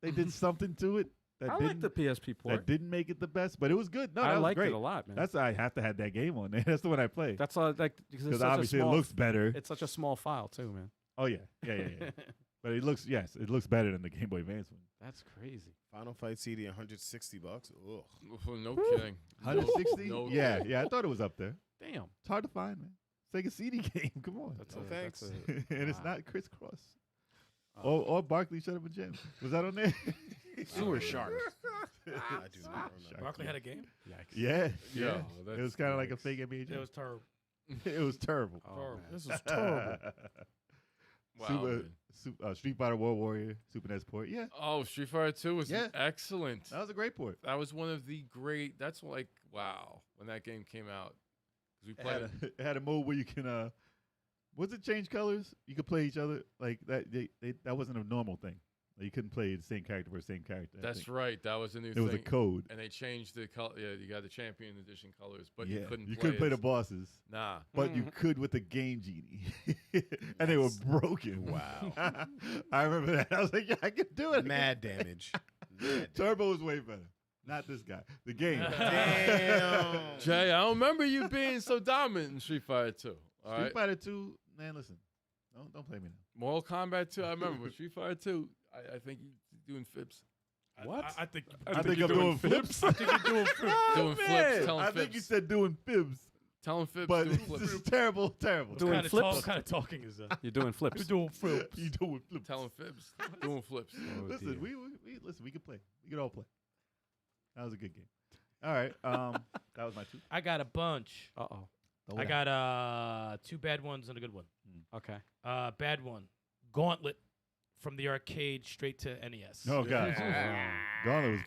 They did something to it that I didn't like the PSP port. that didn't make it the best, but it was good. No, I that was liked great. it a lot, man. That's I have to have that game on there. That's the one I play That's all. Like because because obviously it looks better. It's such a small file too, man. Oh yeah. But it looks it looks better than the Game Boy Advance one. That's crazy. Final Fight CD, $160. Ugh. No kidding. 160. No yeah, kidding. yeah. I thought it was up there. Damn. It's hard to find, man. Sega CD game. Come on. That's No a, thanks. That's a, And it's wow. not crisscross. Oh. Or Barkley Shut Up a Gem. Was that on there? Sewer Shark. I do not remember. Barkley had a game. Yikes. Yeah. Yo, Yeah. that's It was kind of like a yikes. fake NBA Jam. It was terrible. It was terrible. Oh, Terrible. man. This is terrible. Wow. man. Street Fighter World Warrior, Super NES port. Yeah, Oh, Street Fighter 2 was Yeah. excellent. that was a great port. That was one of the great. That's like wow when that game came out. 'Cause we It played. had, it had a mode where you can, was it change colors? You could play each other like that. That wasn't a normal thing. You couldn't play the same character versus same character. I That's think. right. That was a new It thing. was a code. And they changed the color. Yeah, you got the Champion Edition colors, but Yeah, you couldn't. you play couldn't play as- the bosses, Nah. but you could with the Game Genie, and they were broken. Wow. I remember that. I was like, yeah, I can do it. Mad damage. Turbo is way better. Not this guy. The game. Damn. Jay, I don't remember you being so dominant in Street Fighter 2. All Street right. Fighter 2, man, listen. Don't play me now. Mortal Kombat 2, I remember. But Street Fighter 2, I think you're doing flips. What? I think I think I'm doing flips. I think you're doing flips. Doing flips, telling I fibs. think you said doing fibs, Telling fibs, but doing this flips. is terrible, terrible. Doing What flips? kind of talking is that? You're doing flips. You're doing flips. You doing flips. Telling fibs, doing flips. Oh, Listen, dear. we listen. We can play. We can all play. That was a good game. All right. That was my two. I got a bunch. Uh-oh. I got 2 bad ones and a good one. Okay. Bad one, Gauntlet from the arcade straight to NES. Oh god, Yeah. Gauntlet was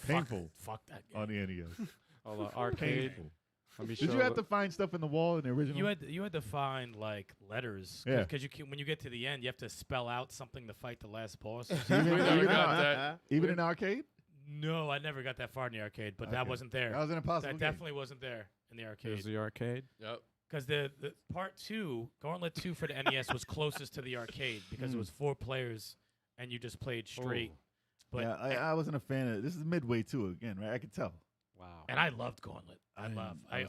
painful Fuck that game. on the NES. Hold on. Arcade. Painful. Let me Did show you have to find stuff in the wall in the original? You had to find like letters. Yeah. Because when you get to the end, you have to spell out something to fight the last boss. even, We never even, got that. even in arcade? No, I never got that far in the arcade, but that Okay. wasn't there. That was an impossible That game. definitely wasn't there in the Here's arcade. the arcade. Yep. Because the part 2, Gauntlet 2 for the NES was closest to the arcade because it was 4 players and you just played straight. Oh. But yeah, I wasn't a fan of it. This is midway too again, right? I could tell. Wow. and I loved Gauntlet. I was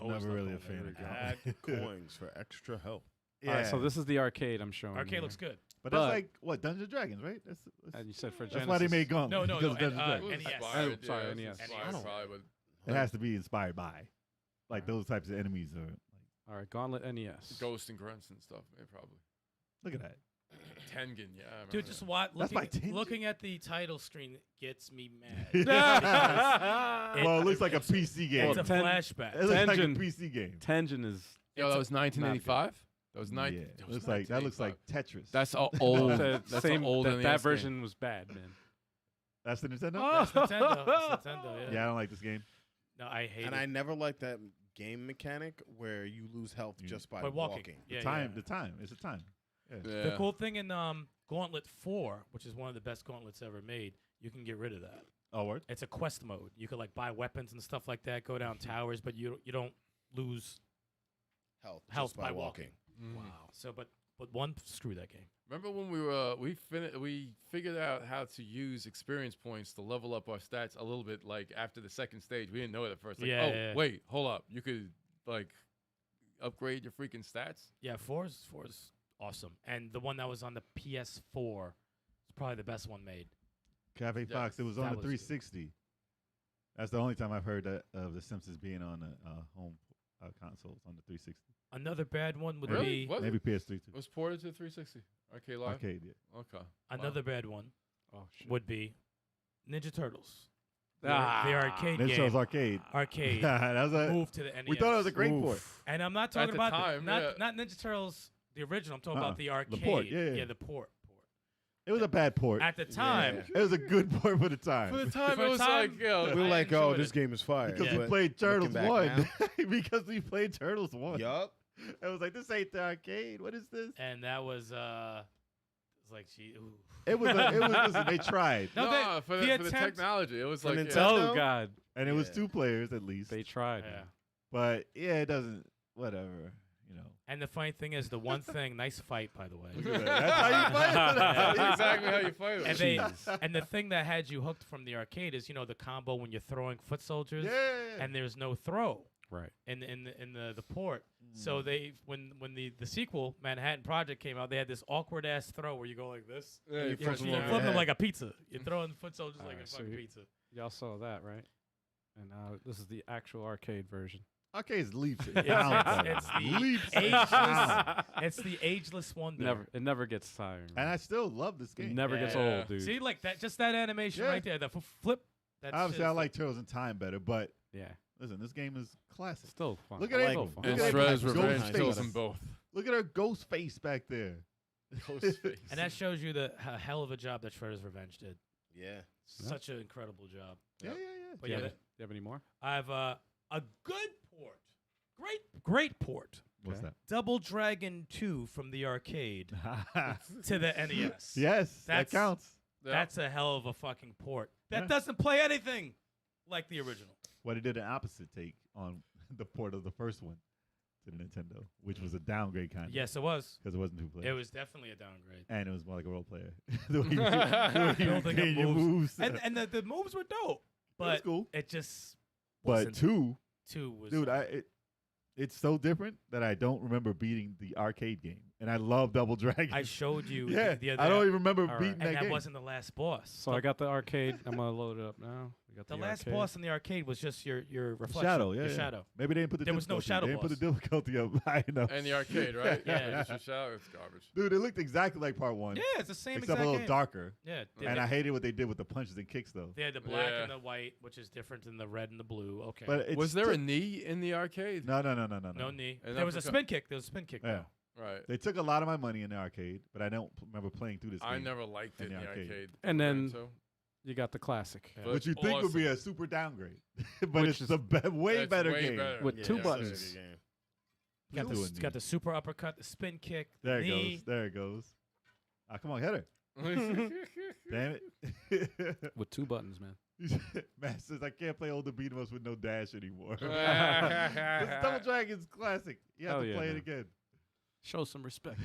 always never loved really a Gauntlet. fan of Add Gauntlet. coins for extra help. Yeah, All right, so this is the arcade I'm showing. Arcade you. looks good. but but- that's like what Dungeons and Dragons, right? That's And you said for Genesis. that's why they made Gauntlet. No, because of Dungeons and and, Dragons. NES. Inspired, Oh, sorry, yeah, NES. it's inspired NES. probably, but It has to be inspired by, like those types of enemies are. Like, All right, Gauntlet NES. Ghost and Grunts and stuff, yeah, probably. look at that. Tengen, yeah. I remember Dude, that. just watch. That's by Looking, Tengen? looking at the title screen gets me mad. Well, it looks like a PC game. It's a Ten- flashback. It looks like a Tengen. PC game. Tengen is. Yo, that was 1985. That was Yeah, 9. it looks like that looks like Tetris. That's all old. the That's same. an old that NES version was bad, man. That's the Nintendo. That's Nintendo. That's Nintendo. Yeah, I don't like this game. No, I hate And it. I never liked that game mechanic where you lose health Mm. just by By walking. walking. Yeah, The time. It's a time. Yeah. Yeah. The cool thing in Gauntlet 4, which is one of the best gauntlets ever made, you can get rid of that. Oh, word. It's a quest mode. You could like buy weapons and stuff like that, go down towers, but you don't lose Health health just by by walking. Mm. So, but one, screw that game. Remember when we were we figured out how to use experience points to level up our stats a little bit, like after the second stage. We didn't know it at first. Like, Yeah, oh yeah. wait, hold up, you could like upgrade your freaking stats. Yeah, 4 is awesome, and the one that was on the PS4 is probably the best one made. Cafe Yeah, Fox. It was on that the was good. 360. That's the only time I've heard that of the Simpsons being on the home consoles on the 360. Another bad one would Really? be Was Maybe it? PS3 too. It was ported to 360 Arcade Live. Arcade, yeah. Okay. another bad one Oh shit. would be Ninja Turtles. The Ah. arcade Ninja game. Turtles Arcade. Arcade. that was a, Moved to the NES. we thought it was a great port. And I'm not talking the about time, not yeah. Ninja Turtles the original. I'm talking about the arcade. port, yeah. the port. It was a bad port. At the time, It was a good port for the time. For the time, For it was time, like, yo, We were I like, oh, enjoyed this it. game is fire. because Yeah. we played Turtles back 1. because we played Turtles 1. Yup. It was like, this ain't the arcade. What is this? and that was it's like ooh. It was, listen, they tried. No, no, for the attempt- technology, it was For like, Nintendo? Oh god. And it was Yeah. 2 players at least. They tried. Yeah. man. But yeah, it doesn't, whatever, you know. And the funny thing is, the one thing, nice fight by the way. Look at that. That's how you play it. That's exactly how you fight it. And they and the thing that had you hooked from the arcade is the combo when you're throwing foot soldiers Yeah. and there's no throw Right. in the port. So they when the sequel Manhattan Project came out, they had this awkward ass throw where you go like this. Yeah, You you flip push them them over the like a pizza. You're throwing foot soldiers like a Alright, so fucking you- pizza. Y'all saw that, right? And this is the actual arcade version. Arcade's leaps It's- down. it's the leaps ageless- down. It's the ageless wonder. It never gets tiring. And man. I still love this It game. never gets Yeah. old, dude. See, like that, just that animation Yeah. right there, the flip. That's Obviously, I just- like Turtles in Time better, but Yeah. listen, this game is classic. Still fun. Look at Still it. fun. Look And at Shredder's that Revenge ghost kills face. them both. Look at her ghost face back there. Ghost face. And that shows you the hell of a job that Shredder's Revenge did. Yeah. Such an incredible job. Yeah. But Do you yeah, have- do you have any more? I have a good port, great port. What's Okay. Double Dragon 2 from the arcade that? to the NES. Yes, that That's- counts. That's a hell of a fucking port. That doesn't play anything like the original. Well, they did an opposite take on the port of the first one to the Nintendo, which was a downgrade kind of. Yes, it was. Because it wasn't two players. It was definitely a downgrade. And it was more like a role player. The way you gain your moves. And the moves were dope. But was cool. it just But wasn't. two Was dude, it's so different that I don't remember beating the arcade game, and I love Double Dragon. I showed you yeah, the other I don't even remember All right. beating and that that game. wasn't the last boss. So I got the arcade. I'm gonna load it up now. We got the the last arcade. boss in the arcade was just your reflection. Shadow, your yeah. shadow. Maybe they didn't put the There was no difficulty. shadow They didn't put the boss. difficulty up high enough. And the arcade, right? Yeah. Just your shadow. It's garbage. Dude, it looked exactly like part one. Yeah, it's the same except exact a little game. darker. Yeah, And I hated what they did with the punches and kicks, though. they had the black Yeah. and the white, which is different than the red and the blue. Okay. But it's Was there a still- knee in the arcade? No. no knee. And There was a uppercut. spin kick. There was a spin kick. Yeah. though. Right. They took a lot of my money in the arcade, but I don't remember playing through this I game. never liked it in in the the arcade. arcade. And then- So, You got the classic Yeah. but Which you think would be awesome. a super downgrade. But Which it's is- a way That's better way game. better. with Yeah, two it's buttons. such a good game. Got Please do the, a got knee. the super uppercut, the spin kick, the There it knee. goes. There it goes. Ah, come on, hit her. Damn it. with two buttons, man. Man says I can't play older beat 'em ups with no dash anymore. This Double Dragon's classic. You have Oh, to yeah, play it man. again. Show some respect.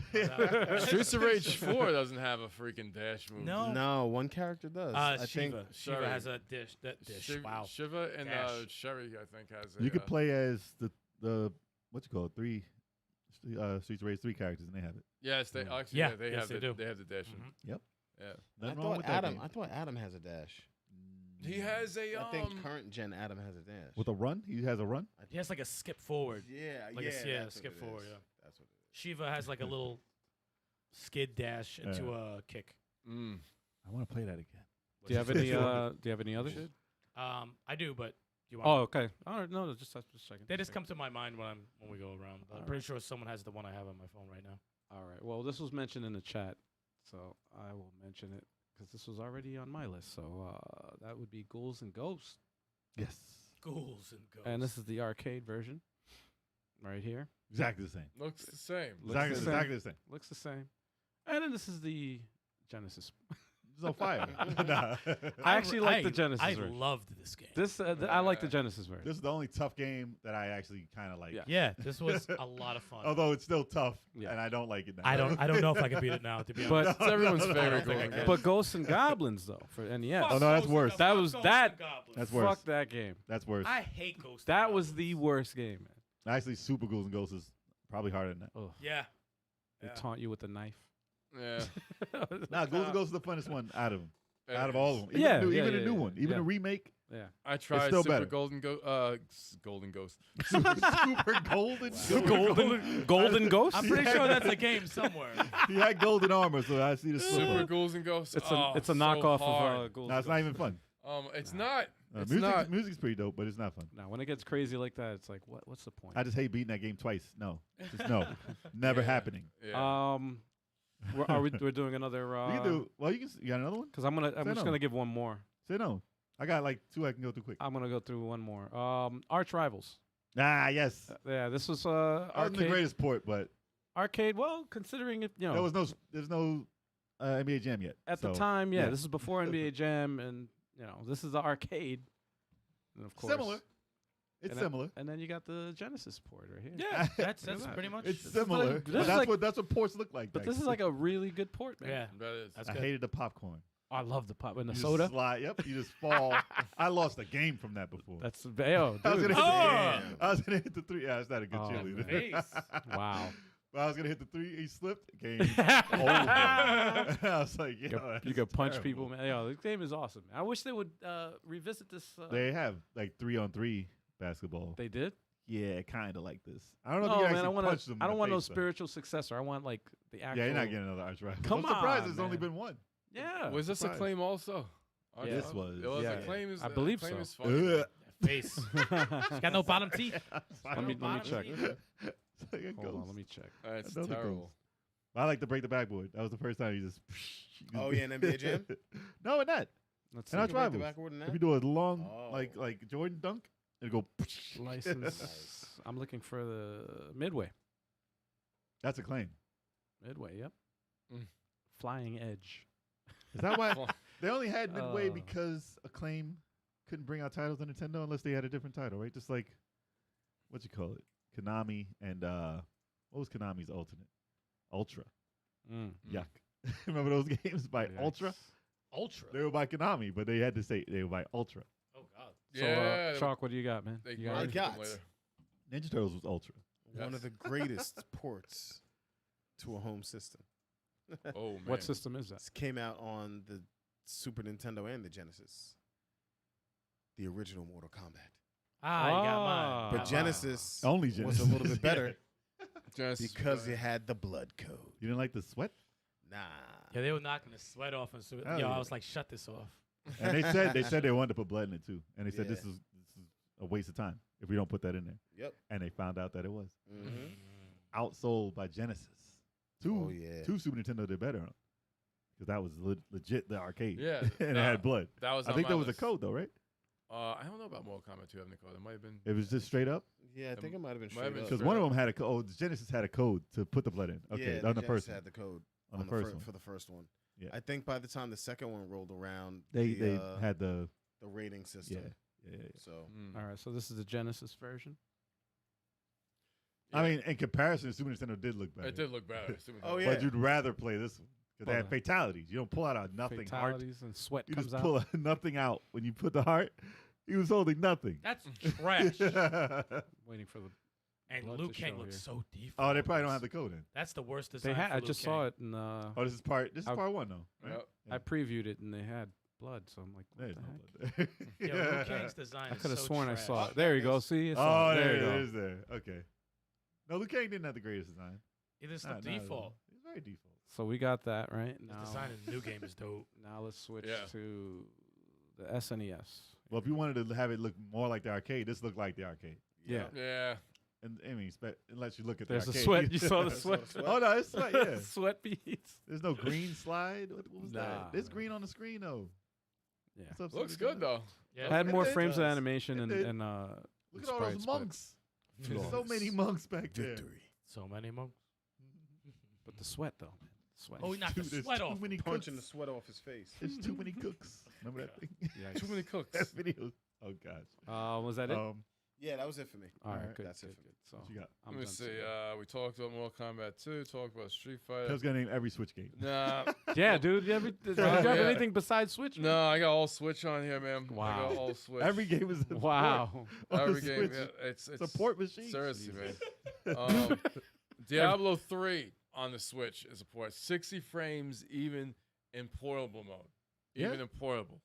Streets of Rage 4 doesn't have a freaking dash move. No. No, one character does. I think Shiva. Shiva Sorry. has a dish. That dish. Shiva, Wow. Shiva and Dash. Sherry, I think, has a. You could play as the what you call it, Streets of Rage 3 characters, and they have it. Yes, they Mm. actually. Yeah, Yeah, they yes, have they the, do. They have the dash. Mhm. Yep. Yeah. Nothing I wrong thought with that Adam. game. I thought Adam has a dash. He has a. I think current gen Adam has a dash. With a run? He has a run? He has like a skip forward. Yeah, Like a- yeah, skip forward, yeah. That's what it is. Shiva has like a little skid dash into a kick. Mm. I want to play that again. Do you have any? Do you have any others? I do, but do you want? Oh, okay. All right. No, just a second. They just come to my mind when we go around. But I'm All pretty right. sure someone has the one I have on my phone right now. All right. Well, this was mentioned in the chat, so I will mention it because this was already on my list. So that would be Ghouls and Ghosts, Yes. Ghouls and ghosts. and this is the arcade version, right here. Exactly the same. Looks the same. Looks the same. Exactly the same. Looks the same. And then this is the Genesis. It's on fire. Nah. I actually like the Genesis I version. loved this game. This I like the Genesis version. This is the only tough game that I actually kind of like. Yeah. Yeah, this was a lot of fun. Although it's still tough, Yeah. and I don't like it now. I don't know if I can beat it now. To be But- honest, It's everyone's no, favorite. I don't think I Golden can. But Ghosts and Goblins though for NES. Oh, no, that's worse. That was- that- That's worse. Fuck that game. That's worse. I hate Ghosts. That and was Goblins. the worst game, man. Actually, Super Ghouls and Ghosts is probably harder than that. Ugh. Yeah. They Yeah. taunt you with a knife. Yeah. Nah, Ghouls and Ghosts is the funnest one out of them. It Out of is. all of them. Even, Yeah, the, yeah, even yeah, a new yeah, one. Even yeah. a remake. Yeah. I tried still Super better. Golden Golden Ghost. Super golden. Golden Ghost? I'm pretty sure that's a game somewhere. He had golden armor, so I see the Super slipper. Ghouls and Ghosts. It's oh, a so knockoff hard. of Ghouls. No, it's not even fun. It's not. It's Music's, not. music's pretty dope, but it's not fun. No, when it gets crazy like that, it's like, what's the point? I just hate beating that game twice. No, just no, never Yeah. happening. Yeah. We're doing another. You can do. Well, you got another one? Because I'm Say just no. gonna give one more. Say no. I got like two I can go through quick. I'm gonna go through one more. Arch Rivals. Ah, yes. Yeah, this was That wasn't the arcade. greatest port, but Arcade. Well, considering it, there's no NBA Jam yet. at the so, time, yeah, yeah. this is before NBA Jam, and this is the arcade. And of course, Similar. It's and similar. And then you got the Genesis port right here. Yeah, that's that. pretty much. It's is similar. like- but this is that's like- what ports look like. But back this is then. like a really good port, man. Yeah, That is. that's I good. hated the popcorn. I love the pop and the You soda. Just slide. Yep. You just fall. I lost a game from that before. That's I dude. was gonna hit the Oh! three. I was gonna hit the three. Yeah, it's not a good Oh, cheerleader. Face. Wow. But I was gonna hit the three. He slipped. Game over. I was like, yeah, You could punch people, man. Yo, this game is awesome. I wish they would revisit this. They have like 3-on-3 basketball. They did. Yeah, kind of like this. I don't know if No, you man. actually I want punch them. I don't in want the no face, though. spiritual successor. I want like the actual. Yeah, you're not getting another arch rival. Come I'm surprised on, there's only man. been one. Yeah. Was this surprised. Acclaim also? Yeah. This was. It was Yeah. Acclaim is. I believe Acclaim so. Is funny. Ugh. Face. She's got no bottom teeth. Let me check. It's like it Hold on. goes. Let me check. That's Another terrible. I like to break the backboard. That was the first time you just. Oh, yeah, in NBA Jam? No, in that. Let's And see. Arch You can break the Rivals. backward in that? If you do a long, Oh. like Jordan dunk, it'll go. License. I'm looking for the Midway. That's a claim. Midway. Yep. Mm. Flying Edge. Is that why? They only had Midway Oh. because Acclaim couldn't bring out titles on Nintendo unless they had a different title, right? Just like what you call it, Konami and what was Konami's alternate? Ultra. Yuck. Remember those games by Yikes. Ultra? Ultra. They were by Konami, but they had to say they were by Ultra. Oh God. So, Yeah, Chalk, what do you got, man? they You got merged anything? them later. Ninja Turtles was Ultra. One of Yes. the greatest ports to a home system. Oh man. What system is that? This came out on the Super Nintendo and the Genesis. The original Mortal Kombat. Ah, you got mine. But Wow. Genesis Only was Genesis. a little bit better Genesis because was it had the blood code. You didn't like the sweat? Nah. Yeah, they were knocking the sweat off and so. Oh, Yo, yeah. I was like, shut this off. And they said they wanted to put blood in it too. And they said Yeah. this is a waste of time if we don't put that in there. Yep. And they found out that it was. Mm-hmm. Outsold by Genesis. Oh, yeah. Two Super Nintendo did better on, because that was legit the arcade. Yeah, and it nah, had blood. That was. I on think my there was list. a code though, right? I don't know about Mortal Kombat 2 having a code. It might have been. It was just straight up, Yeah, I think it might have been might have straight been up. because straight one of up. them had a code. Oh, the Genesis had a code to put the blood in. Okay, yeah, on the Genesis first one. had the code On the first one. for the first one. Yeah. I think by the time the second one rolled around, They the, had the rating system. yeah. So Mm. All right, so this is the Genesis version. I mean, in comparison, Super Nintendo did look better. It did look better. Super Oh, Nintendo. yeah. But you'd rather play this one because they Well, had fatalities. You don't pull out a nothing heart. Fatalities and sweat You comes just out. pull nothing out when you put the heart. He was holding nothing. That's trash. Waiting for the. And Blood Liu to Kang show looks here. so default. Oh, they probably don't have the code in. That's the worst They design. had. for I Liu just Kang. saw it in. Oh, this is part one though, right? Yep. Yeah. I previewed it and they had blood, so I'm like, what There's the no heck? blood there. Yeah, Liu Kang's design. I is could have so sworn I trash. saw it. There you go. See, it's Oh, there there you it go. is there. Okay. No, Liu Kang didn't have the greatest design. It is Nah, the not at default. all. It's very default. So we got that right The now. design in the new game is dope. Now let's switch Yeah. to the SNES. Well, if you wanted to have it look more like the arcade, this looked like the arcade. Yeah. Yeah. And I mean, unless you look at There's the the arcade. sweat. You saw the Saw sweat. the sweat. Oh no, it's sweat. Yeah. Sweat beads. There's no green slide. What was Nah, that? There's man. green on the screen though. Yeah. What's up, Looks Super good Nintendo? though. Yeah. Had It more did. frames of It animation It and, did. and Look at all those sprites, but- monks. Flawless. So many monks back there. victory. So many monks. But the sweat though, man. The sweat. Oh, he knocked the Dude, there's sweat too off. many Punching the cooks. sweat off his face. There's too many cooks. Remember that thing? Yikes. Too many cooks. That video. Oh gosh. Was that it? Yeah, that was it for me. All right, alright, good. that's it good, for me. good. So What you got? I'm Let me done see. too. We talked about Mortal Kombat 2. Talked about Street I Fighter. was gonna name every Switch game. Nah. Yeah, dude. Do you have Yeah. anything besides Switch? man? No, I got all Switch on here, man. I Wow. got all Switch. Every game is a Wow. port on Every the game. Switch. Yeah, it's It's a port machine. Seriously, man. Diablo 3 on the Switch is a port. 60 frames even in portable mode. Even Yeah. in portable.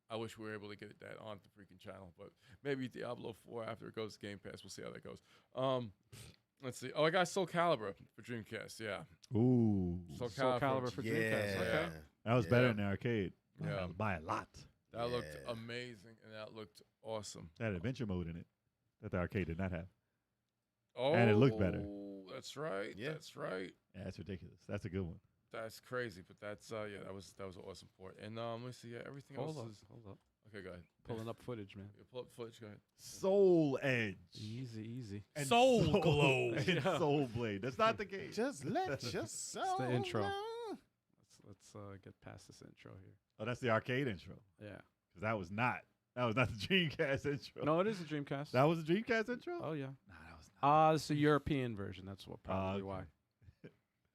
I wish we were able to get that on the freaking channel, but maybe Diablo 4 after it goes to Game Pass. We'll see how that goes. Let's see. Oh, I got Soul Calibur for Dreamcast. Yeah. Ooh, Soul Soul Calibur. Calibur for Dreamcast. Okay. that was better Yeah. in the arcade. Yeah. By a lot. That looked Yeah. amazing and that looked awesome. That had adventure mode in it that the arcade did not have. Oh, And it looked better. That's right. Yeah. That's right. Yeah, that's ridiculous. That's a good one. That's crazy, but that's yeah, that was an awesome port. And let me see, yeah, everything Hold else up. is Hold up. okay. Go ahead. Pulling up footage, man. Yeah, pull up footage. Go ahead. Soul Edge. Easy, easy. And Soul Glow. and Yeah. Soul Blade. That's not the game. Just let your soul the intro. know. Let's get past this intro here. Oh, that's the arcade intro. Yeah. Because that was not the Dreamcast intro. No, it is a Dreamcast. That was the Dreamcast intro? Oh yeah. Nah, that was not. It's a European version. That's what probably okay. why.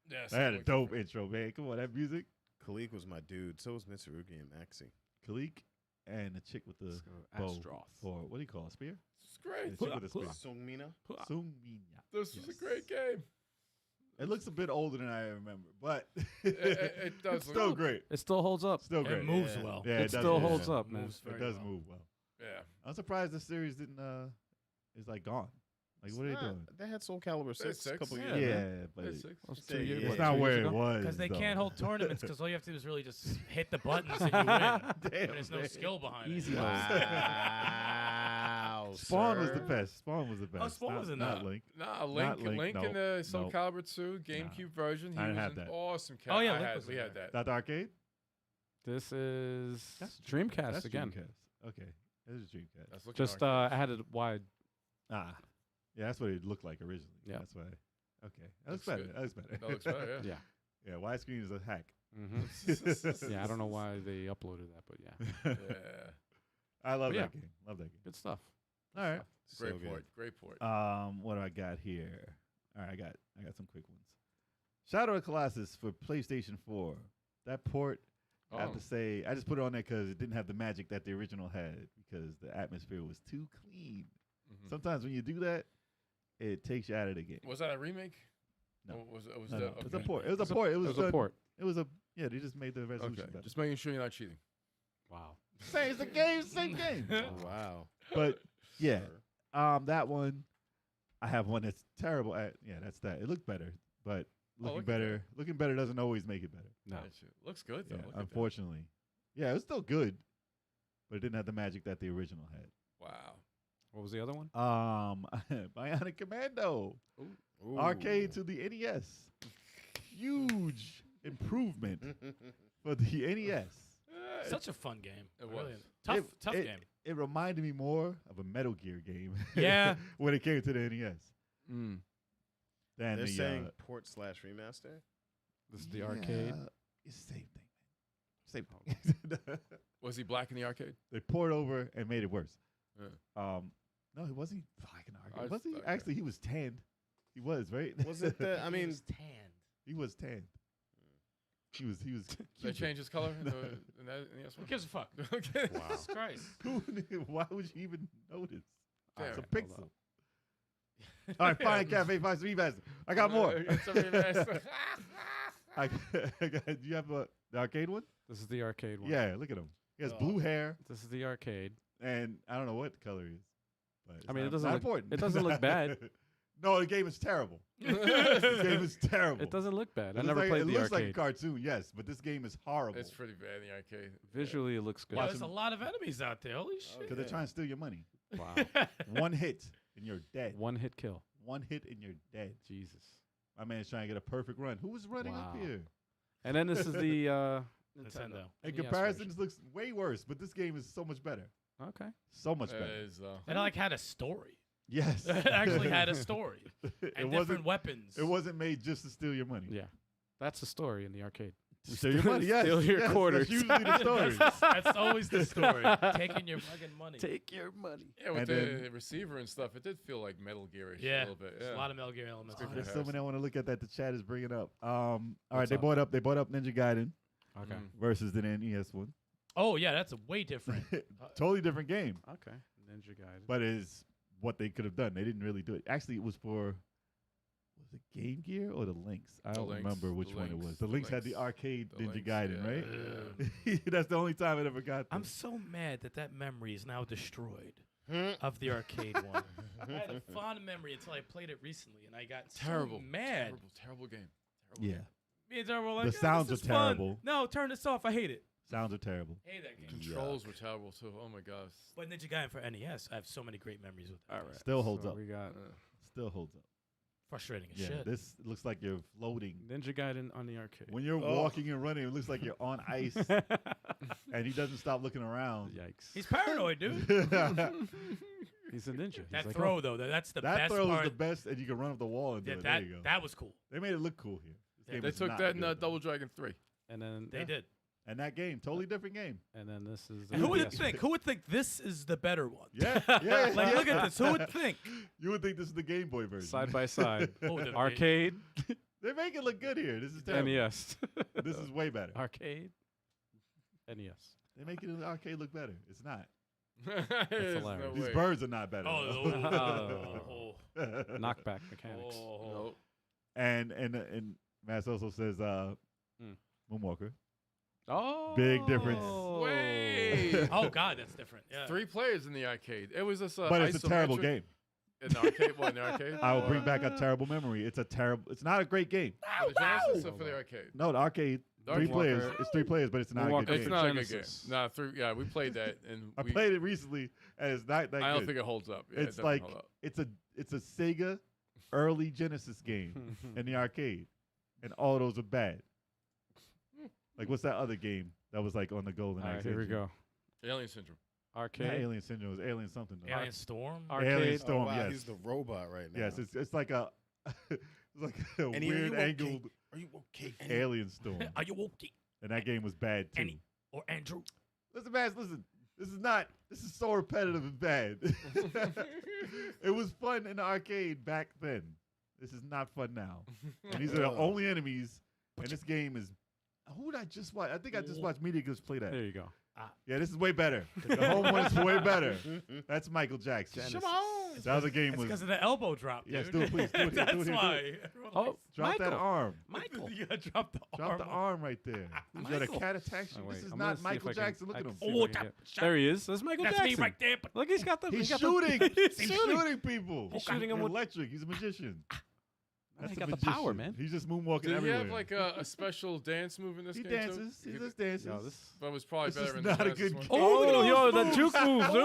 Yeah, That had a dope intro, man. Come on, that music. Khalik was my dude. So was Mitsurugi and Maxi. Khalik and the chick with the Let's go bow. Astroth. Or what do you call it? Spear? It's great. The chick with the spear. Sungmina. Sung Minya. This is a great game. It looks a bit older than I remember, but It does it's look- still great. It still holds up. Still great. It moves Yeah. well. Yeah, It does still move. holds Yeah. up, man. Moves It very does well. move well. Yeah. I'm surprised this series didn't is like gone. Like what are they doing? They had Soul Calibur 6 a six. couple Yeah, years Yeah, ago. but It's it- six. That was Say 2 years. yeah. what, it's not 2 where years it ago? was. Because they though. can't hold tournaments because all you have to do is really just hit the buttons and you win. Damn, There's no man. skill behind Easy it. mode. Wow. Spawn was the sir. best. Spawn was the best. Spawn not, was in not that. Link. Nah, Link Link, in no, the Soul no. Calibur 2 GameCube version. He I didn't was have an that. awesome Oh, yeah, character. Link was we in had that. that. Not the arcade. This is That's Dreamcast That's again. Dreamcast. Okay, this is Dreamcast. That's looking Just arcade. I had it wide. Ah, yeah, that's what it looked like originally. Yeah. That's why. Okay, that looks Looks better. good. That looks better. That looks better, yeah. Yeah. Yeah, widescreen is a hack. Mm-hmm. Yeah, I don't know why they uploaded that, but yeah, Yeah. I love But yeah. that game. Love that game. good stuff. All right. Great So port. Great port. What do I got here? All right, I got some quick ones. Shadow of the Colossus for PlayStation 4. That port, I have to say, I just put it on there because it didn't have the magic that the original had because the atmosphere was too clean. Mhm. Sometimes when you do that, it takes you out of the game. Was that a remake? No. Or was No, that, no, it was a okay. port. It was a port. It was a port. It was a they just made the resolution Okay. better. Just making sure you're not cheating. Wow. It's the game, same game. Wow. But yeah, Sure. that one, I have one that's terrible at. Yeah, that's that. It looked better, but looking look at better. Looking better doesn't always make it better. No. That shit looks good though. Yeah, Look at that. unfortunately. Yeah, it was still good, but it didn't have the magic that the original had. Wow. What was the other one? Bionic Commando Ooh. arcade to the NES. Huge improvement for the NES. Such a fun game. It Really. was. Tough game. It reminded me more of a Metal Gear game. Yeah. when it came to the NES. Mm. Than They're the, saying port/remaster. This is the arcade. It's the same thing, man. Same thing. Was he black in the arcade? They poured over and made it worse. Yeah. No, he wasn't black in the arcade. I Was he? thought- Actually, he was tanned. He was, right? Was it the? I mean, tanned. he was tanned. He was. Did they Cupid. change his color in the NES Who one? gives a fuck? Okay. wow. Jesus Christ. Why would you even notice? Damn. It's a Hold pixel. up. All right, fine, Cafe, fine, remaster. I got more. It's a remaster. I got, do you have the arcade one? This is the arcade one. Yeah, look at him. He has Oh. blue hair, This is the arcade. and I don't know what color he is. But it's I mean, not- it doesn't not look- important. it doesn't look bad. No, the game is terrible. The game is terrible. It doesn't look bad. I It looks never like, played it the looks like a arcade. cartoon, yes, but this game is horrible. It's pretty bad in the arcade. Visually, it looks good. Yeah, Watch there's a him. lot of enemies out there. Holy shit. Because they're trying to steal your money. Wow. One hit and you're dead. One hit kill. One hit and you're dead. Jesus. My man's trying to get a perfect run. Who was running up Wow. here? And then this is the Nintendo. Nintendo. In NES comparison, version. this looks way worse, but this game is so much better. Okay. So much It better. is, And it like had a story. Yes. It actually had a story it and wasn't. different weapons. It wasn't made just to steal your money. Yeah. That's the story in the arcade. To steal your money. Yes. Steal your yes, quarters. That's usually the story. That's always the story. Taking your fucking money. Take your money. Yeah, with And the then- receiver and stuff, it did feel like Metal Gear-ish Yeah. a little bit. There's Yeah. a lot of Metal Gear elements. Oh, in there's there. so many I want to look at that the chat is bringing up. All right, What's they up? bought up Ninja Gaiden Okay. Mm. versus the NES one. Oh yeah, that's a way different. Totally different game, Okay. Ninja Gaiden. but it's what they could have done. They didn't really do it. Actually, it was for was it Game Gear or the Lynx? I The don't Lynx, remember which the one it Lynx, was. The the Lynx had the Lynx, arcade the Ninja Lynx, Gaiden, yeah. right? That's the only time it ever got. I'm there. so mad that memory is now destroyed Hmm. of the arcade one. I had a fond memory until I played it recently, and I got Terrible. so mad. Terrible game. Terrible Yeah, game. Me and Darryl were like, The sounds this are is fun. terrible. No, turn this off. I hate it. sounds are terrible. Hate that game. Controls were terrible too. Oh my gosh. But Ninja Gaiden for NES, I have so many great memories with that. All right. Still holds so up. We got Still holds up. Frustrating as Yeah, shit. this looks like you're floating. Ninja Gaiden on the arcade. When you're Oh. walking and running, it looks like you're on ice, and he doesn't stop looking around. Yikes. He's paranoid, dude. He's a ninja. That He's like, throw though, that's the that best throw part. is the best, and you can run up the wall and do Yeah, it. that There you go. that was cool. They made it look cool here. This Yeah, game They is took not that in good, though. Double Dragon 3. And then They did. And that game, totally different game. And then this is the And who would NES think? Who would think this is the better one? Yeah, yeah. Like, yeah. look at this. Who would think? You would think this is the Game Boy version. side by side. Oh, the- Arcade, They make it look good here. This is terrible. NES. This is way better. Arcade, NES. They make it in the arcade look better. It's not. There's hilarious. no These way. birds are not better. Oh, Knockback mechanics. Nope. and Mass also says Moonwalker. Oh, Big difference. Way. oh God, that's different. Yeah. 3 players in the arcade. It was just But it's a terrible isometric- game. In the arcade? What, in the arcade? I will Or- bring back a terrible memory. It's a terrible. It's not a great game. For the Genesis or for the arcade? No, the arcade. The 3 arcade- players. It's 3 players, but it's not a Moonwalker good It's game. not a good game. Genesis. Nah, yeah, we played that, and I we, played it recently, and it's not that I don't good. think it holds up. Yeah, It's it doesn't like hold up. it's a Sega early Genesis game in the arcade, and all those are bad. Like what's that other game that was like on the Golden All right, Axe? here we go. Alien Syndrome. Not Arcade. Alien Syndrome. It was Alien something. Though. Alien Storm. Arcade. Alien Oh, Storm. wow, Yes. he's the robot right now. Yes. It's like a it's like a Annie, are weird you okay? angled Are you okay? Alien Storm. Are you okay? And that game was bad too. Or Andrew. Listen, man, listen. This is so repetitive and bad. It was fun in the arcade back then. This is not fun now. And these are the only enemies. And this game is. Who did I just watch? I think I just watched Media Gibbs play that. There you go. Yeah, this is way better. The home one is way better. That's Michael Jackson. That was a game. It's because of the elbow drop. Yes, Dude. do it, please. Do it. That's do it, do it. why. Oh, Drop that Michael. arm. Michael. You gotta drop the arm. Drop the arm right there. You got a Michael. cat attacks you. Oh, wait, This is I'm gonna not see Michael if I can- Jackson. Look I at can him. see if Oh, I can tap, get- shot. There he is. That's Michael That's Jackson. me right there. But Look, he's got the. He's got shooting. The, He's shooting people. He's shooting him with. electric. He's a magician. That's He a got the power, magician. man. He's just moonwalking Did everywhere. he have like a special dance move in this He game? dances. He just dances. Yo, this. But it was probably This better is in not the a Genesis good one. game. Oh, yo, the juke moves, dude.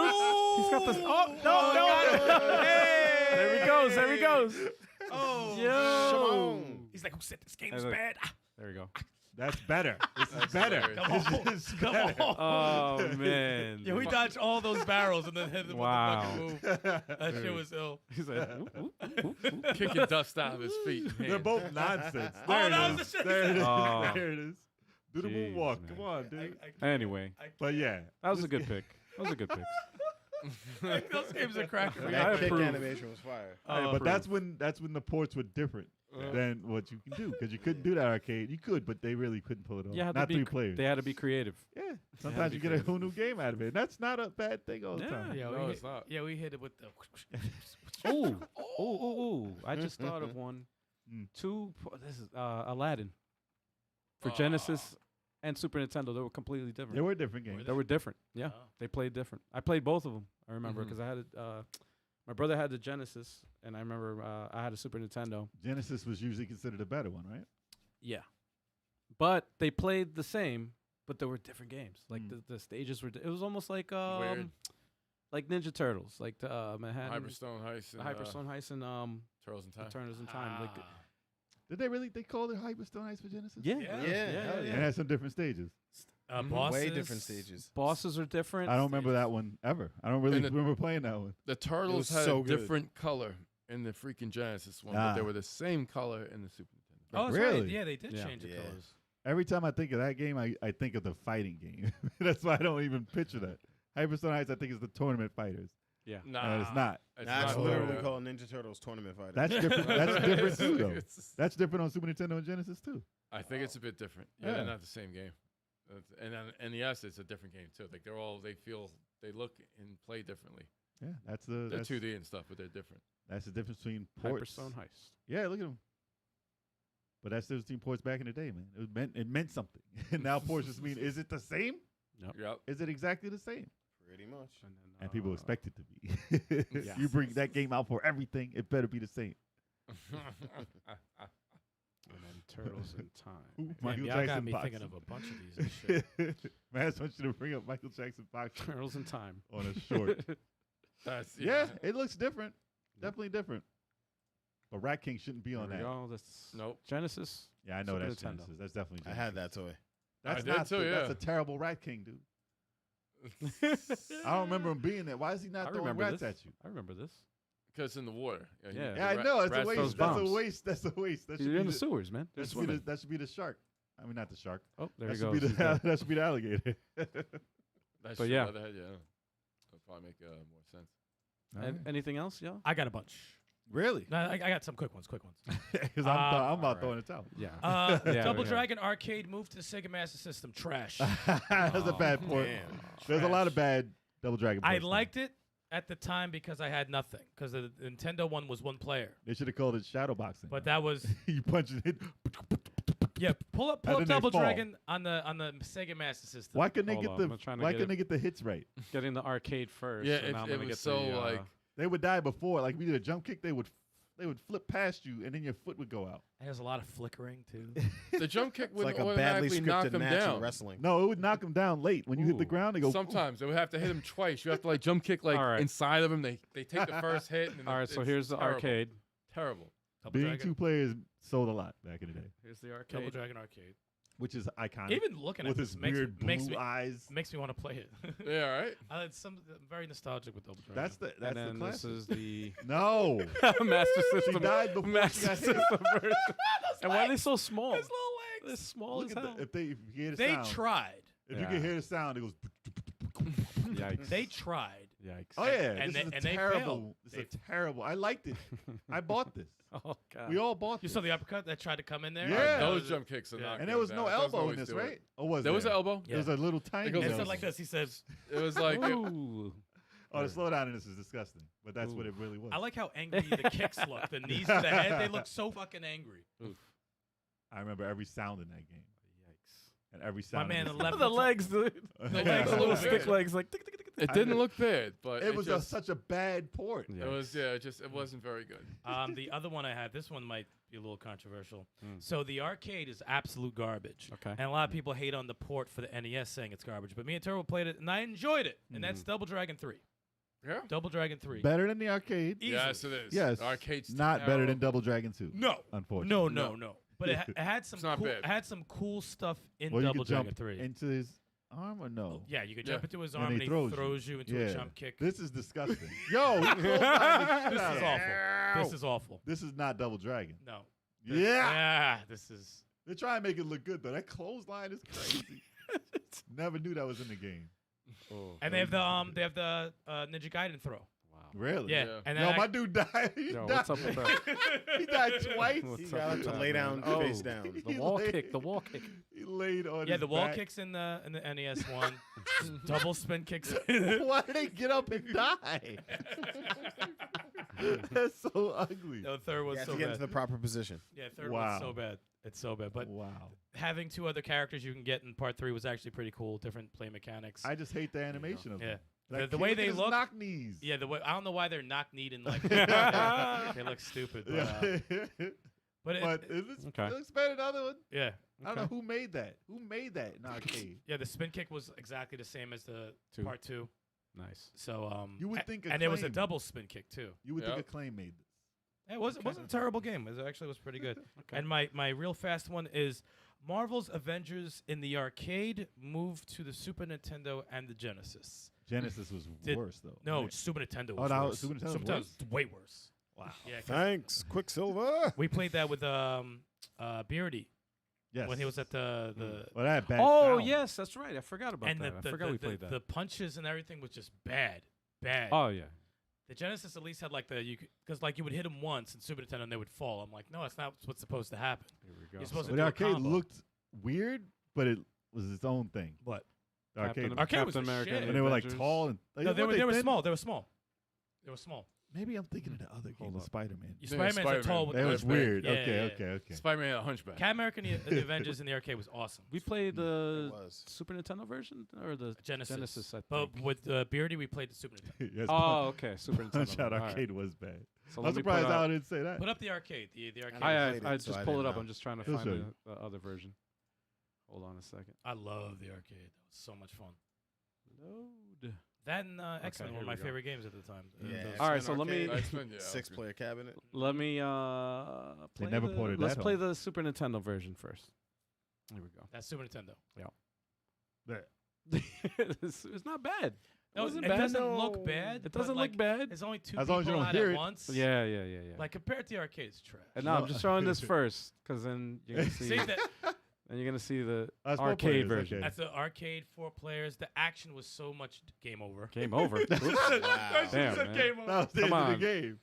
He's got this. Oh, no. Hey. There he goes. There he goes. Oh, Yo. He's like, who said this game's Hey, look. bad? There we go. That's better. This is That's better. hilarious. This is Come better. on. Oh man. Yeah, we dodged all those barrels and then hit him Wow. with the fucking move. That shit was ill. He's like, whoop, whoop, whoop, whoop. Kicking dust out of his feet. and They're hands. both nonsense. Oh, There that it was is. the shit. There it is. Oh. There it is. Do the Jeez, moonwalk. man. Come on, dude. Anyway, But yeah, that was a good pick. That was a good pick. Those games are cracking me I up. That kick approve. animation was fire. hey, but that's when the ports were different than what you can do because you couldn't do that arcade. You could, but they really couldn't pull it off. You had to Not be three players. They had to be creative. Yeah, sometimes be you get a whole new game out of it. And that's not a bad thing all the Yeah. time. Yeah, No, we it's hit, not. yeah, we hit it with the. Ooh, ooh. I just thought of one. Mm. This is Aladdin for Genesis and Super Nintendo. They were completely different. They were different games. They were different. Yeah, Oh. they played different. I played both of them. I remember Mhm. because I had my brother had the Genesis, and I remember I had a Super Nintendo. Genesis was usually considered a better one, right? Yeah, but they played the same, but they were different games. Like Mm. the stages were. It was almost like Weird. like Ninja Turtles, like the Manhattan, Hyperstone Heist and Hyperstone Heist, and Turtles in Time. Turtles in Time. Like, Did they really? They called it Hyperstone Ice for Genesis? yeah, Yeah. hell It had some different stages. Bosses. Way different stages. Bosses are different. I don't remember that one ever. I don't really And the- remember playing that one. The turtles was had so a good. different color in the freaking Genesis one, but they Ah. were the same color in the Super Nintendo. Oh, that's Really? right. Yeah, they did Yeah. change the Yeah. colors. Every time I think of that game, I think of the fighting game. That's why I don't even picture that. Hyperstone Ice, I think, is the tournament fighters. Yeah. Nah, It's not. It's That's not literally that. called Ninja Turtles Tournament Fighter. That's different. That's different too, though. It's- That's different on Super Nintendo and Genesis too. I think it's a bit different. Yeah, Yeah. they're not the same game. And then NES, it's a different game too. Like they look and play differently. Yeah, that's They're that's 2D and stuff, but they're different. that's the difference between ports. Hyperstone Heist. Yeah, look at them. But that's the difference between ports back in the day, man. It meant something. And now ports just mean, is it the same? Yep. Is it exactly the same? Pretty much. And, then, And people expect it to be. Yeah. You bring that game out for everything, it better be the same. and then Turtles in Time. Ooh, Man, Michael y'all got Jackson me boxing. thinking of a bunch of these and shit. Man, I just want you to bring up Michael Jackson boxing Turtles in Time. on a short. That's Yeah, it looks different. Definitely different. But Rat King shouldn't be on There we that. go. That's Nope. Genesis. Yeah, I know Super that's Nintendo. Genesis. That's definitely I Genesis. had that toy. That's I did not too, the- That's yeah. a terrible Rat King, dude. I don't remember him being there. Why is he not I throwing remember rats this. at you? I remember this. Because it's in the water. Yeah. Yeah, I know. It's a rats waste. throws That's bombs. a waste. That's a waste. That should, You're be in the the, sewers, man. They're that, should be the, swimming. that should be the shark. I mean, not the shark. Oh, there that he should goes. be He's the dead. that should be the alligator. That's But yeah. yeah. That'll probably make more sense. Anything else, y'all? I got a bunch. Really? No, I got some quick ones. Because I'm All about right. throwing it out. Yeah. Double yeah. Dragon Arcade moved to the Sega Master System. Trash. That's a bad point. man. There's a lot of Trash. bad Double Dragon. I ports now. liked it at the time because I had nothing. Because the Nintendo one was one player. They should have called it shadow boxing. But that was you punch it. Hit. yeah. Pull up And then they Double fall. Dragon on the Sega Master System. Why couldn't they Hold get on, the? I'm trying to Why get couldn't it. they get the hits right? Getting the arcade first. Yeah, so now I'm it gonna was get so the, like They would die before. Like we did a jump kick, they would flip past you, and then your foot would go out. There's a lot of flickering too. the jump kick It's would like a badly automatically knock scripted them match in down. wrestling. No, it would knock them down late when you hit the Ooh. ground. They go. Sometimes they would have to hit him twice. You have to like jump kick like All right. inside of him. They take the first hit. And then All right, so it's here's the terrible. arcade. Terrible. Double Being Dragon. two players sold a lot back in the day, Here's the Double arcade. Dragon Arcade. which is iconic. Even looking with at his this makes, weird makes blue me eyes. makes me want to play it. Yeah, all right. I'm very nostalgic with Double Dragon. That's the And then this classic. is the No, Master she System. died before she Master got hit. System version. And why are they so small? His little It's small Look as at hell. if you hear the They sound. tried. If you Yeah. can hear the sound, it goes. Yikes. They tried. Yikes. Oh yeah, And this they is a failed. terrible. This is a terrible. I liked it. I bought this. Oh god. We all bought You this. saw the uppercut that tried to come in there? Yeah. Those jump kicks are Yeah. not. And there was no elbow in this, right? Or was There was an elbow. It was a little tiny. It goes And elbow. so like this, he says, It was like Ooh. Oh, the slowdown in this is disgusting. But that's what Ooh. it really was. I like how angry the kicks look. The knees to the head, they look so fucking angry. I remember every sound in that game. Yikes. And every My sound. man, in this 11 The legs, dude. The The legs little look stick bad. legs, like. Tick, tick, tick, tick. it didn't look bad, but It was just, such a bad port. It was it wasn't very good. The other one I had, this one might be a little controversial. Mm. So the arcade is absolute garbage. Okay. And a lot of people hate on the port for the NES saying it's garbage. But me and Turbo played it, and I enjoyed it. And that's Double Dragon 3. Yeah. Double Dragon 3. Better than the arcade. Easily. Yes, it is. Yes. Arcade's Not better than terrible. Double Dragon 2. No. Unfortunately. No. But it had some It's not cool, bad. it had some cool stuff in Well, you Double could jump Dragon 3. into his arm or no? Yeah, you could Yeah. jump into his And arm he and throws he you. throws you into Yeah. a jump kick. This is disgusting. Yo, he clotheslined the This shit is out of him. awful. This is awful. This is not Double Dragon. No. Yeah. Yeah, this is. They try and make it look good though. That clothesline is crazy. Never knew that was in the game. And they have the Ninja Gaiden throw. Wow. Really? Yeah. Yeah. And Yo, then my dude died. He Yo, died. what's up with that? He died twice. What's He up got with up to that, lay man? down, Oh, face down. The He wall laid- kick. The wall kick. He laid on yeah, his the wall back. kicks in the NES one, double spin kicks. Why did they get up and die? That's so ugly. No, third You was have so to get bad. into the proper position. Yeah, third Wow. was so bad. It's so bad. But Wow. having two other characters you can get in part 3 was actually pretty cool. Different play mechanics. I just hate the animation of Yeah. them. The That way kid, look they at his look- knock knees. Yeah, the way I don't know why they're knock-kneed and like they look stupid. But, Yeah. but, But it, Okay. it looks better than the other one. yeah, I don't know who made that. Who made that in arcade? yeah, the spin kick was exactly the same as the Two. part 2. Nice. So You would think and it was a Acclaim- double spin kick too. You would Yep. think Acclaim made this. It wasn't a terrible game. It actually was pretty good. Okay. And my real fast one is Marvel's Avengers in the arcade moved to the Super Nintendo and the Genesis. Genesis was Did- worse though. No, Right? Super Nintendo Oh, was no, worse. Super Nintendo was Super Nintendo's worse? way worse. Wow. Yeah, 'cause Thanks, Quicksilver. we played that with Beardy Yes. when he was at the Well, that bad. Oh sound. yes, that's right. I forgot about and that. I forgot we played that. the punches and everything was just bad. Oh yeah. The Genesis at least had like because like you would hit them once in Super Nintendo and they would fall. I'm like, no, that's not what's supposed to happen. Here we go. You're supposed But to the do a arcade combo. looked weird, but it was its own thing. What? The arcade. Arcade was Captain the America. shit. And they were like Avengers. tall and No, they were thin? small. They were small. They were small. Maybe I'm thinking of the other game, Hold the up. Spider-Man. Yeah, Spider-Man's Spider-Man. tall with That the was hunchback. weird. Yeah, Okay, yeah, yeah. okay. Spider-Man had a hunchback. Captain America and the Avengers in the arcade was awesome. We played the It was. Super Nintendo version or the Genesis. I But think. with Beardy, we played the Super Nintendo. Yes, Oh, okay. Super Punch Nintendo. Out All right. Arcade was bad. So I'm let me surprised put Al up- didn't say that. Put up the arcade. The arcade. I played it, so just I pull it didn't up. know. I'm just trying to He'll find show you. the other version. Hold on a second. I love the arcade. That was so much fun. Load. That and X-Men here were we my go. favorite games at the time. Yeah. Those- All right, X-Men so let me- arcade, X-Men, yeah, Six-player cabinet. Let me play never the, ported let's that play on. the Super Nintendo version first. Here we go. That's Super Nintendo. There. It's not bad. No, wasn't it bad. doesn't look bad. It but, doesn't like, look bad. There's only two As long as you people don't out hear at it. once. Yeah. Like compared to the arcade, it's trash. And now I'm just showing this first, because then you're gonna see, See that? and you're gonna see the That's four arcade players, version. okay. That's the arcade 4 players. The action was so much game over. Game over. Oops. Wow. Damn, man. game over. That was the Come end of on. the game.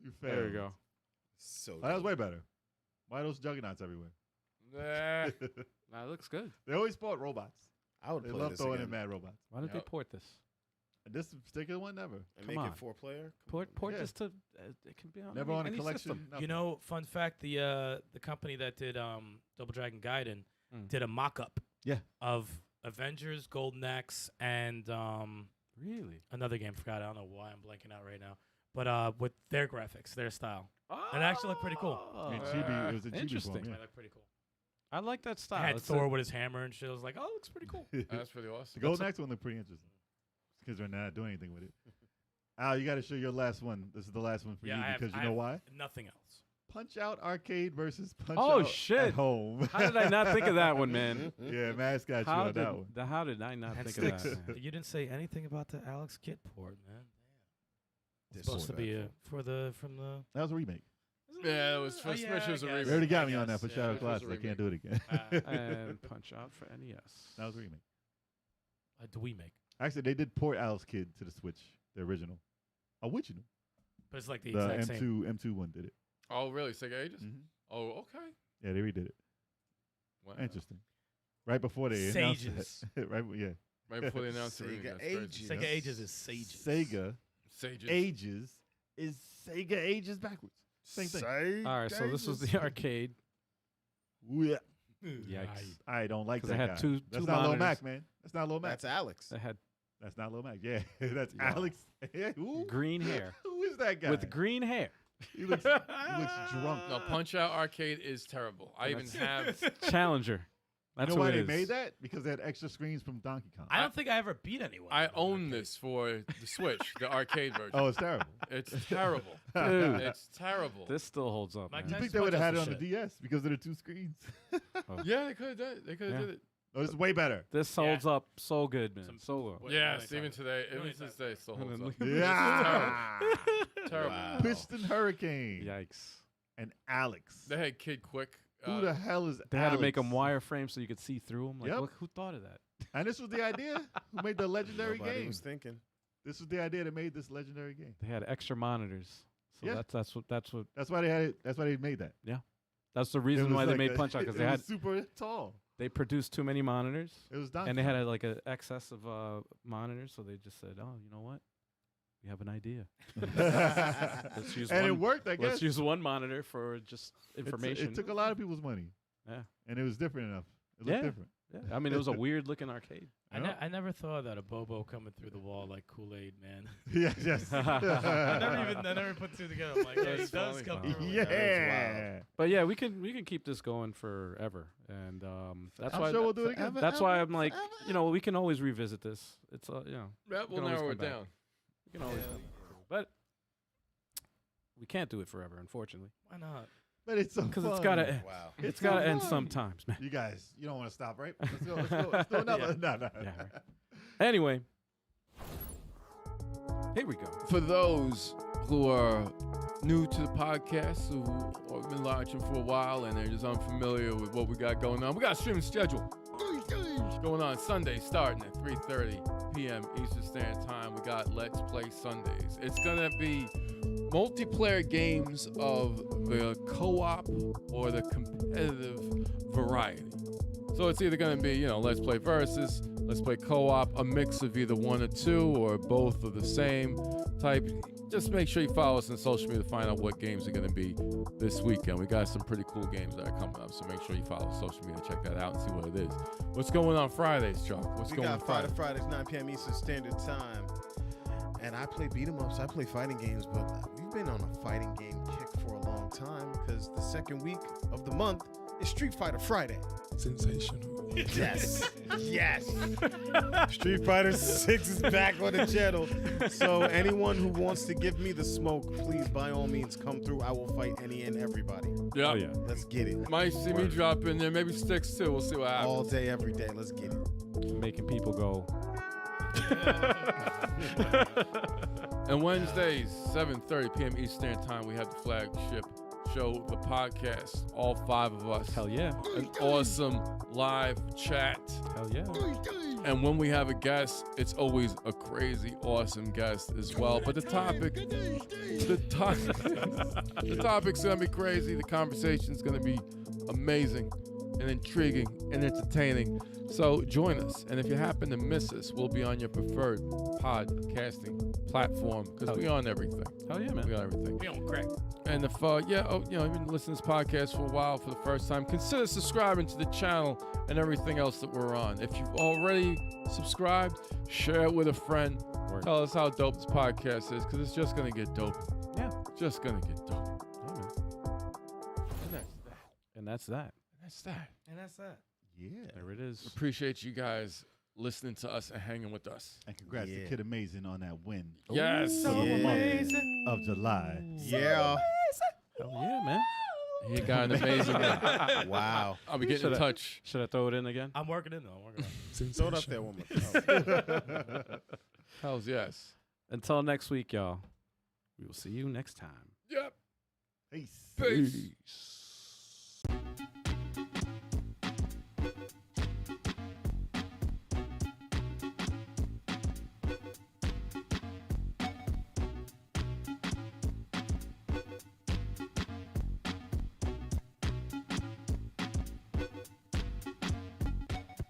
You failed. There we go. So Oh, that was dumb. way better. Why are those juggernauts everywhere? Nah. That looks good. They always fought robots. I would They play love this throwing again. in mad robots. Why did they Yep. port this? And this particular one, never. And Come make on. it 4-player. Port Yeah. this to it can be on Never any, on a any collection. system. nothing. You know, fun fact: the company that did Double Dragon Gaiden Mm. did a mock-up. Yeah. Of Avengers, Golden Axe, and Really? another game. Forgot. I don't know why I'm blanking out right now. But with their graphics, their style, it actually looked pretty cool. I mean, Oh. chibi, it was a chibi Interesting. form, It yeah. looked pretty cool. I like that I style. had It's Thor with his hammer and shit. I was like, oh, it looks pretty cool. That's pretty awesome. The Golden Axe one looked pretty interesting. Because they're not doing anything with it. Al, you got to show your last one. This is the last one for Yeah, you I have- because I you know have why? Nothing else. Punch Out Arcade versus Punch Oh, Out shit. at home. How did I not think of that one, man? Yeah, Mass got you How on did that one. how did I not And think of Stikz. that? Man? You didn't say anything about the Alex Kidd port, man. It's This supposed to be disrespectful. from the. That was a remake. Is Yeah, it was for yeah, Smash was a I guess. remake. They already got I me on that for guess, Shadow yeah. Colossus. I can't do it again. And Punch Out for NES. That was a remake. Do we make? Actually, they did port Alice Kid to the Switch, the original. Original. But it's like the The exact same. M2 one did it. Oh, really? Sega Ages? Mhm. Oh, okay. Yeah, they redid it. Wow. Interesting. Right before they announced Sages. it. Yeah. Right before they announced the remake. Sega That's crazy. Ages. Sega Ages is Sages. Sega Sages. Ages is Sega Ages backwards. Same thing. All right, so this was the arcade. Ooh, yeah. Yikes. I don't like 'Cause that they had guy. two That's not Lil monitors. Mac, man. That's not Lil Mac. That's Alex. They had That's not Lil Mac. Yeah, that's Yeah. Alex. Yeah, who? green hair. Who is that guy? With green hair. he looks drunk. No, Punch Out Arcade is terrible. I even have. Challenger. That's you know what why it they is. made that? Because they had extra screens from Donkey Kong. I don't think I ever beat anyone. I in an own arcade. this for the Switch, the arcade version. Oh, it's terrible. It's terrible. Dude, It's terrible. this still holds up. Mike man. You think Tyson they would have had it punches on the the DS because of the two screens? Yeah, they could have done it. They could have Yeah. did it. Oh, this is way better. This holds up so good, man. Some- So well. What- Yes, what are even they today, What are even they to this talking day, it still And holds then up. look- Yeah. Terrible. Wow. Piston Hurricane Yikes. and Alex. They had Kid Quick. Who the hell is They had to make Alex? them wireframe so you could see through them. Like, Yep. look, who thought of that? And this was the idea. Who made the legendary Nobody game? was thinking. This was the idea that made this legendary game. They had extra monitors. So Yeah. that's what That's why they had it. That's why they made that. that's the It reason was why they like made a- Punch Out, because it they had was super tall. they produced too many monitors. It was Donkey And they had Kong. like an excess of monitors, so they just said, "Oh, you know what? We have an idea. Let's use and it one. worked, I guess. Let's use one monitor for just information." It took a lot of people's money. Yeah. And it was different enough. It looked Yeah. different. Yeah. I mean, it was a weird looking arcade. I never thought that a Bobo coming through the wall like Kool-Aid, man. Yes, yes. I never put two together. I'm like, yeah, he That's does funny. come Wow. through. Yeah. But yeah, we can keep this going forever, and that's I'm why sure we'll do it again. that's why I'm like, we can always revisit this. It's Yeah, we we'll can always narrow come it back. down. We can always come back. But we can't do it forever, unfortunately, Why not? But it's so because fun. it's gotta end. Wow. It's so gotta end fun. sometimes, man. You guys, you don't want to stop, right? Let's go. Let's go. Let's do another. No, no. Yeah, right. Anyway, here we go. For those who are new to the podcast, who have been watching for a while and they're just unfamiliar with what we got going on, we got a streaming schedule going on Sunday starting at 3:30 p.m. Eastern Standard Time. We got Let's Play Sundays. It's gonna be multiplayer games of the co-op or the competitive variety. So it's either going to be, Let's Play Versus, Let's Play Co-op, a mix of either one or two or both of the same type. Just make sure you follow us on social media to find out what games are going to be this weekend. We got some pretty cool games that are coming up, so make sure you follow social media, check that out and see what it is. What's going on Fridays, Chuck? What's We going on got Fridays? Fridays, 9 p.m. Eastern Standard Time. And I play beat 'em ups. I play fighting games, but we've been on a fighting game kick for a long time because the second week of the month is Street Fighter Friday. Sensational. Yes. Yes. Street Fighter 6 is back on the channel. So anyone who wants to give me the smoke, please, by all means, come through. I will fight any and everybody. Yeah. Oh yeah. Let's get it. Might see me drop in there, maybe Stikz too. We'll see what happens. All day, every day. Let's get it. Making people go. And Wednesdays, 7:30 p.m. Eastern Time, we have the flagship show, the podcast. All five of us. Hell yeah. An awesome live chat. Hell yeah. And when we have a guest, it's always a crazy, awesome guest as well. But the topic's gonna be crazy. The conversation's gonna be amazing and intriguing and entertaining. So join us. And if you happen to miss us, we'll be on your preferred podcasting platform because we on everything. Hell yeah, man. We on everything. We don't crack. And if you've been listening to this podcast for a while for the first time, consider subscribing to the channel and everything else that we're on. If you've already subscribed, share it with a friend. Word. Tell us how dope this podcast is, because it's just gonna get dope. Yeah. Just gonna get dope. Yeah, man. And that's that. And that's that. And that's that. And that's that. Yeah. There it is. Appreciate you guys listening to us and hanging with us. And congrats Yeah. to Kid Amazing on that win Yes. So of July. Yeah. Hell yeah, man. He got an amazing one. Wow. I'll be getting in touch. Should I throw it in again? I'm working in though. I'm working on it. Throw it up there one more time. Hells yes. Until next week, y'all. We will see you next time. Yep. Peace. Peace.